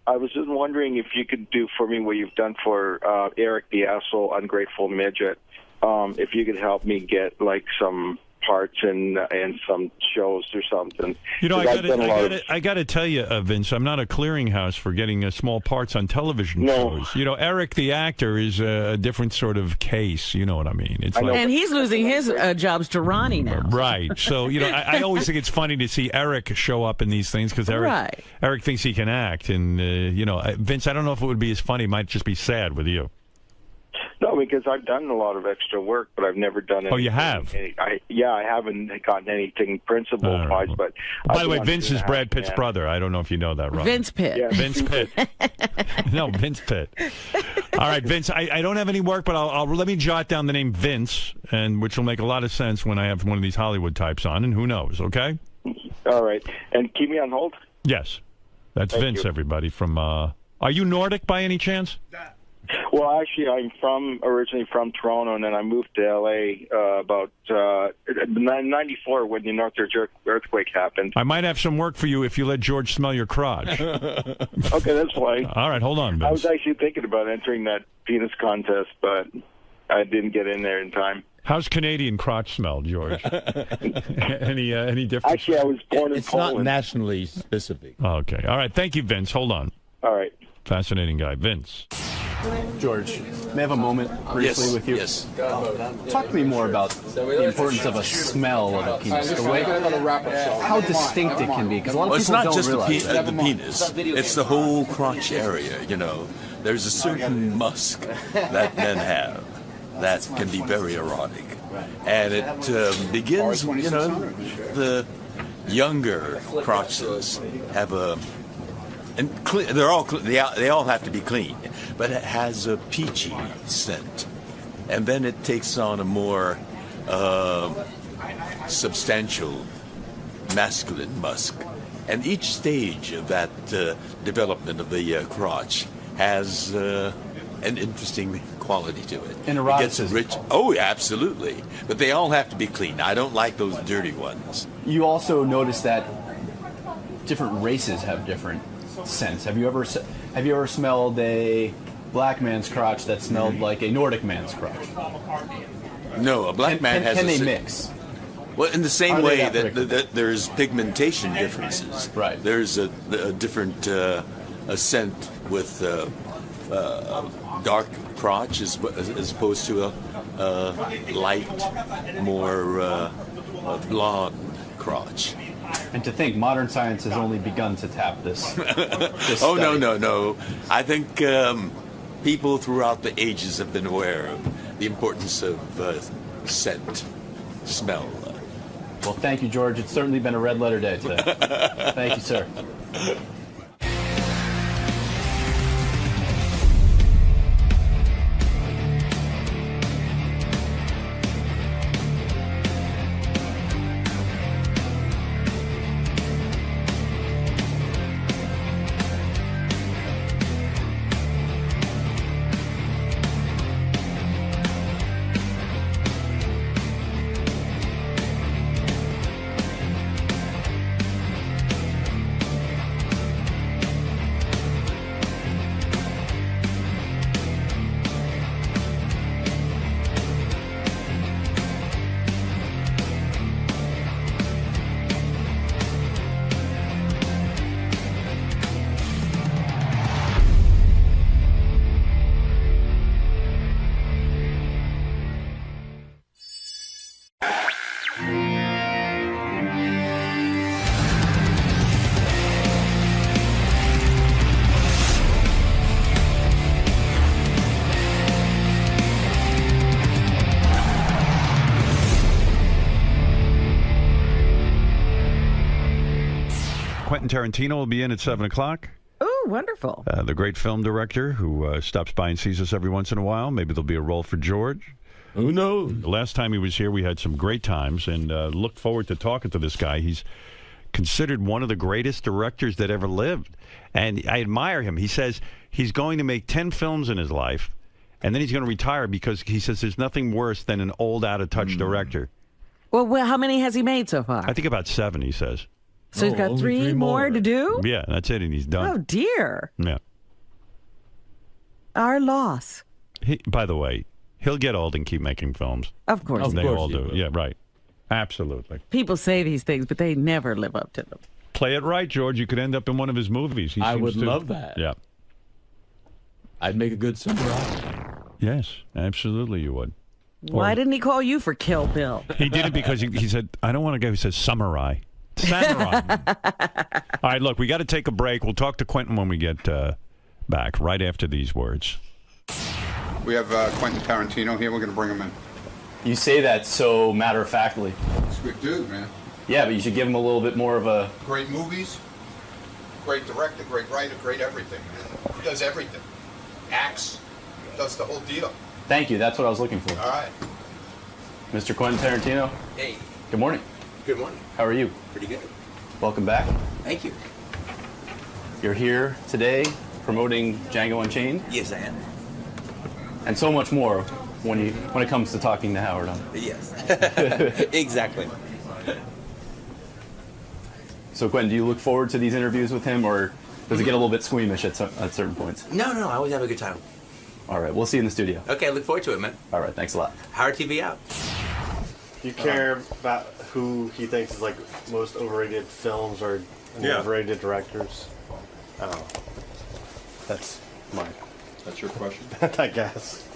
I was just wondering if you could do for me what you've done for Eric the Asshole Ungrateful Midget. If you could help me get like some parts and some shows or something. You know, I got to tell you, Vince, I'm not a clearinghouse for getting small parts on television shows. You know, Eric the actor is a different sort of case. You know what I mean? It's and he's losing his jobs to Ronnie now. Right. So, you know, I always think it's funny to see Eric show up in these things because Eric thinks he can act. And, you know, Vince, I don't know if it would be as funny. It might just be sad with you. No, because I've done a lot of extra work, but I've never done anything. Oh, you have? I haven't gotten anything principal-wise, but... By the way, Vince is Brad Pitt's brother. I don't know if you know that, Ron. Vince Pitt. Yeah. Vince Pitt. No, Vince Pitt. All right, Vince, I don't have any work, but I'll let me jot down the name Vince, which will make a lot of sense when I have one of these Hollywood types on, and who knows, okay? All right. And keep me on hold? Yes. That's Thank Vince, you. everybody, from... Are you Nordic by any chance? Well, actually, I'm originally from Toronto, and then I moved to L.A. About 94 when the North earthquake happened. I might have some work for you if you let George smell your crotch. Okay, that's fine. All right, hold on, Vince. I was actually thinking about entering that penis contest, but I didn't get in there in time. How's Canadian crotch smell, George? Any difference? Actually, I was born in It's Poland. not nationally specific. Okay. All right. Thank you, Vince. Hold on. All right. Fascinating guy, Vince. George, may I have a moment briefly Yes, with you? yes. Talk to me more about the importance of a smell of a penis. The way, how distinct it can be, because a lot of Well, it's people not don't just realize the penis. It's the whole crotch area, you know. There's a certain musk that men have that can be very erotic. And it begins, you know, the younger crotches have a... And they're all they all have to be clean, but it has a peachy scent, and then it takes on a more substantial masculine musk. And each stage of that development of the crotch has an interesting quality to it. And it gets eroticism. rich. Oh, absolutely. But they all have to be clean. I don't like those dirty ones. You also notice that different races have different scents. Have you ever smelled a black man's crotch that smelled like a Nordic man's crotch? No, a black man has. Can a they mix? Well, in the same Are they way that that there's pigmentation differences. Right. There's a different a scent with dark crotch as opposed to a light, more blonde crotch. And to think modern science has only begun to tap this. Oh, no. I think people throughout the ages have been aware of the importance of scent, smell. Well, thank you, George. It's certainly been a red letter day today. Thank you, sir. Quentin Tarantino will be in at 7 o'clock. Oh, wonderful. The great film director who stops by and sees us every once in a while. Maybe there'll be a role for George. Who knows? The last time he was here, we had some great times, and look forward to talking to this guy. He's considered one of the greatest directors that ever lived, and I admire him. He says he's going to make 10 films in his life, and then he's going to retire because he says there's nothing worse than an old, out-of-touch director. Well, how many has he made so far? I think about 7, he says. So he's got three more to do? Yeah, that's it, and he's done. Oh, dear. Yeah. Our loss. By the way, he'll get old and keep making films. Of course. They all do. Yeah, right. Absolutely. People say these things, but they never live up to them. Play it right, George. You could end up in one of his movies. I would love that. Yeah. I'd make a good samurai. Yes, absolutely you would. Why didn't he call you for Kill Bill? He did it because he said, I don't want a guy who says samurai. Samurai. All right, look, we got to take a break. We'll talk to Quentin when we get back, right after these words. We have Quentin Tarantino here. We're going to bring him in. You say that so matter-of-factly. He's a good dude, man. Yeah, but you should give him a little bit more of a... Great movies, great director, great writer, great everything, man. He does everything. Acts, does the whole deal. Thank you. That's what I was looking for. All right. Mr. Quentin Tarantino. Hey. Good morning. Good morning. How are you? Pretty good. Welcome back. Thank you. You're here today promoting Django Unchained. Yes, I am. And so much more when it comes to talking to Howard on it. Yes. Exactly. So, Quentin, do you look forward to these interviews with him, or does it get a little bit squeamish at certain points? No, I always have a good time. All right, we'll see you in the studio. Okay, I look forward to it, man. All right, thanks a lot. Howard TV out. Do you care about who he thinks is like most overrated films or overrated directors? I don't know. That's mine. That's your question? I guess.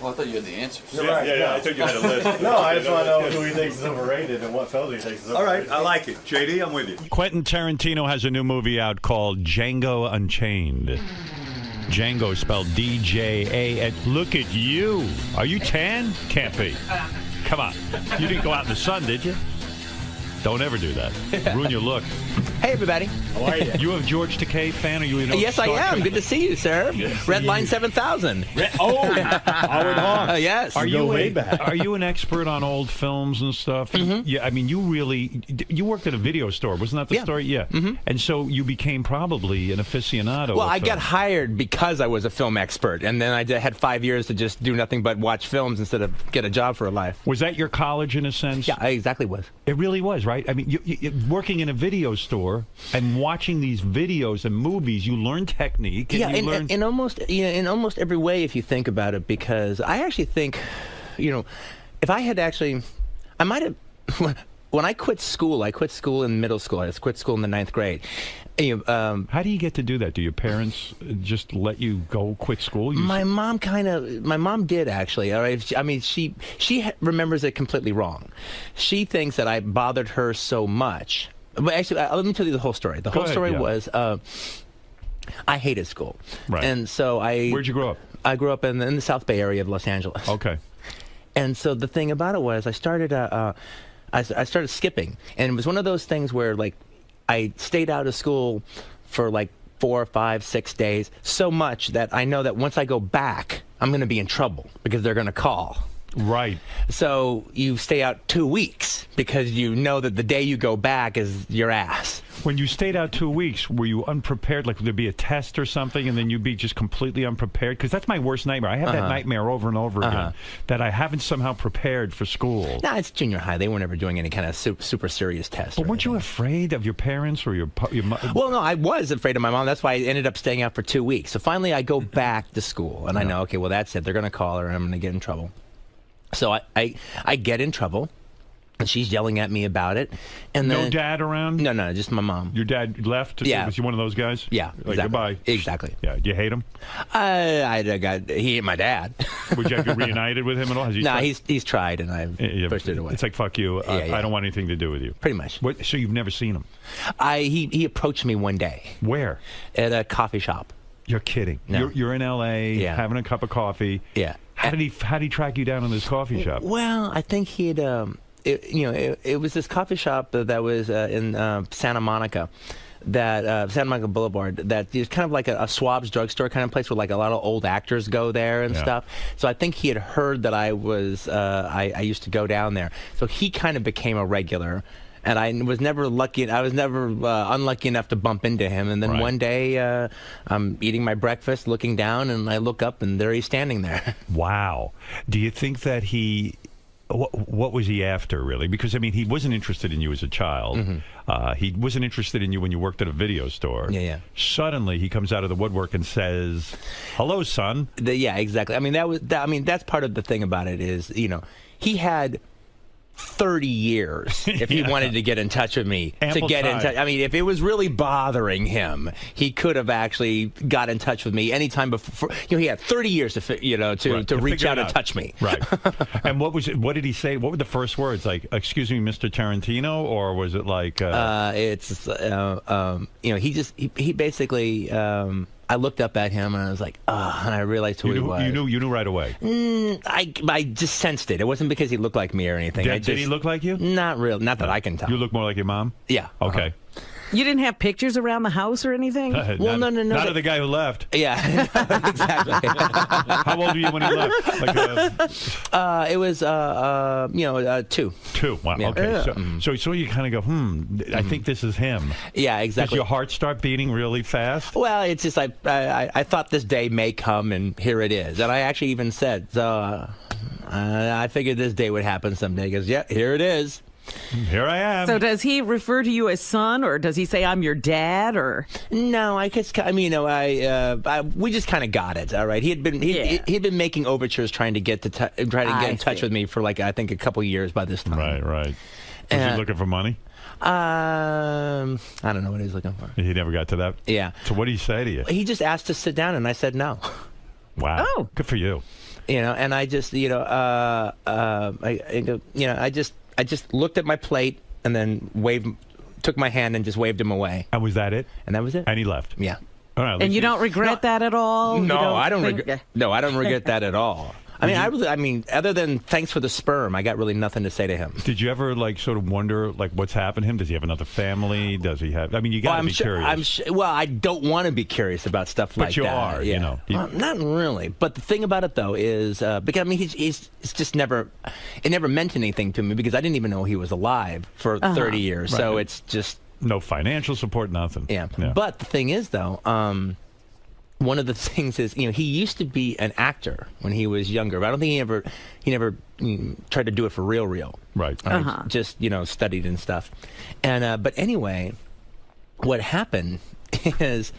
Well, I thought you had the answers. You're right. Yeah, I thought you had a list. No, I just want to know who he thinks is overrated and what films he thinks is overrated. All right, I like it. JD, I'm with you. Quentin Tarantino has a new movie out called Django Unchained. Django spelled D-J-A. Look at you. Are you tan? Can't be. Come on. You didn't go out in the sun, did you? Don't ever do that. Ruin your look. Hey, everybody. How are you? You a George Takei fan? Are you? Yes, I am. Good to see you, sir. Red Line 7000. Howard Hawks. Yes. Are you an expert on old films and stuff? Mm-hmm. Yeah. I mean, you worked at a video store, wasn't that the story? Yeah. Mm-hmm. And so you became probably an aficionado. Well, I got hired because I was a film expert, and then I had 5 years to just do nothing but watch films instead of get a job for a life. Was that your college in a sense? Yeah, I exactly was. It really was, right? I mean, you working in a video store and watching these videos and movies, you learn technique. And in almost every way, if you think about it, because I actually think, if I had actually, I might have. When I quit school in middle school. I quit school in the 9th grade. How do you get to do that? Do your parents just let you go quit school? My mom did actually. All right. I mean, she remembers it completely wrong. She thinks that I bothered her so much. But actually, let me tell you the whole story. The whole story was I hated school. Right. And so Where'd you grow up? I grew up in the South Bay area of Los Angeles. Okay. And so the thing about it was I started skipping, and it was one of those things where I stayed out of school for 4, 5, 6 days, so much that I know that once I go back, I'm going to be in trouble because they're going to call. Right. So you stay out 2 weeks because you know that the day you go back is your ass. When you stayed out 2 weeks, were you unprepared? Like, would there be a test or something, and then you'd be just completely unprepared? Because that's my worst nightmare. I have that nightmare over and over again, that I haven't somehow prepared for school. No, it's junior high. They weren't ever doing any kind of super serious test. But weren't you afraid of your parents or your mother? Well, no, I was afraid of my mom. That's why I ended up staying out for 2 weeks. So finally, I go back to school, and I know, okay, well, that's it. They're going to call her, and I'm going to get in trouble. So I get in trouble, and she's yelling at me about it. And no then, dad around? No, just my mom. Your dad left? Yeah. Was he one of those guys? Yeah, like, exactly. Goodbye. Exactly. Yeah. Do you hate him? He hate my dad. Would you have you reunited with him at all? Has he tried? He's tried, and I've pushed it away. It's like, fuck you. I don't want anything to do with you. Pretty much. So you've never seen him? He approached me one day. Where? At a coffee shop. You're kidding. No. You're in L.A. having a cup of coffee. Yeah. How did he track you down in this coffee shop? Well, I think he'd it was this coffee shop that was in Santa Monica, Santa Monica Boulevard. That is kind of like a Schwab's drugstore kind of place where a lot of old actors go there and stuff. So I think he had heard that I was I used to go down there. So he kind of became a regular. And I was never lucky. I was never unlucky enough to bump into him. And then one day, I'm eating my breakfast, looking down, and I look up, and there he's standing there. Wow. Do you think that what was he after, really? Because, I mean, he wasn't interested in you as a child. Mm-hmm. He wasn't interested in you when you worked at a video store. Yeah. Suddenly, he comes out of the woodwork and says, "Hello, son." Yeah, exactly. I mean, that's part of the thing about it is, he had 30 years if he wanted to get in touch with me. Ample to get time. in touch. I mean, if it was really bothering him, he could have actually got in touch with me anytime before. He had 30 years to reach out and touch me. Right. And what did he say? What were the first words? Like, "Excuse me, Mr. Tarantino," or was it like? He basically. I looked up at him and I was like, and I realized who he was. You knew right away. I just sensed it. It wasn't because he looked like me or anything. Did he look like you? Not really. Not that I can tell. You look more like your mom? Yeah. Okay. You didn't have pictures around the house or anything? Well, no. Not of the guy who left. Yeah, exactly. How old were you when he left? It was 2. 2. Wow. Yeah. Okay. So you kind of go, I think this is him. Yeah, exactly. Does your heart start beating really fast? Well, it's just I thought this day may come, and here it is. And I actually even said, I figured this day would happen someday. Because, here it is. And what was it? What did he say? What were the first words? Like, "Excuse me, Mr. Tarantino," or was it like? Well, it's just I thought this day may come, and here it is. And I actually even said, I figured this day would happen someday. Because, Here I am. So does he refer to you as son, or does he say I'm your dad, or? No, I guess we just kind of got it. All right, he'd been making overtures trying to get in touch with me for I think a couple years by this time. Right. Was he looking for money? I don't know what he's looking for. He never got to that? Yeah. So what did he say to you? He just asked to sit down, and I said no. Wow. Oh. Good for you. And I just, I just looked at my plate and then took my hand and just waved him away. And was that it? And that was it. And he left? Yeah. All right, and you don't regret that at all? No, I don't regret. No, I don't regret that at all. I mean, other than thanks for the sperm, I got really nothing to say to him. Did you ever sort of wonder what's happened to him? Does he have another family? Does he have? I mean, you got to be curious. Well, I don't want to be curious about stuff like that. But you are, yeah. Not really. But the thing about it though is, because he's just never. It never meant anything to me because I didn't even know he was alive for 30 years. Right. So it's just no financial support, nothing. Yeah. But the thing is though. One of the things is, he used to be an actor when he was younger, but I don't think he never tried to do it for real. Right. Just, studied and stuff. And, but anyway, what happened is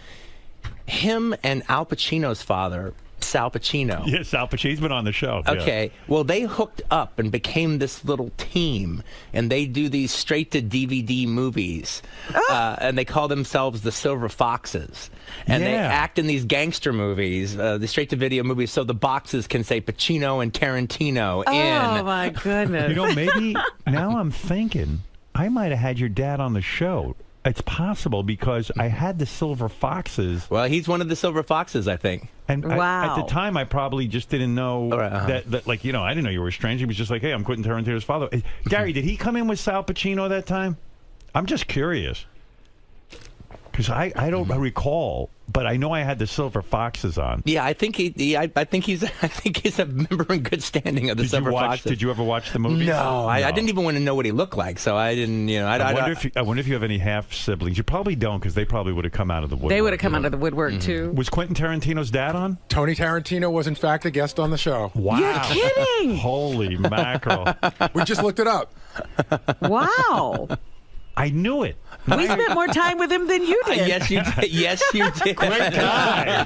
him and Al Pacino's father, Sal Pacino. Yes, Sal Pacino's been on the show. Okay. Yeah. Well, they hooked up and became this little team, and they do these straight-to-DVD movies, and they call themselves the Silver Foxes. And they act in these gangster movies, the straight-to-video movies, so the boxes can say Pacino and Tarantino in. Oh, my goodness. Maybe now I'm thinking I might have had your dad on the show. It's possible because I had the Silver Foxes. Well, he's one of the Silver Foxes, I think. And at the time, I probably just didn't know that I didn't know you were a stranger. He was just like, hey, I'm Quentin Tarantino's father. Gary, did he come in with Sal Pacino that time? I'm just curious. Because I don't recall, but I know I had the Silver Foxes on. Yeah, I think I think he's a member in good standing of the Silver Foxes. Did you ever watch the movie? No, I didn't even want to know what he looked like, so I didn't. I wonder if you have any half siblings. You probably don't, because they probably would have come out of the woodwork. They would have come out of the woodwork too. Was Quentin Tarantino's dad on? Tony Tarantino was in fact a guest on the show. Wow! You're kidding! Holy mackerel! We just looked it up. Wow! I knew it. We spent more time with him than you did. Yes, you did. Yes, you did. Great guy.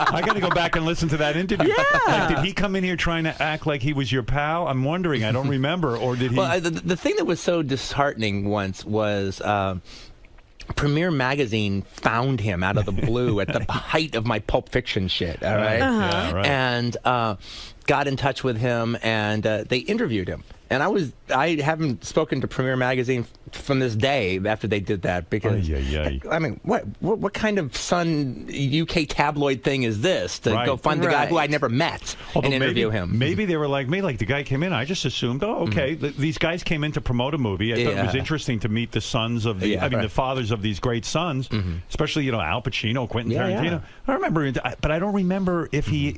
I got to go back and listen to that interview. Yeah. Did he come in here trying to act like he was your pal? I'm wondering. I don't remember. Or did he? Well, the thing that was so disheartening once was Premiere Magazine found him out of the blue at the height of my Pulp Fiction shit. All right. Yeah, right. And got in touch with him, and they interviewed him. And I haven't spoken to Premiere Magazine from this day after they did that because I mean, what kind of Sun UK tabloid thing is this to go find the guy who I never met and interview him? Maybe they were like me, like the guy came in. I just assumed, okay, these guys came in to promote a movie. I thought it was interesting to meet the sons of the, the fathers of these great sons, especially Al Pacino, Quentin Tarantino. I remember, but I don't remember if he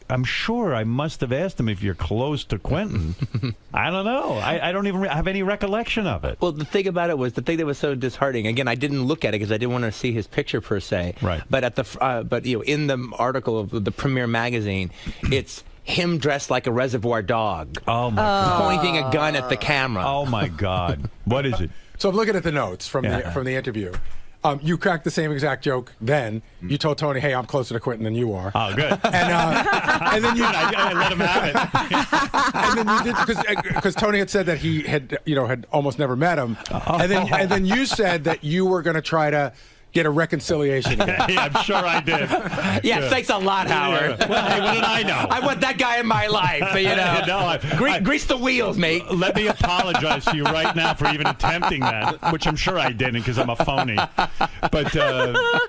I'm sure I must have asked him if you're close to Quentin. I don't know. I don't even have any recollection of it. Well, the thing about it was the thing that was so disheartening. Again, I didn't look at it because I didn't want to see his picture per se. Right. But at the in the article of the Premiere Magazine, it's him dressed like a reservoir dog. Oh my God. Pointing a gun at the camera. Oh my God. What is it? So I'm looking at the notes from the interview. You cracked the same exact joke then. You told Tony, hey, I'm closer to Quentin than you are. Oh, good. And then you I let him have it. And then you did, because Tony had said that he had almost never met him. And then you said that you were going to try to get a reconciliation. Yeah, I'm sure I did. Yeah, thanks a lot, Howard. Well, hey, what did I know? I want that guy in my life, grease the wheels, mate. Let me apologize to you right now for even attempting that, which I'm sure I didn't because I'm a phony. But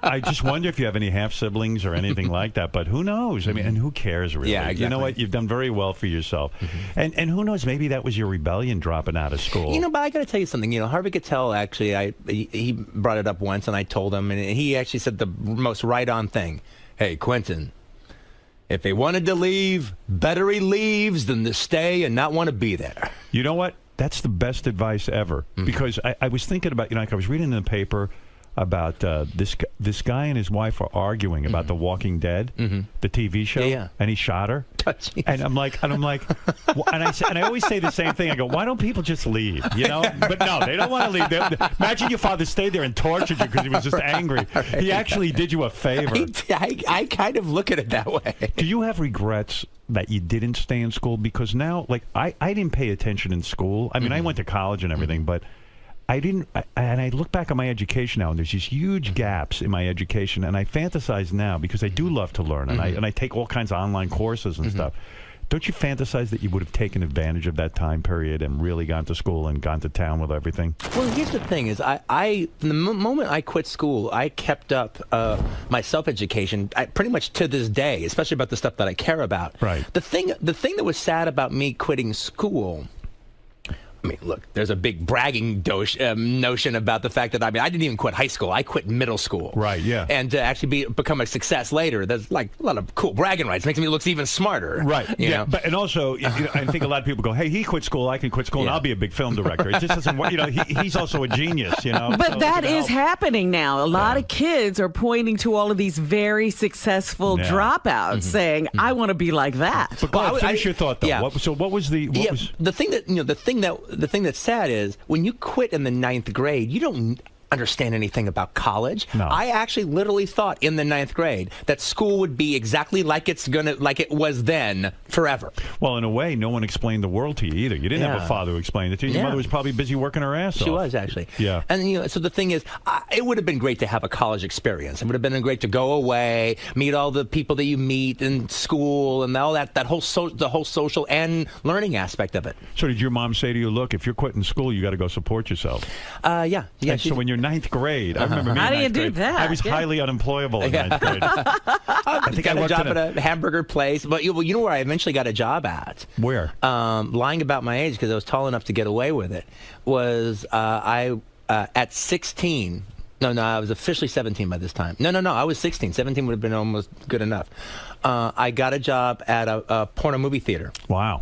I just wonder if you have any half-siblings or anything like that. But who knows? I mean, and who cares, really? Yeah, exactly. You know what? You've done very well for yourself. And who knows? Maybe that was your rebellion dropping out of school. But I got to tell you something. Harvey Keitel, actually, he brought it up once, and I told him, and he actually said the most right-on thing. Hey, Quentin, if they wanted to leave, better he leaves than to stay and not want to be there. You know what? That's the best advice ever. Because I was thinking about, I was reading in the paper about this guy and his wife are arguing about The Walking Dead, the TV show, and he shot her. And I'm like, and I always say the same thing. I go, why don't people just leave? You know, but no, they don't want to leave. Imagine your father stayed there and tortured you because he was just angry. He actually did you a favor. I kind of look at it that way. Do you have regrets that you didn't stay in school? Because now, like, I didn't pay attention in school. I mean, I went to college and everything, but I didn't. And I look back on my education now, and there's these huge gaps in my education. And I fantasize now because I do love to learn, and I take all kinds of online courses and stuff. Don't you fantasize that you would have taken advantage of that time period and really gone to school and gone to town with everything? Well, here's the thing: is from the moment I quit school, I kept up my self-education pretty much to this day, especially about the stuff that I care about. Right. The thing that was sad about me quitting school. I mean, look, there's a big bragging notion about the fact that, I didn't even quit high school. I quit middle school. Right, yeah. And to actually become a success later, there's like a lot of cool bragging rights. Makes me look even smarter. Right, you know? But, and also, I think a lot of people go, hey, he quit school, I can quit school, and I'll be a big film director. It just doesn't work. You know, he's also a genius, you know. But so that is happening now. A lot of kids are pointing to all of these very successful dropouts saying, I want to be like that. But go ahead, finish your thought, though. Yeah. What was the... The thing that's sad is when you quit in the 9th grade, you don't understand anything about college. No. I actually literally thought in the 9th grade that school would be exactly like it was then forever. Well, in a way, no one explained the world to you either. You didn't have a father who explained it to you. Your mother was probably busy working her ass off. She was, actually. Yeah. And so the thing is, it would have been great to have a college experience. It would have been great to go away, meet all the people that you meet in school, and all the whole social and learning aspect of it. So did your mom say to you, look, if you're quitting school, you got to go support yourself? Yeah. And so when you're 9th grade, I remember me How in do you 9th do grade, that? I was highly unemployable in 9th grade. I think I got a job at a hamburger place. But you know where I eventually got a job at? Where? Lying about my age because I was tall enough to get away with it. Was at 16. No, I was officially 17 by this time. No, I was 16. 17 would have been almost good enough. I got a job at a porno movie theater. Wow.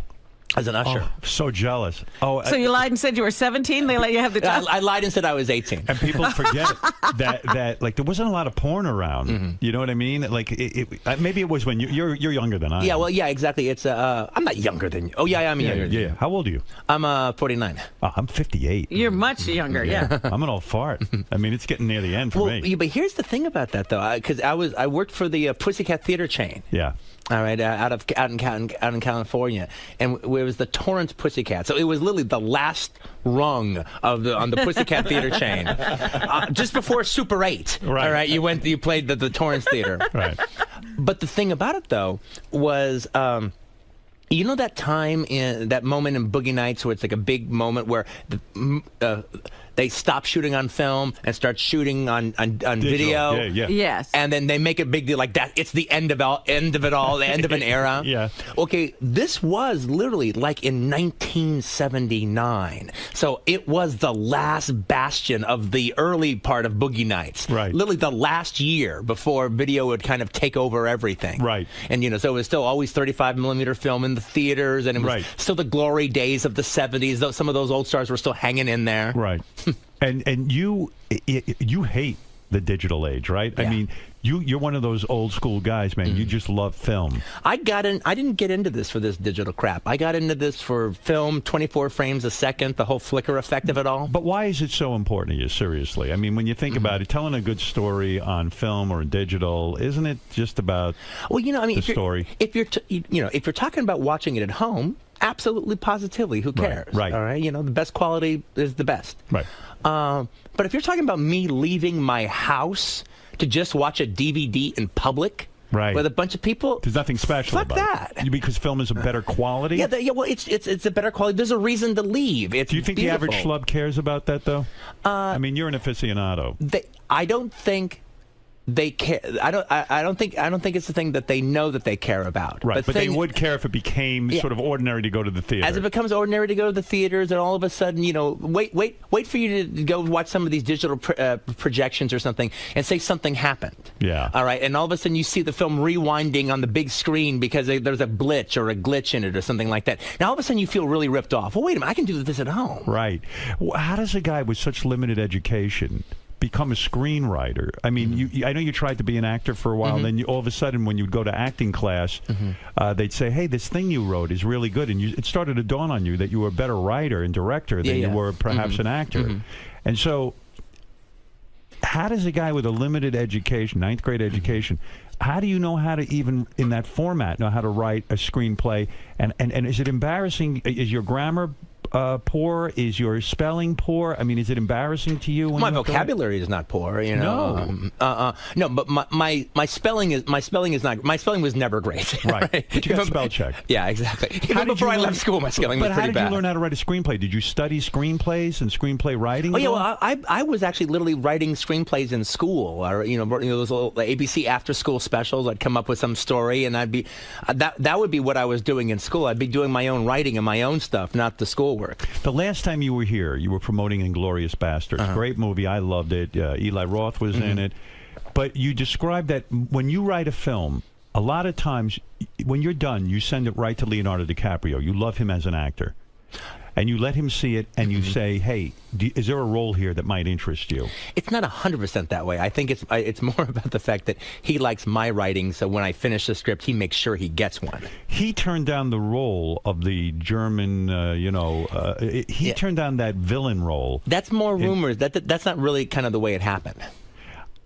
As an usher. Oh, so jealous. So you lied and said you were 17? They let you have the job? I lied and said I was 18. And people forget that like there wasn't a lot of porn around. You know what I mean? Like maybe it was when you're younger than I am. Yeah, well, yeah, exactly. It's I'm not younger than you. Oh, yeah, I'm younger. Yeah. How old are you? I'm 49. Oh, I'm 58. You're much younger, yeah. I'm an old fart. I mean, it's getting near the end for me. But here's the thing about that, though, because I worked for the Pussycat Theater chain. Yeah. All right, out in California, and it was the Torrance Pussycat. So it was literally the last rung on the Pussycat Theater chain, just before Super 8. Right. All right, you played the Torrance Theater. Right. But the thing about it though was. You know that moment in Boogie Nights where it's like a big moment where they stop shooting on film and start shooting on video? Yeah. Yes. And then they make a big deal like that. It's the end of it all, the end of an era. Yeah. Okay, this was literally like in 1979. So it was the last bastion of the early part of Boogie Nights. Right. Literally the last year before video would kind of take over everything. Right. And, so it was still always 35mm film in the theaters, and it was still the glory days of the 70s. Though some of those old stars were still hanging in there. Right. and you hate the digital age, right? Yeah. I mean, you're one of those old school guys, man. You just love film. I didn't get into this for this digital crap. I got into this for film, 24 frames a second, the whole flicker effect of it all. But why is it so important to you, seriously? I mean, when you think about it, telling a good story on film or digital, isn't it just about the story? If you're talking about watching it at home, absolutely, positively, who cares? Right. All right. The best quality is the best. Right. But if you're talking about me leaving my house to just watch a DVD in public, right, with a bunch of people, there's nothing special about that. Because film is a better quality. Yeah. Well, it's a better quality. There's a reason to leave. It's Do you think beautiful. the average schlub cares about that, though? I mean, you're an aficionado. I don't think they care. I don't think it's the thing that they know that they care about. Right, but they would care if it became sort of ordinary to go to the theater. As it becomes ordinary to go to the theaters, and all of a sudden, wait for you to go watch some of these digital projections or something, and say something happened. Yeah. All right, and all of a sudden you see the film rewinding on the big screen because there's a glitch in it or something like that. Now all of a sudden you feel really ripped off. Well, wait a minute, I can do this at home. Right. How does a guy with such limited education become a screenwriter. I mean, I know you tried to be an actor for a while, and then all of a sudden, when you'd go to acting class, they'd say, "Hey, this thing you wrote is really good," and it started to dawn on you that you were a better writer and director than you were perhaps an actor. And so, how does a guy with a limited education, 9th grade education, how do you know how to even in that format know how to write a screenplay? And is it embarrassing? Is your grammar poor? Is your spelling poor? I mean, is it embarrassing to you? When my vocabulary is not poor, you know. No, but my spelling is not. My spelling was never great. Right. But you got spell check. Yeah, exactly. Even before I left school, my spelling was pretty bad. But how did you learn how to write a screenplay? Did you study screenplays and screenplay writing? Oh yeah, well, I was actually literally writing screenplays in school. Or those little ABC after school specials. I'd come up with some story, and I'd be that would be what I was doing in school. I'd be doing my own writing and my own stuff, not the schoolwork. The last time you were here, you were promoting Inglourious Basterds. Great movie. I loved it. Eli Roth was in it. But you described that when you write a film, a lot of times when you're done, you send it right to Leonardo DiCaprio. You love him as an actor. And you let him see it, and you say, "Hey, is there a role here that might interest you?" It's not 100% that way. I think it's more about the fact that he likes my writing, so when I finish the script, he makes sure he gets one. He turned down the role of the German, he turned down that villain role. That's more rumors. That's not really kind of the way it happened.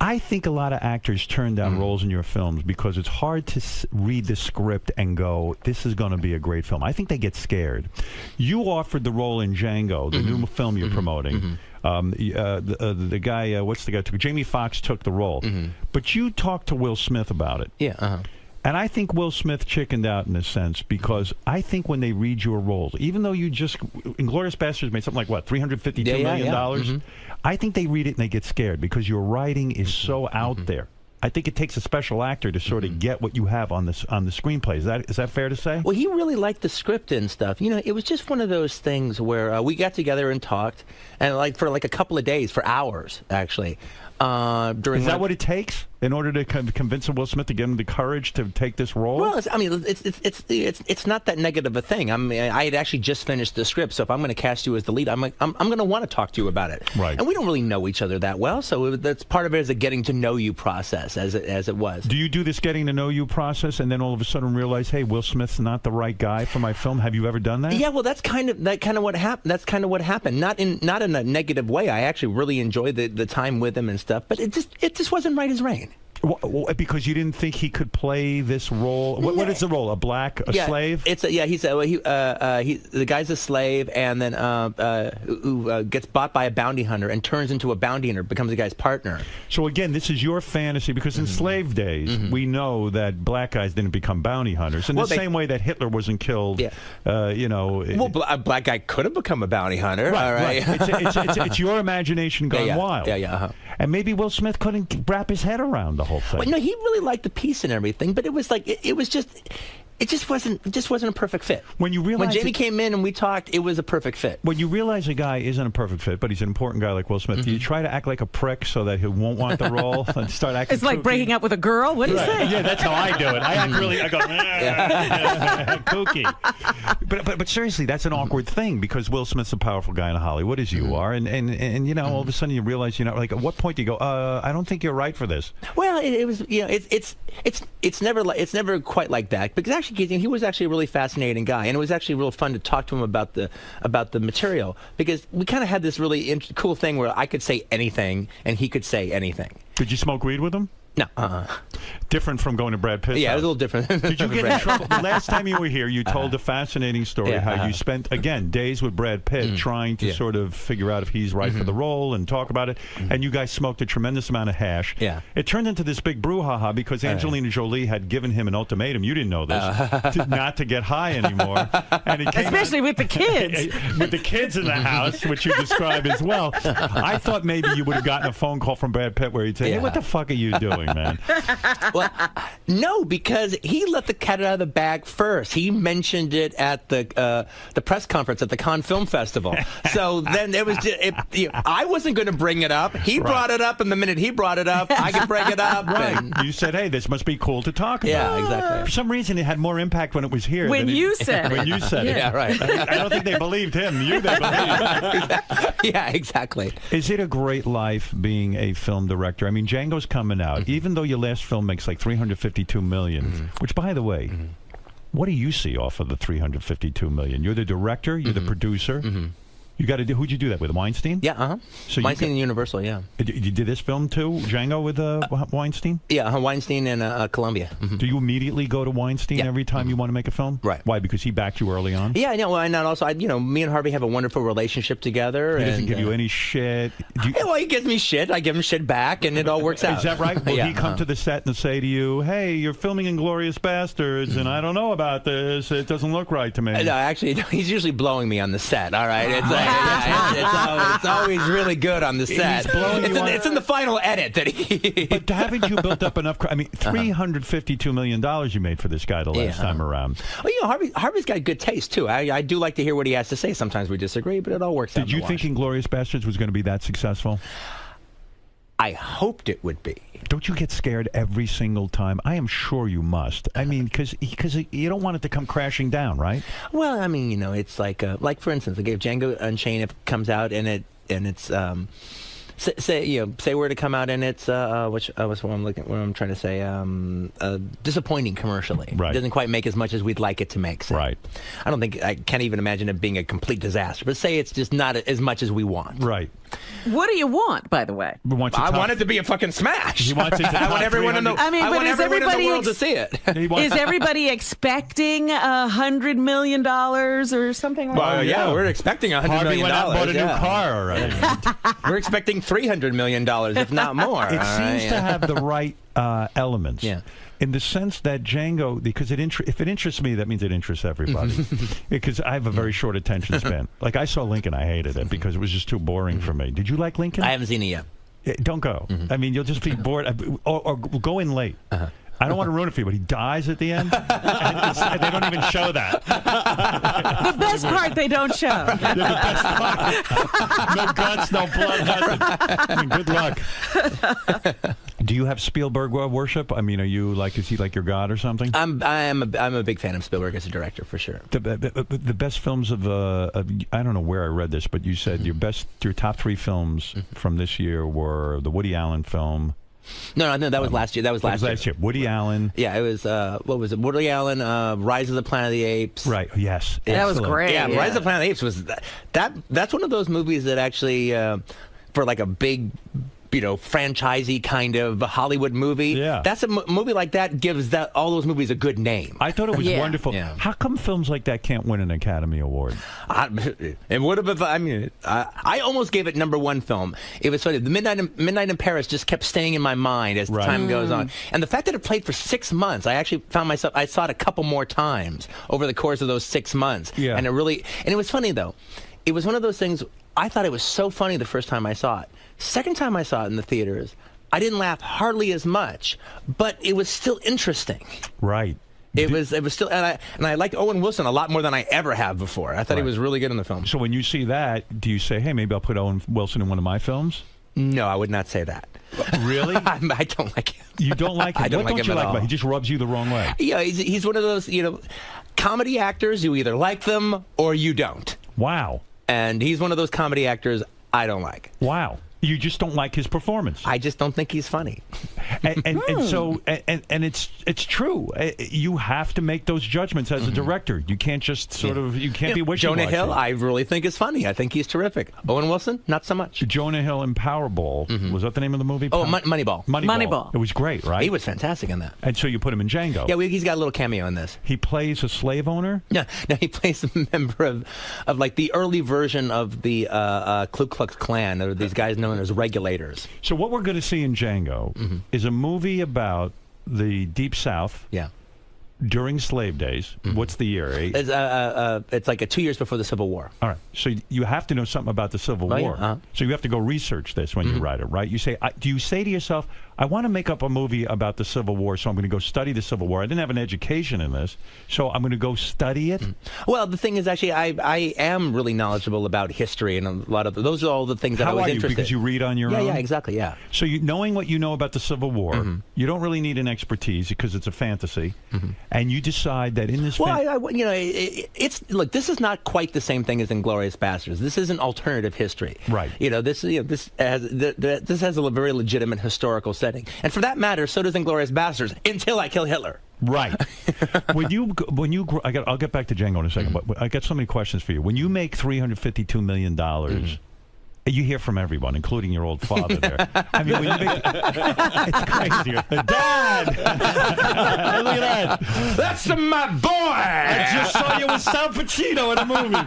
I think a lot of actors turn down roles in your films because it's hard to read the script and go, this is going to be a great film. I think they get scared. You offered the role in Django, the new film you're promoting. The guy, what's the guy? Jamie Foxx took the role. But you talked to Will Smith about it. Yeah. And I think Will Smith chickened out in a sense because I think when they read your roles, even though you just Inglourious Basterds made something like what $352 million, I think they read it and they get scared because your writing is so out there. I think it takes a special actor to sort of get what you have on the screenplay. Is that fair to say? Well, he really liked the script and stuff. You know, it was just one of those things where we got together and talked, and for a couple of days, for hours actually. Is that what it takes in order to convince Will Smith to give him the courage to take this role? Well, it's not that negative a thing. I mean, I had actually just finished the script, so if I'm going to cast you as the lead, I'm going to want to talk to you about it. Right. And we don't really know each other that well, so that's part of it is a getting to know you process, as it was. Do you do this getting to know you process, and then all of a sudden realize, hey, Will Smith's not the right guy for my film? Have you ever done that? Yeah, well, that's kind of what happened. That's kind of what happened. Not in a negative way. I actually really enjoyed the time with him and stuff. But it just wasn't right as rain. Because you didn't think he could play this role. What is the role? A slave? He's the guy's a slave, and then who gets bought by a bounty hunter and turns into a bounty hunter, becomes the guy's partner. So again, this is your fantasy because in slave days we know that black guys didn't become bounty hunters in the same way that Hitler wasn't killed. Yeah. A black guy could have become a bounty hunter. Right. All right. It's your imagination gone wild. Yeah. And maybe Will Smith couldn't wrap his head around the whole thing. Well, no, he really liked the piece and everything, but it was like it just wasn't a perfect fit. When Jamie came in and we talked, it was a perfect fit. When you realize a guy isn't a perfect fit, but he's an important guy like Will Smith, do you try to act like a prick so that he won't want the role and start acting? It's like kooky? breaking up with a girl. What do you say? Yeah, that's how I do it. I act really. I go kooky. But seriously, that's an awkward thing because Will Smith's a powerful guy in Hollywood, as you are, and all of a sudden you realize like at what point do you go? I don't think you're right for this. Well, it was it's never quite like that because actually he was actually a really fascinating guy, and it was actually real fun to talk to him about the material because we kind of had this really cool thing where I could say anything and he could say anything. Did you smoke weed with him? No. Different from going to Brad Pitt's Yeah, house. it was a little different. Did you get in trouble? The last time you were here, you told a fascinating story how you spent, again, days with Brad Pitt trying to sort of figure out if he's right for the role and talk about it, and you guys smoked a tremendous amount of hash. Yeah. It turned into this big brouhaha because Angelina Jolie had given him an ultimatum, you didn't know this, not to get high anymore. And it came especially with the kids. With the kids in the house, which you describe as well. I thought maybe you would have gotten a phone call from Brad Pitt where he'd say, hey, what the fuck are you doing? doing, man? Well, no, because he let the cat out of the bag first. He mentioned it at the press conference at the Cannes Film Festival. So then it was I wasn't going to bring it up. He brought it up, and the minute he brought it up, I could bring it up. Right. And You said, hey, this must be cool to talk about. Yeah, exactly. For some reason, it had more impact when it was here. When than you said it. When you said it. Yeah, right. I don't think they believed him. You, they believed. Yeah, exactly. Is it a great life being a film director? I mean, Django's coming out. Even though your last film makes like $352 million, which, by the way, what do you see off of the $352 million? You're the director. You're the producer. You got to do. Who'd you do that with? Weinstein? Yeah, So Weinstein and Universal, yeah. You did this film too, Django, with Weinstein? Yeah, Weinstein and Columbia. Do you immediately go to Weinstein every time you want to make a film? Right. Why? Because he backed you early on? Yeah, well, and also, me and Harvey have a wonderful relationship together. He doesn't and, give you any shit. Well, he gives me shit. I give him shit back, and it all works out. Is that right? Will he come to the set and say to you, hey, you're filming Inglourious Bastards, and I don't know about this. It doesn't look right to me. No, actually, he's usually blowing me on the set, all right? It's it's always really good on the set. It's in the final edit that he... But haven't you built up enough... I mean, $352 million you made for this guy the last time around. Well, Harvey's got good taste, too. I do like to hear what he has to say. Sometimes we disagree, but it all works out. Did you think Inglourious Bastards was going to be that successful? I hoped it would be. Don't you get scared every single time? I am sure you must. I mean, because you don't want it to come crashing down, right? Well, I mean, it's like for instance, if Django Unchained comes out and it's say were to come out and it's what I'm trying to say, disappointing commercially. Right. It doesn't quite make as much as we'd like it to make. So right. I can't even imagine it being a complete disaster. But say it's just not as much as we want. Right. What do you want, by the way? I want it to be a fucking smash. He wants it to I want everyone in the world to see it. Is everybody expecting $100 million or something like that? Well, yeah, we're expecting $100 Harvey million. went out and bought a new car already. We're expecting $300 million, if not more. It seems to have the right elements. Yeah. In the sense that Django, because if it interests me, that means it interests everybody. Because I have a very short attention span. Like, I saw Lincoln, I hated it because it was just too boring for me. Did you like Lincoln? I haven't seen it yet. Don't go. I mean, you'll just be bored. Or go in late. I don't want to ruin it for you, but he dies at the end, and they don't even show that. The best part they don't show. Yeah, the best part. No guts, no blood, nothing. I mean, good luck. Do you have Spielberg worship? I mean, are you is he like your god or something? I'm a big fan of Spielberg as a director, for sure. The best films of I don't know where I read this, but you said your top 3 films from this year were the Woody Allen film. No, that was last year. That was last year. Woody Allen. Yeah, it was. What was it? Woody Allen, Rise of the Planet of the Apes. Right. Yes. That was great. Yeah, Rise of the Planet of the Apes was that's one of those movies that actually, for like a big, franchisey kind of Hollywood movie. Yeah. That's a movie like that gives all those movies a good name. I thought it was wonderful. Yeah. How come films like that can't win an Academy Award? It would have. I mean, I almost gave it #1 film. It was funny. The Midnight in Paris just kept staying in my mind as time goes on, and the fact that it played for 6 months, I actually found myself. I saw it a couple more times over the course of those 6 months. Yeah. And it was funny though. It was one of those things. I thought it was so funny the first time I saw it. Second time I saw it in the theaters, I didn't laugh hardly as much, but it was still interesting. Right. It was still, and I liked Owen Wilson a lot more than I ever have before. I thought he was really good in the film. So when you see that, do you say, hey, maybe I'll put Owen Wilson in one of my films? No, I would not say that. Really? I don't like him. You don't like him? I don't what like don't him you at like all. about him? He just rubs you the wrong way. Yeah, he's one of those, comedy actors. You either like them or you don't. Wow. And he's one of those comedy actors I don't like. Wow. You just don't like his performance. I just don't think he's funny. And so it's true. You have to make those judgments as a director. You can't just you can't be wishy-washy. Jonah Hill, I really think is funny. I think he's terrific. Owen Wilson, not so much. Jonah Hill in Powerball. Was that the name of the movie? Oh, Moneyball. Moneyball. It was great, right? He was fantastic in that. And so you put him in Django. Yeah, he's got a little cameo in this. He plays a slave owner? No, he plays a member of like the early version of the Ku Klux Klan, or these guys known as regulators. So what we're going to see in Django is a movie about the Deep South. Yeah. during slave days. What's the year? It's like 2 years before the Civil War. All right. So you have to know something about the Civil Oh, yeah. War. So you have to go research this when you write it, right? You say, do you say to yourself, I want to make up a movie about the Civil War, so I'm going to go study the Civil War. I didn't have an education in this, so I'm going to go study it? Well, the thing is, actually, I am really knowledgeable about history, and a lot of those are all the things that I was interested in. Because you read on your own? Yeah, exactly, yeah. So knowing what you know about the Civil War, you don't really need an expertise because it's a fantasy, and you decide that in this... Look, this is not quite the same thing as Inglourious Basterds. This is an alternative history. Right. This has a very legitimate historical setting. And for that matter, so does Inglourious Basterds, Until I Kill Hitler. Right. I'll get back to Django in a second, but I got so many questions for you. When you make $352 million, you hear from everyone, including your old father there. I mean, when you make, it's crazy. Dad! Look at that. That's my boy! I just saw you with Sal Pacino in a movie.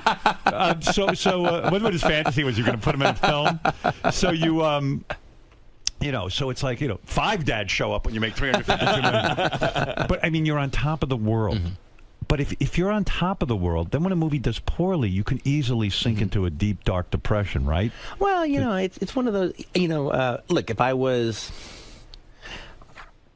What his fantasy was, you're going to put him in a film? So so it's like, 5 dads show up when you make $352 million. But, I mean, you're on top of the world. But if you're on top of the world, then when a movie does poorly, you can easily sink into a deep, dark depression, right? Well, it's one of those, look, if I was...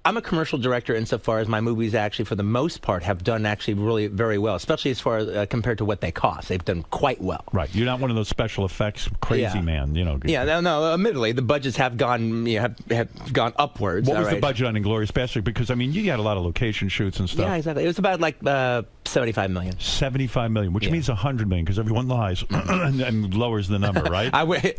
I'm a commercial director insofar as my movies actually, for the most part, have done actually really very well, especially as far as compared to what they cost. They've done quite well. Right. You're not one of those special effects crazy man. Yeah. No. Admittedly, the budgets have gone have gone upwards. What was the budget on Inglourious Basterds? Because I mean, you had a lot of location shoots and stuff. Yeah, exactly. It was about like $75 million. $75 million, which means $100 million, because everyone lies and lowers the number, right?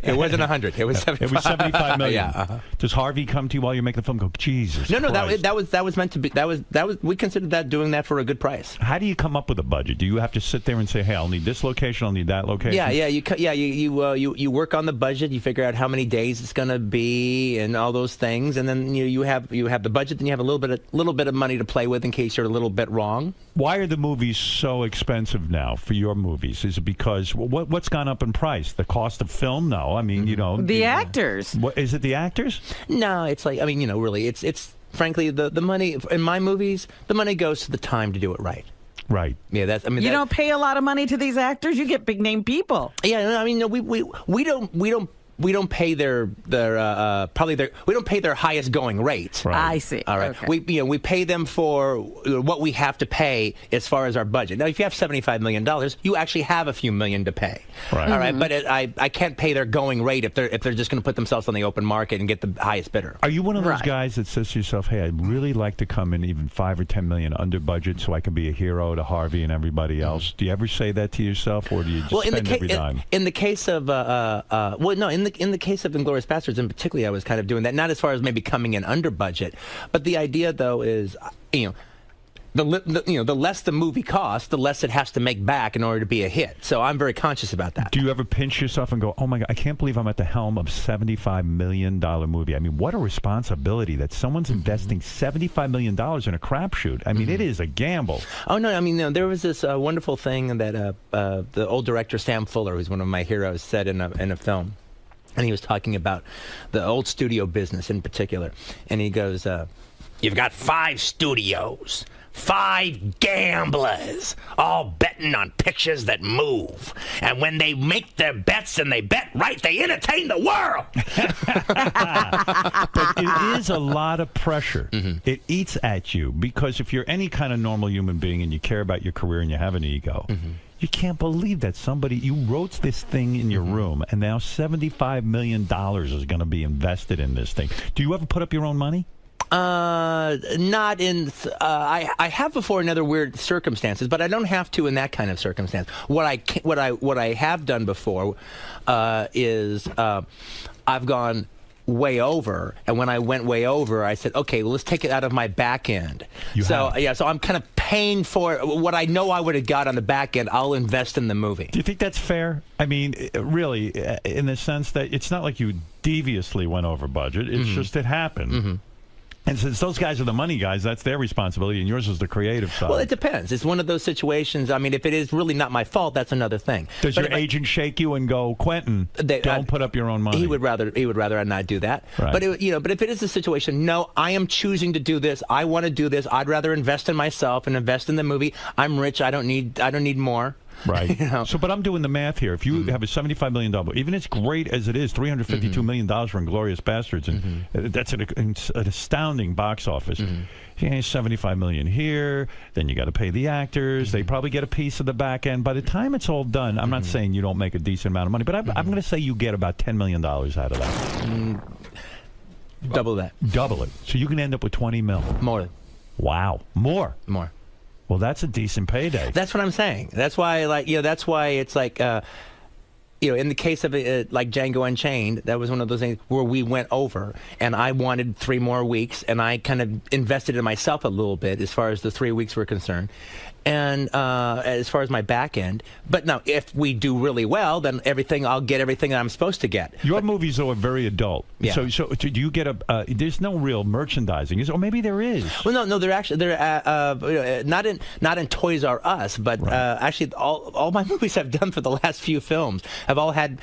It wasn't 100. It was 75. It was $75 million. Yeah. Does Harvey come to you while you're making the film? Go, Jesus. No. That was meant to be. That was we considered that doing that for a good price. How do you come up with a budget? Do you have to sit there and say, "Hey, I'll need this location. I'll need that location"? You work on the budget. You figure out how many days it's going to be and all those things, and then you have the budget. Then you have a little bit of money to play with in case you're a little bit wrong. Why are the movies so expensive now for your movies? Is it because what's gone up in price? The cost of film? No, I mean the actors. What is it? The actors? No, it's like really it's. Frankly, the money in my movies, the money goes to the time to do it right. Right. Yeah, you don't pay a lot of money to these actors. You get big name people. Yeah, I mean, no, we don't pay their highest going rate. Right. I see. All right. Okay. We pay them for what we have to pay as far as our budget. Now, if you have $75 million, you actually have a few million to pay. Right. All right. But I can't pay their going rate if they're just going to put themselves on the open market and get the highest bidder. Are you one of those guys that says to yourself, "Hey, I'd really like to come in even $5 or $10 million under budget so I can be a hero to Harvey and everybody else"? Do you ever say that to yourself, or do you just spend every dime? In the case of in the case of Inglourious Basterds, in particular, I was kind of doing that, not as far as maybe coming in under budget, but the idea though is, the less the movie costs, the less it has to make back in order to be a hit. So I'm very conscious about that. Do you ever pinch yourself and go, "Oh my God, I can't believe I'm at the helm of $75 million movie"? I mean, what a responsibility that someone's investing $75 million in a crapshoot. I mean, it is a gamble. Oh no, I mean, there was this wonderful thing that the old director Sam Fuller, who's one of my heroes, said in a film. And he was talking about the old studio business in particular. And he goes, "You've got 5 studios, 5 gamblers, all betting on pictures that move. And when they make their bets and they bet right, they entertain the world." But it is a lot of pressure. It eats at you, because if you're any kind of normal human being and you care about your career and you have an ego, you can't believe that you wrote this thing in your room, and now $75 million is going to be invested in this thing. Do you ever put up your own money? Not in. I have before in other weird circumstances, but I don't have to in that kind of circumstance. What I have done before is I've gone way over, and when I went way over, I said, "Okay, well, let's take it out of my back end." So I'm kind of paying for what I know I would have got on the back end. I'll invest in the movie. Do you think that's fair? I mean, really, in the sense that it's not like you deviously went over budget. It's just it happened. And since those guys are the money guys, that's their responsibility, and yours is the creative side. Well, it depends. It's one of those situations. I mean, if it is really not my fault, that's another thing. Does your agent shake you and go, Quentin, don't put up your own money? He would rather I not do that. Right. But but if it is a situation, no, I am choosing to do this. I want to do this. I'd rather invest in myself and invest in the movie. I'm rich. I don't need more. Right. So, but I'm doing the math here. If you have a $75 million, even as great as it is, $352 million for Inglourious Bastards, and that's an astounding box office. $75 million here, then you got to pay the actors. They probably get a piece of the back end. By the time it's all done, I'm not saying you don't make a decent amount of money, but I'm going to say you get about $10 million out of that. Double that. Double it. So you can end up with 20 mil. More. Wow. More. Well, that's a decent payday. That's what I'm saying. That's why, that's why it's like, in the case of like Django Unchained, that was one of those things where we went over, and I wanted 3 more weeks, and I kind of invested in myself a little bit as far as the 3 weeks were concerned. And as far as my back end, but no, if we do really well, then I'll get everything that I'm supposed to get. Your movies, though, are very adult. Yeah. So do you get there's no real merchandising, or maybe there is. Well, no, they're not in Toys R Us, but actually all my movies I've done for the last few films have all had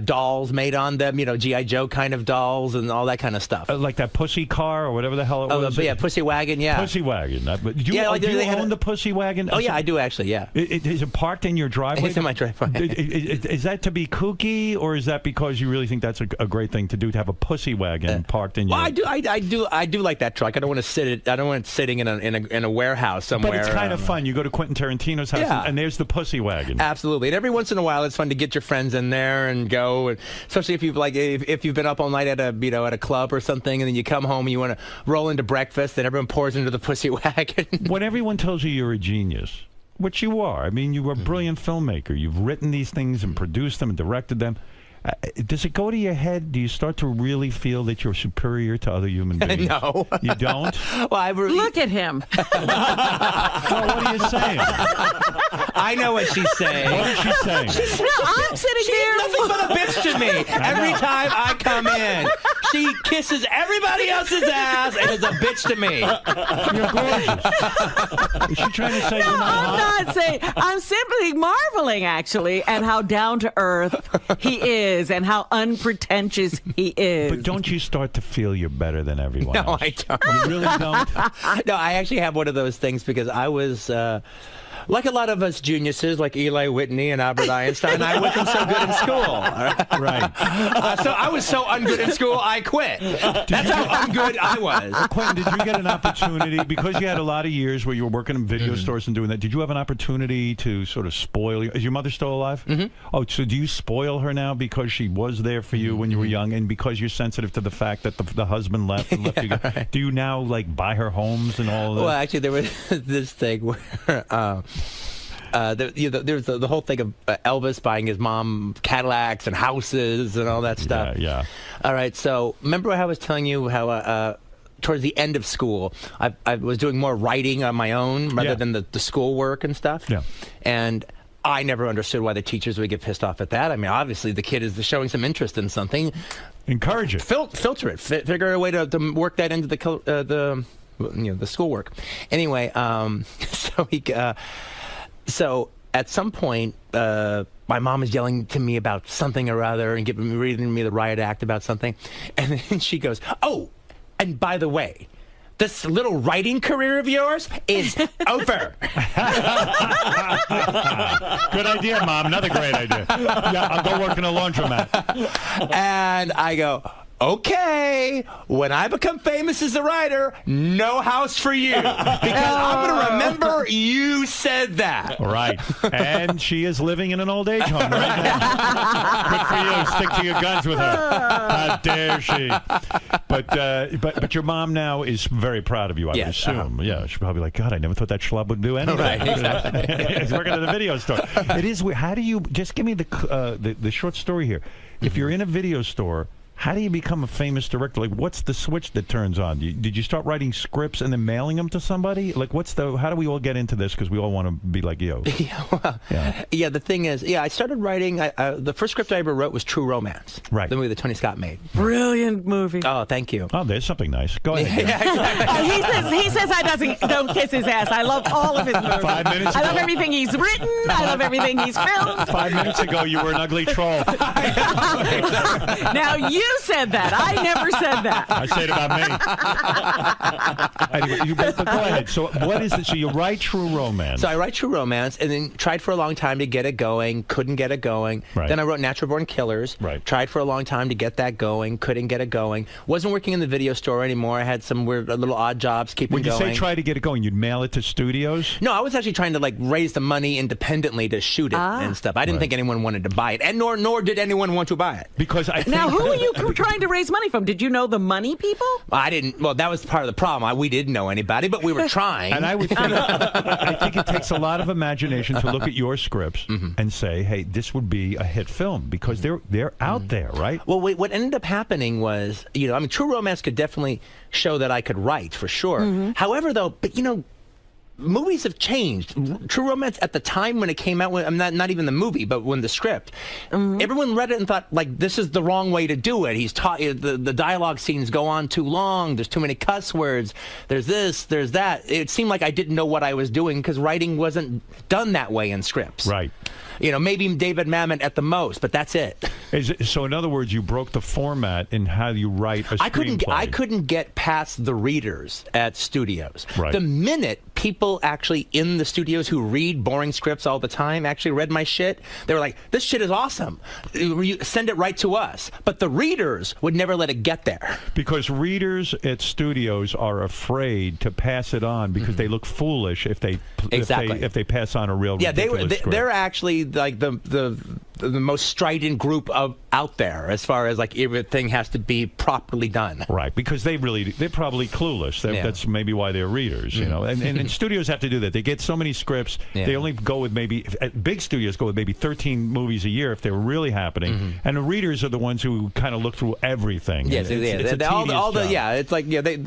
dolls made on them, G.I. Joe kind of dolls and all that kind of stuff. Like that Pussy car or whatever the hell it was. Yeah, Pussy Wagon, yeah. Pussy Wagon. Do you own the Pussy Wagon? Oh, yeah, I do actually, yeah. Is it parked in your driveway? It's in my driveway. Is that to be kooky, or is that because you really think that's a great thing to do, to have a Pussy Wagon parked in your... Well, I do like that truck. I don't want it sitting in a warehouse somewhere. But it's kind of fun. You go to Quentin Tarantino's house, and there's the Pussy Wagon. Absolutely. And every once in a while, it's fun to get your friends in there and go, and especially if you've been up all night at a club or something, and then you come home and you want to roll into breakfast, and everyone pours into the Pussy Wagon. When everyone tells you you're a genius, which you are. I mean, you were a brilliant filmmaker. You've written these things and produced them and directed them. Does it go to your head? Do you start to really feel that you're superior to other human beings? No. You don't? Well, Look at him. Well, what are you saying? I know what she's saying. What is she saying? I'm sitting there. She's nothing but a bitch to me. Every time I come in, she kisses everybody else's ass and is a bitch to me. You're gorgeous. Is she trying to say you're not hot? I'm not saying. I'm simply marveling, actually, at how down to earth he is and how unpretentious he is. But don't you start to feel you're better than everyone else? No, I don't. You really don't? No, I actually have one of those things because I was... like a lot of us geniuses, like Eli Whitney and Albert Einstein, I wasn't so good in school. Right. So I was so ungood in school, I quit. That's how ungood I was. Quentin, did you get an opportunity, because you had a lot of years where you were working in video stores and doing that, did you have an opportunity to sort of spoil... Is your mother still alive? Oh, so do you spoil her now because she was there for you when you were young, and because you're sensitive to the fact that the husband left and left you? Right. Do you now, like, buy her homes and all of that? Well, actually, there was this thing where... there's the whole thing of Elvis buying his mom Cadillacs and houses and all that stuff. Yeah. All right, so remember how I was telling you how towards the end of school, I was doing more writing on my own rather than the schoolwork and stuff? Yeah. And I never understood why the teachers would get pissed off at that. I mean, obviously, the kid is showing some interest in something. Encourage it. Filter it. Figure a way to work that into the schoolwork. Anyway, so at some point, my mom is yelling to me about something or other and reading me the riot act about something. And then she goes, "Oh, and by the way, this little writing career of yours is over." Good idea, Mom. Another great idea. Yeah, I'll go work in a laundromat. And I go, "Okay, when I become famous as a writer, no house for you. Because I'm going to remember you said that." Right. And she is living in an old age home right now. Good for you. Stick to your guns with her. How dare she? But your mom now is very proud of you, I would assume. Yeah, she's probably like, God, I never thought that schlub would do anything. Right, exactly. He's working at a video store. It is weird. How do you, just give me the short story here. If you're in a video store, How do you become a famous director? Like, what's the switch that turns on? Did you start writing scripts and then mailing them to somebody? Like, how do we all get into this? Because we all want to be like you. Yeah, the thing is, I started writing, the first script I ever wrote was True Romance. Right. The movie that Tony Scott made. Brilliant movie. Oh, thank you. Oh, there's something nice. Go ahead. He says don't kiss his ass. I love all of his movies. 5 minutes ago. I love everything he's written. I love everything he's filmed. 5 minutes ago, you were an ugly troll. Now you said that. I never said that. I said it about me. Anyway, go ahead. So what is it? So you write True Romance. So I write True Romance, and then tried for a long time to get it going. Couldn't get it going. Right. Then I wrote Natural Born Killers. Right. Tried for a long time to get that going. Couldn't get it going. Wasn't working in the video store anymore. I had some weird little odd jobs keeping When you going. say try to get it going, you'd mail it to studios? No, I was actually trying to raise the money independently to shoot it and stuff. I didn't think anyone wanted to buy it, and nor did anyone want to buy it. Because I now, who are you trying to raise money from? Did you know the money people? I didn't. Well, that was part of the problem. We didn't know anybody, but we were trying. And I would think, I think it takes a lot of imagination to look at your scripts and say, "Hey, this would be a hit film," because they're out there, right? Well, what ended up happening was, True Romance could definitely show that I could write for sure. However, though, movies have changed. True Romance at the time when it came out, not even the movie, but when the script, everyone read it and thought, this is the wrong way to do it. He's taught the dialogue scenes go on too long. There's too many cuss words. There's this, there's that. It seemed like I didn't know what I was doing because writing wasn't done that way in scripts. Right. Maybe David Mamet at the most, but that's it. So in other words, you broke the format in how you write a screenplay. I couldn't get past the readers at studios. Right. The minute people actually in the studios who read boring scripts all the time actually read my shit, they were like, this shit is awesome. Send it right to us. But the readers would never let it get there. Because readers at studios are afraid to pass it on because they look foolish if they pass on a real ridiculous script. They're actually like the most strident group out there as far as everything has to be properly done. Right, because they're probably clueless. That's maybe why they're readers, And studios have to do that. They get so many scripts. They only go with big studios go with maybe 13 movies a year if they're really happening. And the readers are the ones who kind of look through everything. Yes, it's a it's like they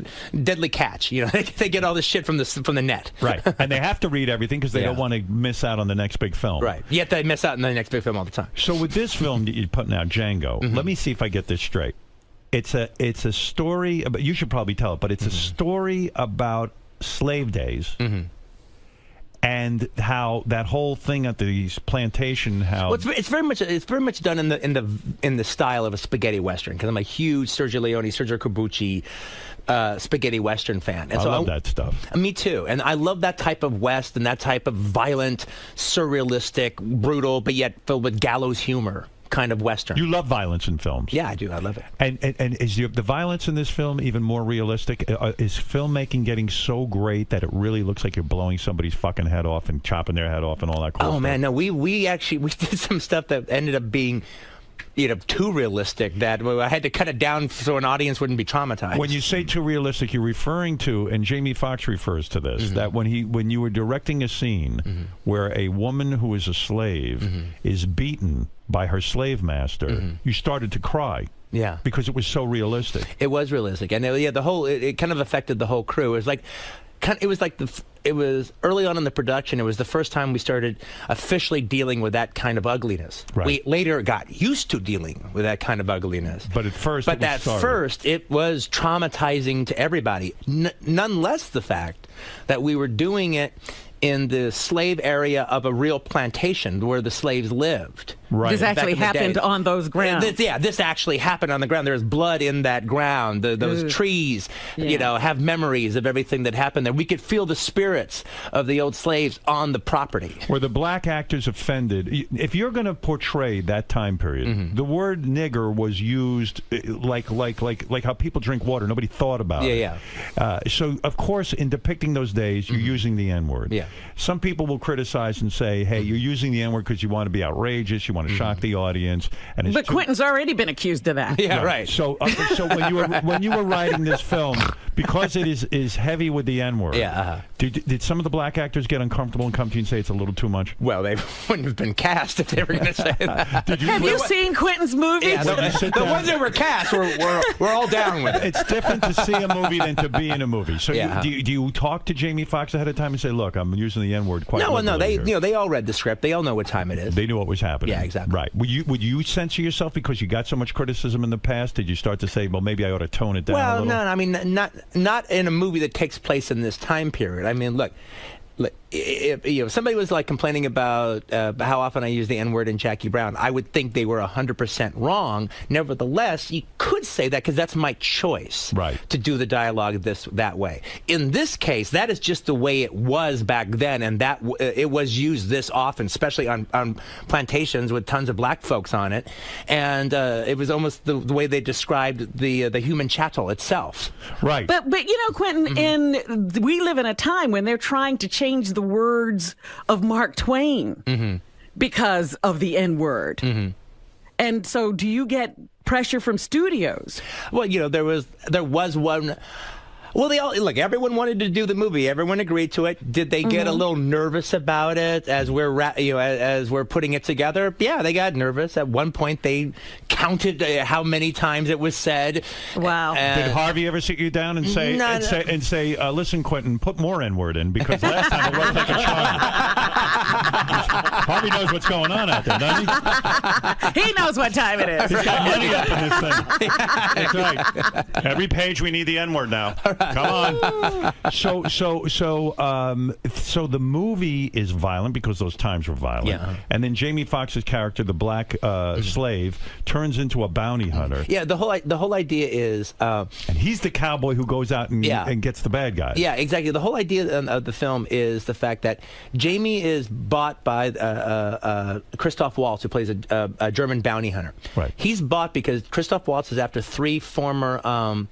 deadly catch. They get all this shit from the net. Right, and they have to read everything because they don't want to miss out on the next big film. Right, yet they miss out on the next big film all the time. So with this film that you're putting out, Django, let me see if I get this straight. It's a story about, you should probably tell it, but it's a story about slave days. And how that whole thing at the plantation, it's very much done in the style of a spaghetti western, because I'm a huge Sergio Leone, Sergio Corbucci spaghetti western fan. And I love that stuff. Me too. And I love that type of West and that type of violent, surrealistic, brutal, but yet filled with gallows humor kind of Western. You love violence in films. Yeah, I do. I love it. And is the violence in this film even more realistic? Is filmmaking getting so great that it really looks like you're blowing somebody's fucking head off and chopping their head off and all that cool stuff? Oh, man, no, we did some stuff that ended up being too realistic that I had to cut it down so an audience wouldn't be traumatized. When you say too realistic, you're referring to, and Jamie Foxx refers to this, that when you were directing a scene where a woman who is a slave is beaten by her slave master, you started to cry. Yeah, because it was so realistic. It was realistic, and it kind of affected the whole crew. It was early on in the production. It was the first time we started officially dealing with that kind of ugliness. Right. We later got used to dealing with that kind of ugliness. But at first, it was traumatizing to everybody. None less the fact that we were doing it in the slave area of a real plantation where the slaves lived. Right. This actually happened on those grounds. This actually happened on the ground. There's blood in that ground. Those trees, have memories of everything that happened there. We could feel the spirits of the old slaves on the property. Were the black actors offended? If you're going to portray that time period, the word nigger was used like how people drink water. Nobody thought about it. So, of course, in depicting those days, you're using the N-word. Yeah. Some people will criticize and say, hey, you're using the N-word because you want to be outrageous, you want to shock the audience. But Quentin's already been accused of that. Yeah, right. So when you were writing this film, because it is heavy with the N-word, Did some of the black actors get uncomfortable and come to you and say it's a little too much? Well, they wouldn't have been cast if they were going to say that. Have you seen Quentin's movies? Yeah, the ones that were cast, we're all down with it. It's different to see a movie than to be in a movie. So do you talk to Jamie Foxx ahead of time and say, "Look, I'm using the N-word quite"? No. They all read the script. They all know what time it is. They knew what was happening. Yeah, exactly. Right. Would you censor yourself because you got so much criticism in the past? Did you start to say, "Well, maybe I ought to tone it down a little"? Well, no. I mean, not in a movie that takes place in this time period. I mean, look, if somebody was like complaining about how often I use the N-word in Jackie Brown, I would think they were 100% wrong. Nevertheless, you could say that because that's my choice to do the dialogue that way. In this case, that is just the way it was back then, and that it was used this often, especially on plantations with tons of black folks on it, and it was almost the way they described the human chattel itself. Right. But Quentin, we live in a time when they're trying to change the words of Mark Twain because of the N-word. And so do you get pressure from studios? Well, there was one. Well, everyone wanted to do the movie. Everyone agreed to it. Did they get a little nervous about it as we're putting it together? Yeah, they got nervous. At one point, they counted how many times it was said. Wow. Did Harvey ever sit you down and say, listen, Quentin, put more N-word in because last time it wasn't like a charge. Harvey knows what's going on out there, doesn't he? He knows what time it is. He's got money up in this thing. That's right. Every page we need the N-word now. Come on. So the movie is violent because those times were violent. Yeah. And then Jamie Foxx's character, the black slave, turns into a bounty hunter. Yeah, the whole idea is... and he's the cowboy who goes out and gets the bad guys. Yeah, exactly. The whole idea of the film is the fact that Jamie is bought by Christoph Waltz, who plays a German bounty hunter. Right. He's bought because Christoph Waltz is after 3 former...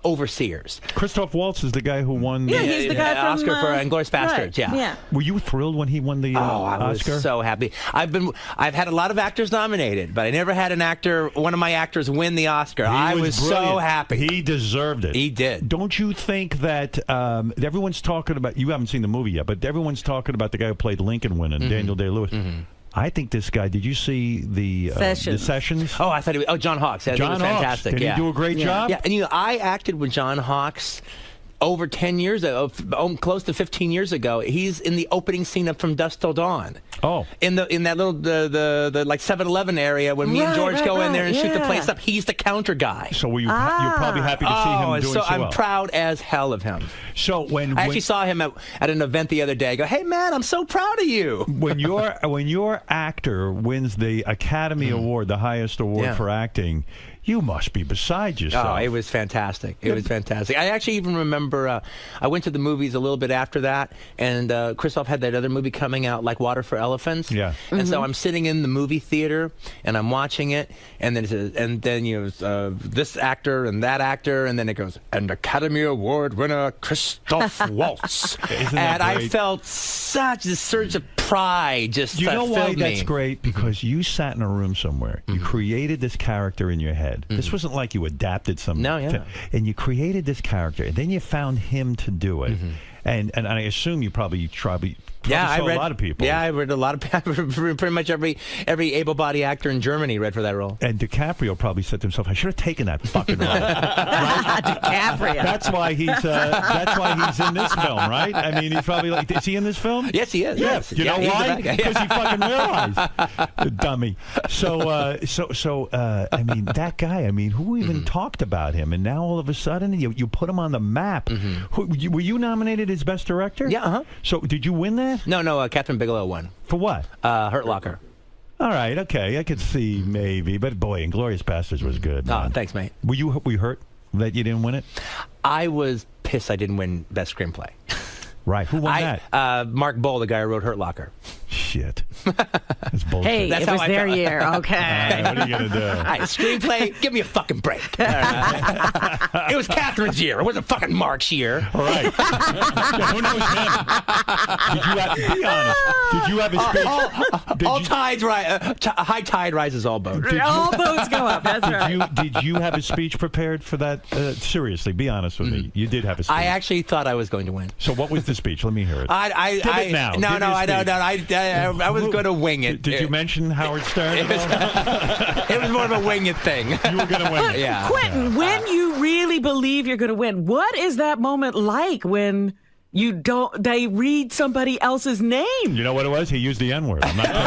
overseers. Christoph Waltz is the guy who won the he's the guy from, Oscar for Inglourious Basterds. Right. Yeah. Were you thrilled when he won the I was Oscar? so happy. I've had a lot of actors nominated, but I never had one of my actors win the Oscar. I was so happy. He deserved it. He did. Don't you think that everyone's talking about? You haven't seen the movie yet, but everyone's talking about the guy who played Lincoln winning, Daniel Day-Lewis. I think this guy. Did you see the Sessions? Oh, I thought he was. Oh, John Hawkes. John was fantastic. Did he do a great job? Yeah, and I acted with John Hawkes over 10 years ago, close to 15 years ago. He's in the opening scene of From Dusk Till Dawn. Oh, in that little the like 7-Eleven area when me and George go in there and shoot the place up. He's the counter guy. So you're probably happy to see him doing so well. I'm proud as hell of him. So I actually saw him at an event the other day. I go, hey man, I'm so proud of you. When your actor wins the Academy Award, the highest award for acting, you must be beside yourself. Oh, it was fantastic. It was fantastic. I actually even remember I went to the movies a little bit after that, and Christoph had that other movie coming out, Like Water for Elephants. Yeah. And so I'm sitting in the movie theater, and I'm watching it, and then this actor and that actor, and then it goes, an Academy Award winner, Christoph Waltz. And I felt such a surge of pride just You know why filled that's me. great? Because you sat in a room somewhere. You created this character in your head. This wasn't like you adapted something. No, yeah. And you created this character, and then you found him to do it. And I assume you probably saw I read a lot of people. Yeah, I read a lot of pretty much every able-bodied actor in Germany read for that role. And DiCaprio probably said to himself, "I should have taken that fucking role." Right? DiCaprio. That's why he's in this film, right? I mean, he's probably like, is he in this film? Yes, he is. Yes. You know why? Because he fucking realized. The dummy. So I mean, that guy. I mean, who even talked about him? And now all of a sudden, you put him on the map. Were you nominated as Best Director? Yeah. So did you win that? No. Catherine Bigelow won. For what? Hurt Locker. All right, okay, I could see maybe, but boy, Inglourious Basterds was good. Oh, thanks, mate. Were you hurt that you didn't win it? I was pissed I didn't win Best Screenplay. Right. Who won that? Mark Bowl, the guy who wrote Hurt Locker. Shit. That's bullshit. Hey, That's it how was I their felt. year. Okay. What are you going to do? All right, screenplay, give me a fucking break. It was Catherine's year. It wasn't fucking Mark's year. All right. Yeah, who knows him? Be honest. Did you have a speech? All tides rise. High tide rises all boats. All boats go up. That's right. Did you have a speech prepared for that? Seriously, be honest with me. You did have a speech. I actually thought I was going to win. So what was the speech? Let me hear it. Give it now. No, Give no, me a I don't. speech. I was going to wing it. Did you mention Howard Stern? It was more of a wing it thing. You were going to win it. Yeah. Quentin, when you really believe you're going to win, what is that moment like when you don't? They read somebody else's name. You know what it was? He used the N-word. I'm not kidding.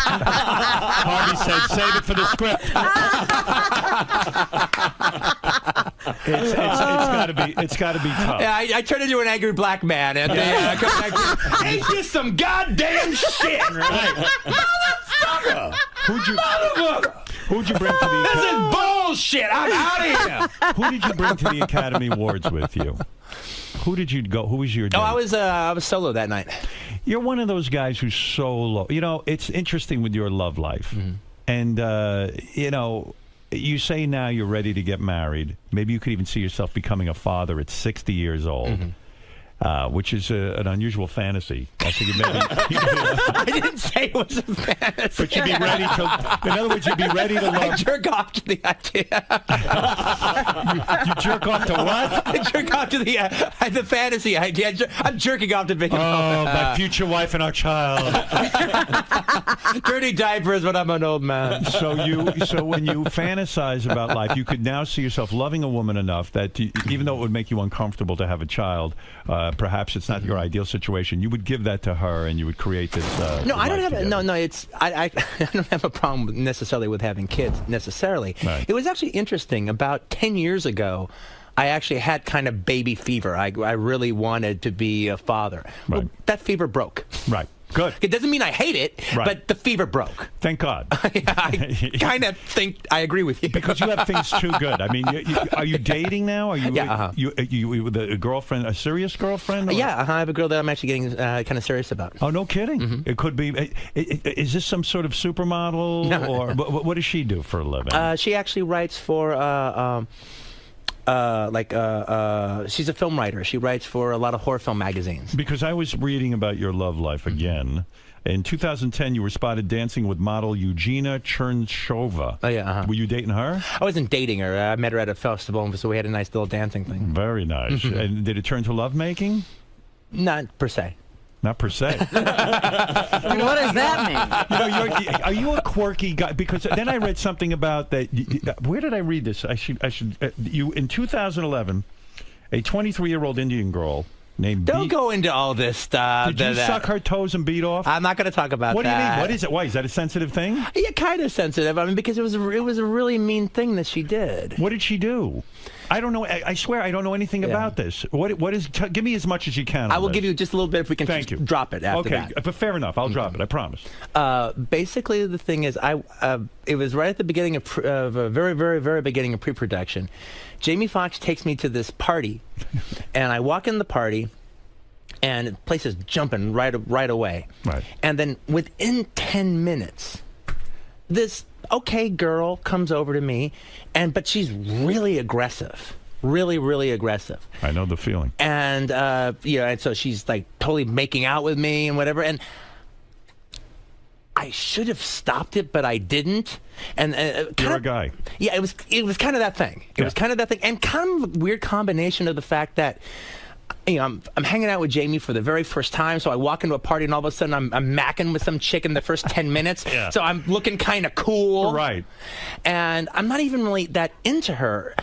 Harvey said, "Save it for the script." It's got to be tough. Yeah, I turned into an angry black man, and ain't this some goddamn shit? Right. Motherfucker! Who'd you bring to the? This is bullshit. I'm out of here. Who did you bring to the Academy Awards with you? Who did you go? Who was your date? Oh, I was solo that night. You're one of those guys who's solo. You know, it's interesting with your love life, and you know. You say now you're ready to get married. Maybe you could even see yourself becoming a father at 60 years old, which is an unusual fantasy. I think maybe. I didn't say it was a fantasy. But you'd be ready to. In other words, you'd be ready to love. I jerk off to the idea. You jerk off to what? I jerk off to the fantasy idea. I'm jerking off to become. Oh, my future wife and our child. Dirty diapers when I'm an old man. So when you fantasize about life, you could now see yourself loving a woman enough that even though it would make you uncomfortable to have a child, perhaps it's not your ideal situation, you would give that to her and you would create this. No, I don't have I don't have a problem necessarily with having kids necessarily. Right. It was actually interesting. About 10 years ago, I actually had kind of baby fever. I really wanted to be a father. Right. Well, that fever broke. Right. Good. It doesn't mean I hate it, Right. but the fever broke. Thank God. I kind of think I agree with you. Because you have things too good. I mean, are you dating now? Are you? Yeah. You with a girlfriend, a serious girlfriend? Or? Yeah, I have a girl that I'm actually getting kind of serious about. Oh, no kidding. It could be. Is this some sort of supermodel, No. or what does she do for a living? She actually writes for. She's a film writer. She writes for a lot of horror film magazines. Because I was reading about your love life again. In 2010, you were spotted dancing with model Eugenia Chernshova. Oh, yeah. Were you dating her? I wasn't dating her. I met her at a festival, so we had a nice little dancing thing. Very nice. And did it turn to lovemaking? Not per se. Not per se. What does that mean? You know, are you a quirky guy? Because then I read something about that. Where did I read this? I should. You in 2011, a 23-year-old Indian girl named. Don't go into all this stuff. Did you suck her toes and beat off? I'm not going to talk about that. What do you mean? What is it? Why is that a sensitive thing? Yeah, kind of sensitive. I mean, because it was a really mean thing that she did. What did she do? I don't know. I swear I don't know anything about this. What is? Give me as much as you can. I will give you just a little bit if we can. Thank you. Drop it after that. Okay, but fair enough. I'll drop it. I promise. Basically, the thing is, it was right at the beginning of a very beginning of pre-production. Jamie Foxx takes me to this party, and I walk in the party, and the place is jumping right away. Right. And then within 10 minutes, this okay girl comes over to me, but she's really aggressive. Really aggressive. I know the feeling. And and so she's like totally making out with me and whatever. And I should have stopped it, but I didn't. And you're a guy. Yeah, it was kind of that thing. It was kind of that thing, and kind of a weird combination of the fact that. I'm hanging out with Jamie for the very first time, so I walk into a party and all of a sudden I'm macking with some chick in the first 10 minutes. Yeah. So I'm looking kind of cool. Right. And I'm not even really that into her,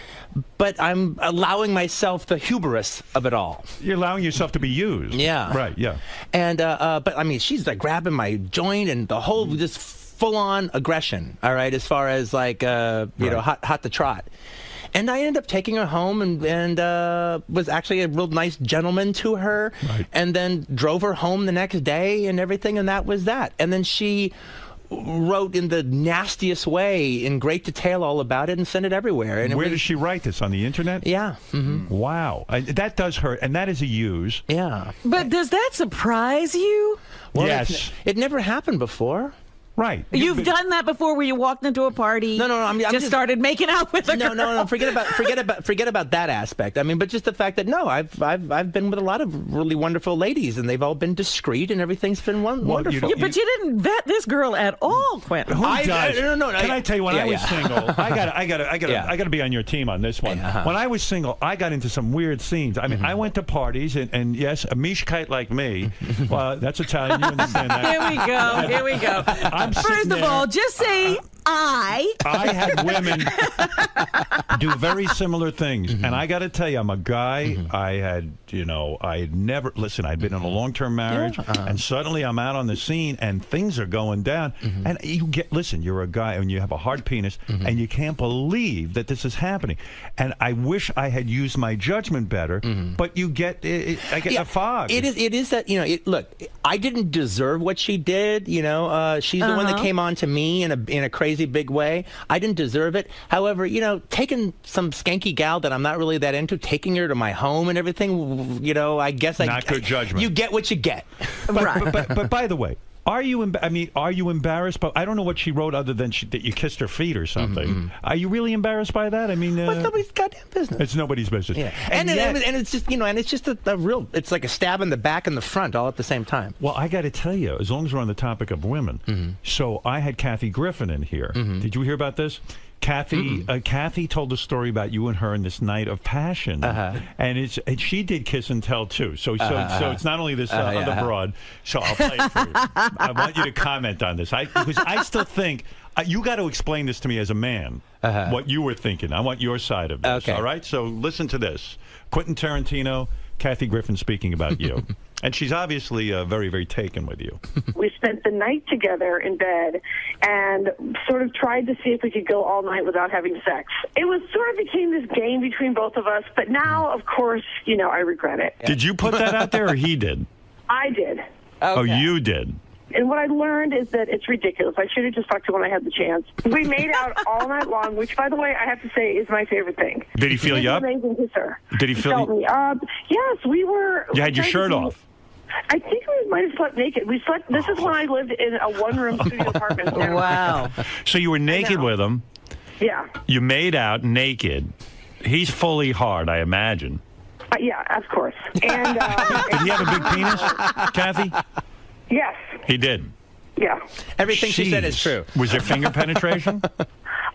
but I'm allowing myself the hubris of it all. You're allowing yourself to be used. Yeah. Right, yeah. And, but I mean, she's like grabbing my joint and the whole just full-on aggression, all right, as far as like, hot to trot. And I ended up taking her home and was actually a real nice gentleman to her. Right. And then drove her home the next day and everything, and that was that. And then she wrote in the nastiest way, in great detail, all about it, and sent it everywhere. And where does she write this? On the internet? Yeah. Mm-hmm. Wow. That does hurt, and that is a use. Yeah. But does that surprise you? Well, yes. It never happened before. Right. You've done that before, where you walked into a party. No. I'm just started making out with a girl. No. Forget about that aspect. I mean, but just the fact that I've been with a lot of really wonderful ladies, and they've all been discreet, and everything's been wonderful. But you didn't vet this girl at all, Quentin. Who does? No. Can I tell you, when I was single, I gotta be on your team on this one. When I was single, I got into some weird scenes. I mean, I went to parties, and yes, a mishkite like me. Well, that's Italian. You understand that? Here we go. First of all, just say I had women do very similar things, and I got to tell you, I'm a guy. I had never I'd been in a long-term marriage, and suddenly I'm out on the scene, and things are going down. And you're a guy, and you have a hard penis, and you can't believe that this is happening. And I wish I had used my judgment better, but I get a fog. It is that look, I didn't deserve what she did. She's the one that came on to me in a crazy big way. I didn't deserve it. However, taking some skanky gal that I'm not really that into, taking her to my home and everything, I guess not good judgment. You get what you get. But by the way, are you embarrassed? But I don't know what she wrote other than that you kissed her feet or something. Are you really embarrassed by that? I mean, it's nobody's goddamn business. It's nobody's business. Yeah, and it's just and it's just a real. It's like a stab in the back and the front all at the same time. Well, I got to tell you, as long as we're on the topic of women, so I had Kathy Griffin in here. Did you hear about this? Kathy told a story about you and her in this night of passion, and she did kiss and tell too. So it's not only this other broad. So I'll play it for you. I want you to comment on this, because I still think you got to explain this to me as a man. What you were thinking. I want your side of this. Okay. All right. So listen to this. Quentin Tarantino, Kathy Griffin speaking about you. And she's obviously very, very taken with you. We spent the night together in bed and sort of tried to see if we could go all night without having sex. It was sort of became this game between both of us, but now, of course, I regret it. Did you put that out there, or he did? I did. Okay. Oh, you did. And what I learned is that it's ridiculous. I should have just talked to him when I had the chance. We made out all night long, which, by the way, I have to say is my favorite thing. Did he feel you up? Amazing kisser. Did he feel me up? Yes, we were. You had your shirt off. I think we might have slept naked. We slept. This is when I lived in a one-room studio apartment. Wow. So you were naked with him. Yeah. You made out naked. He's fully hard, I imagine. Yeah, of course. And did he have a big penis, Kathy? Yes. He did. Yeah. Everything she said is true. Was there finger penetration?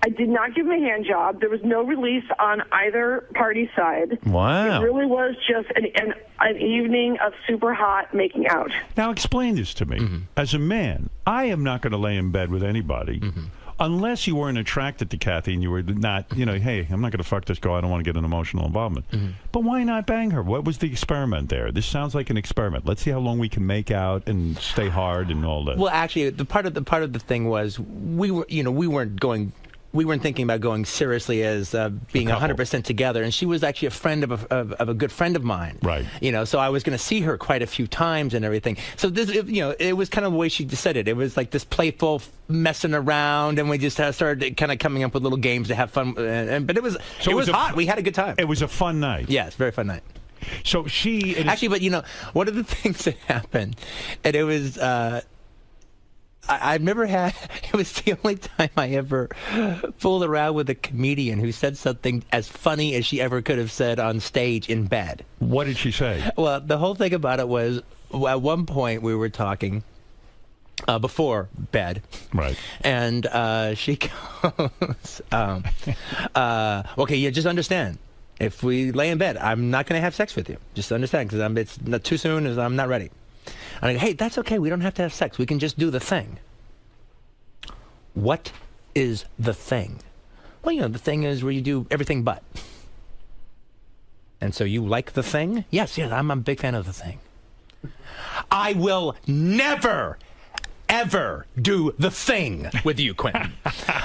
I did not give him a hand job. There was no release on either party's side. Wow. It really was just an evening of super hot making out. Now explain this to me. As a man, I am not going to lay in bed with anybody unless you weren't attracted to Kathy and you were not, hey, I'm not going to fuck this girl. I don't want to get an emotional involvement. But why not bang her? What was the experiment there? This sounds like an experiment. Let's see how long we can make out and stay hard and all that. Well, actually, the part of the thing was we weren't thinking about going seriously as being 100% together, and she was actually a friend of a good friend of mine. Right. So I was going to see her quite a few times and everything. So this, it was kind of the way she said it. It was like this playful messing around, and we just started kind of coming up with little games to have fun. But it was hot. We had a good time. It was a fun night. Yes, very fun night. So she actually, but one of the things that happened, and it was. I've never had. It was the only time I ever fooled around with a comedian who said something as funny as she ever could have said on stage in bed. What did she say? Well, the whole thing about it was, at one point we were talking before bed, right? And she goes, "Okay, yeah, just understand. If we lay in bed, I'm not going to have sex with you. Just understand, because it's not too soon. As I'm not ready." And I go, hey, that's okay. We don't have to have sex. We can just do the thing. What is the thing? Well, the thing is where you do everything but. And so you like the thing? Yes, I'm a big fan of the thing. I will never, ever do the thing with you, Quentin.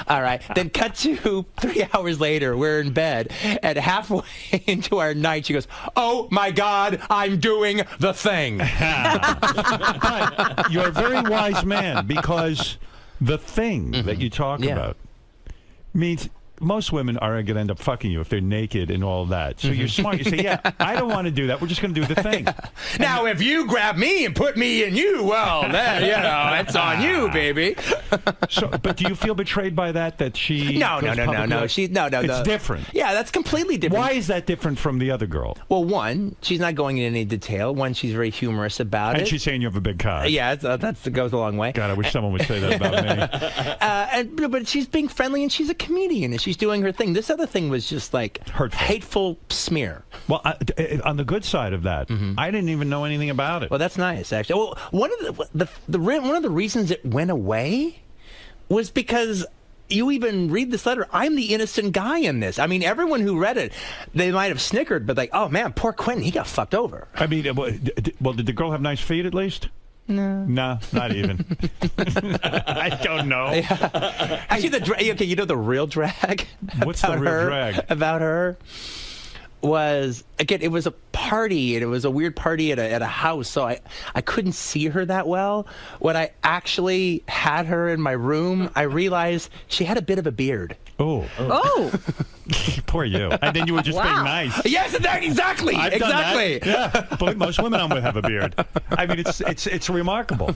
All right. Then cut to 3 hours later. We're in bed. And halfway into our night, she goes, oh, my God, I'm doing the thing. But you're a very wise man, because The thing that you talk about means most women are going to end up fucking you if they're naked and all that. So you're smart. You say, yeah, I don't want to do that. We're just going to do the thing. Now, if you grab me and put me in you, well, then, it's on you, baby. So, but do you feel betrayed by that? That she? No. It's different. Yeah, that's completely different. Why is that different from the other girl? Well, one, she's not going into any detail. One, she's very humorous about it. And she's saying you have a big cock. Yeah, that goes a long way. God, I wish someone would say that about me. But she's being friendly, and she's a comedian, and she's doing her thing. This other thing was just like hurtful, hateful smear. Well, on the good side of that, I didn't even know anything about it. Well, that's nice, actually. Well, one of the reasons it went away was because you even read this letter. I'm the innocent guy in this. I mean, everyone who read it, they might have snickered, but like, oh man, poor Quentin, he got fucked over. I mean, well, did the girl have nice feet at least? No. No, not even. I don't know. Yeah. Actually, okay, you know the real drag? What's the real drag? About her was, again, it was a party, and it was a weird party at a house, so I couldn't see her that well. When I actually had her in my room, I realized she had a bit of a beard. Oh. Poor you. And then you were just being nice. Yes, exactly. I've done that. Yeah, but most women I'm with have a beard. I mean, it's remarkable.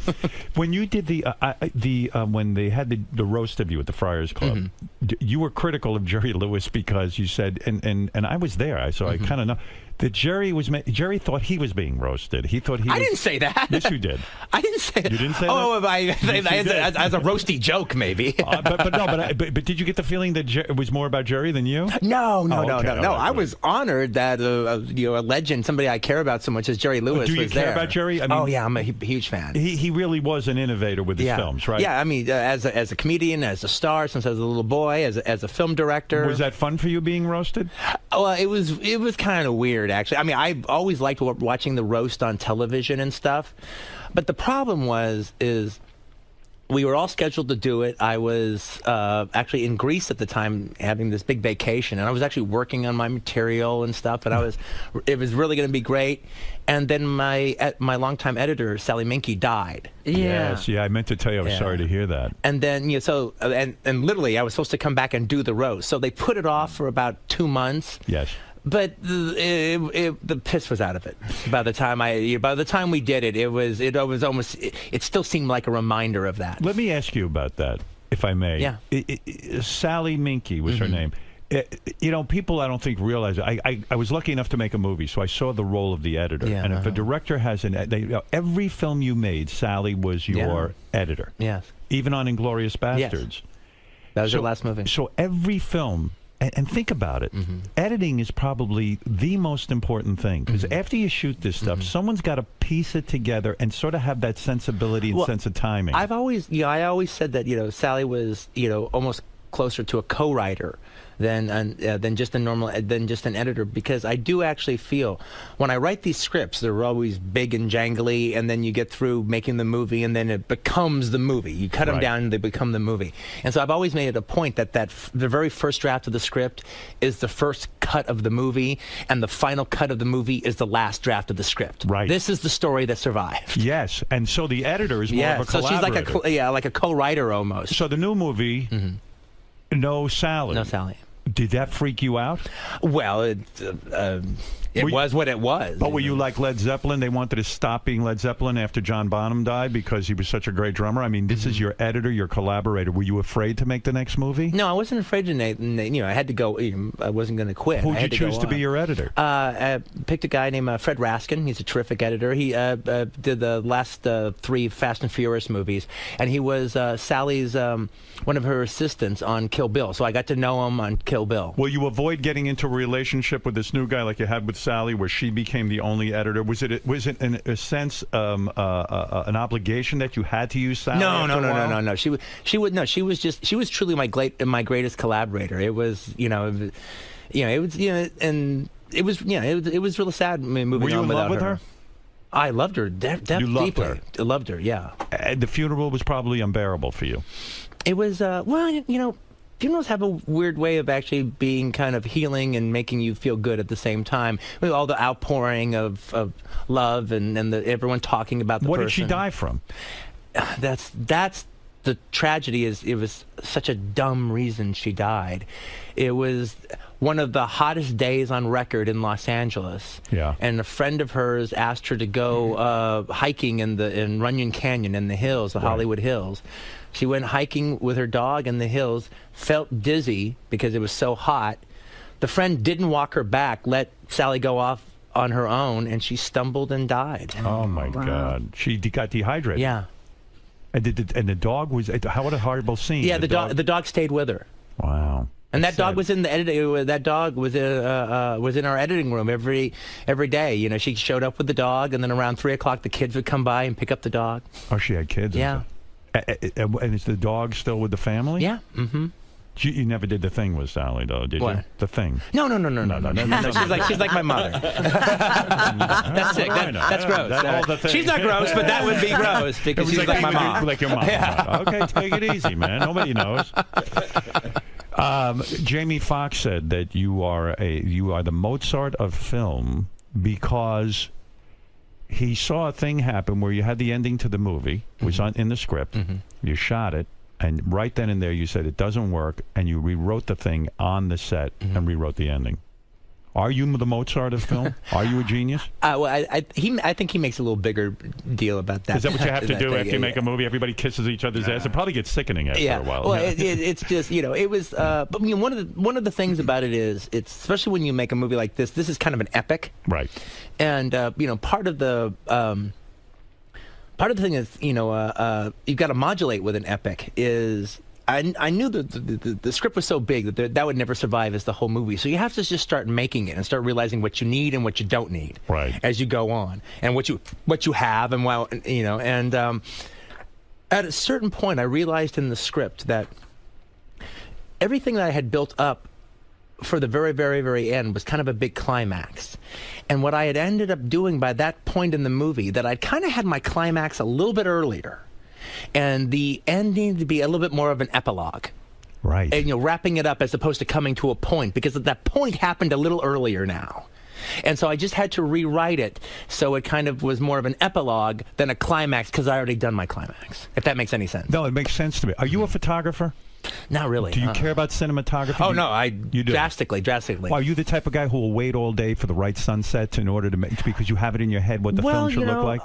When you did when they had the roast of you at the Friars Club, you were critical of Jerry Lewis because you said, and I was there, so I kind of know that Jerry thought he was being roasted. He thought he. I didn't say that. Yes, you did. I didn't say. You didn't say that. Yes, as a roasty joke, maybe. But did you get the feeling that it was more about Jerry than you? No. I was honored that a legend, somebody I care about so much as Jerry Lewis, do you was care there. about Jerry? I mean, yeah, I'm a huge fan. He really was an innovator with his films, right? Yeah, I mean, as a comedian, as a star, since I was a little boy, as a film director. Was that fun for you being roasted? Well, it was kind of weird, actually. I mean, I always liked watching the roast on television and stuff, but the problem is we were all scheduled to do it. I was actually in Greece at the time, having this big vacation, and I was actually working on my material and stuff. And it was really going to be great. And then my longtime editor, Sally Minky, died. Yes, I meant to tell you. I was sorry to hear that. And then and literally, I was supposed to come back and do the roast. So they put it off for about 2 months. Yes. But the piss was out of it by the time we did it. It still seemed like a reminder of that. Let me ask you about that, if I may. Yeah. Sally Minky was her name. People I don't think realize it. I was lucky enough to make a movie, so I saw the role of the editor. Yeah, and if a director has every film you made, Sally was your editor. Yes. Even on Inglourious Bastards. Yes. That was your last movie. So every film. And think about it. Editing is probably the most important thing, because after you shoot this stuff, someone's got to piece it together and sort of have that sensibility and sense of timing. I always said that Sally was almost closer to a co-writer than just an editor, because I do actually feel when I write these scripts, they're always big and jangly, and then you get through making the movie, and then it becomes the movie. You cut them down, and they become the movie. And so I've always made it a point that the very first draft of the script is the first cut of the movie, and the final cut of the movie is the last draft of the script. Right. This is the story that survived. Yes, and so the editor is more of a collaborator. So she's like a co-writer almost. So the new movie, no Sally. No Sally. Did that freak you out? Well, it was what it was. But were you like Led Zeppelin? They wanted to stop being Led Zeppelin after John Bonham died because he was such a great drummer. I mean, this is your editor, your collaborator. Were you afraid to make the next movie? No, I wasn't afraid to. I had to go. I wasn't going to quit. Who did you choose to be your editor? I picked a guy named Fred Raskin. He's a terrific editor. He did the last 3 Fast and Furious movies, and he was Sally's one of her assistants on Kill Bill. So I got to know him on Kill Bill. Will you avoid getting into a relationship with this new guy like you had with Sally, where she became the only editor? Was it in a sense an obligation that you had to use Sally? No. She was truly my greatest collaborator. It was and it was real sad moving on without her. Were you in love with her? I loved her deeply. Her? I loved her, yeah. The funeral was probably unbearable for you. It was, funerals have a weird way of actually being kind of healing and making you feel good at the same time. With all the outpouring of love and everyone talking about the person. What did she die from? That's the tragedy is it was such a dumb reason she died. It was one of the hottest days on record in Los Angeles. Yeah. And a friend of hers asked her to go hiking in Runyon Canyon in the hills, the Hollywood Hills. She went hiking with her dog in the hills, felt dizzy because it was so hot. The friend didn't walk her back, let Sally go off on her own, and she stumbled and died. Oh, my God. She got dehydrated. Yeah. And the dog was, how what a horrible scene. Yeah, the dog stayed with her. Wow. And that dog was in the editing. That dog was in our editing room every day. You know, she showed up with the dog, and then around 3 o'clock, the kids would come by and pick up the dog. Oh, she had kids. Yeah. And is the dog still with the family? Yeah. Mm-hmm. You never did the thing with Sally, though, did you? The thing. No. She's like my mother. That's sick. That's gross. She's not gross, but that would be gross because she's like my mom. Like your mom. Yeah. Okay, take it easy, man. Nobody knows. Jamie Foxx said that you are the Mozart of film because he saw a thing happen where you had the ending to the movie, was in the script, you shot it, and right then and there you said it doesn't work, and you rewrote the thing on the set and rewrote the ending. Are you the Mozart of film? Are you a genius? Well, I think he makes a little bigger deal about that. Is that what you have to do after you make a movie? Everybody kisses each other's ass. It probably gets sickening after a while. Well, it's just, you know, it was. But you know, one of the things about it is, it's especially when you make a movie like this. This is kind of an epic, right? And you know, part of the thing is, you know, you've got to modulate with an epic. Is I knew the script was so big that would never survive as the whole movie. So you have to just start making it and start realizing what you need and what you don't need, right, as you go on, and what you have and you know. And at a certain point, I realized in the script that everything that I had built up for the very, very, very end was kind of a big climax. And what I had ended up doing by that point in the movie, that I'd kind of had my climax a little bit earlier. And the end needed to be a little bit more of an epilogue. Right. And, you know, wrapping it up as opposed to coming to a point, because that point happened a little earlier now. And so I just had to rewrite it so it kind of was more of an epilogue than a climax, because I already done my climax, if that makes any sense. No, it makes sense to me. Are you a photographer? Not really. Do you care about cinematography? Oh, no, you do. Drastically. Well, are you the type of guy who will wait all day for the right sunsets in order to make, because you have it in your head what the film should look like?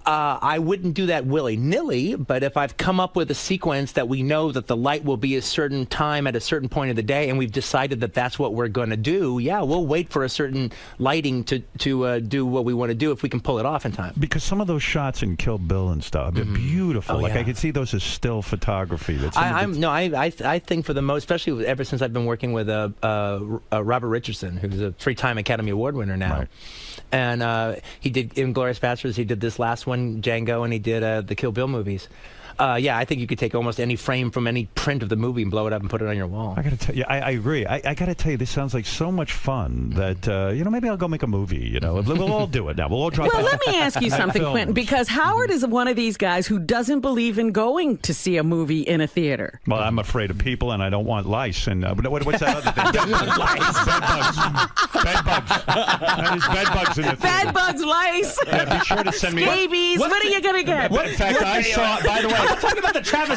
I wouldn't do that willy-nilly, but if I've come up with a sequence that we know that the light will be a certain time at a certain point of the day, and we've decided that that's what we're going to do, yeah, we'll wait for a certain lighting to do what we want to do if we can pull it off in time. Because some of those shots in Kill Bill and stuff, they're beautiful. Oh, like, yeah. I could see those as still photography. I think for the most, especially ever since I've been working with Robert Richardson, who's a 3-time Academy Award winner now. Right. And he did Inglourious Basterds, he did this last one, Django, and he did the Kill Bill movies. Yeah, I think you could take almost any frame from any print of the movie and blow it up and put it on your wall. I got to tell you, I agree. I got to tell you, this sounds like so much fun that, you know, maybe I'll go make a movie, you know. We'll all do it now. We'll all drop Well, let me ask you something, Quentin, because Howard is one of these guys who doesn't believe in going to see a movie in a theater. Well, I'm afraid of people, and I don't want lice. And what's that other thing? Bed bugs. That is bed bugs in the theater. Bed bugs, lice. Yeah, be sure to send me... Scabies. What are you going to get? In fact, I saw, by the way... I'm talking about the Travis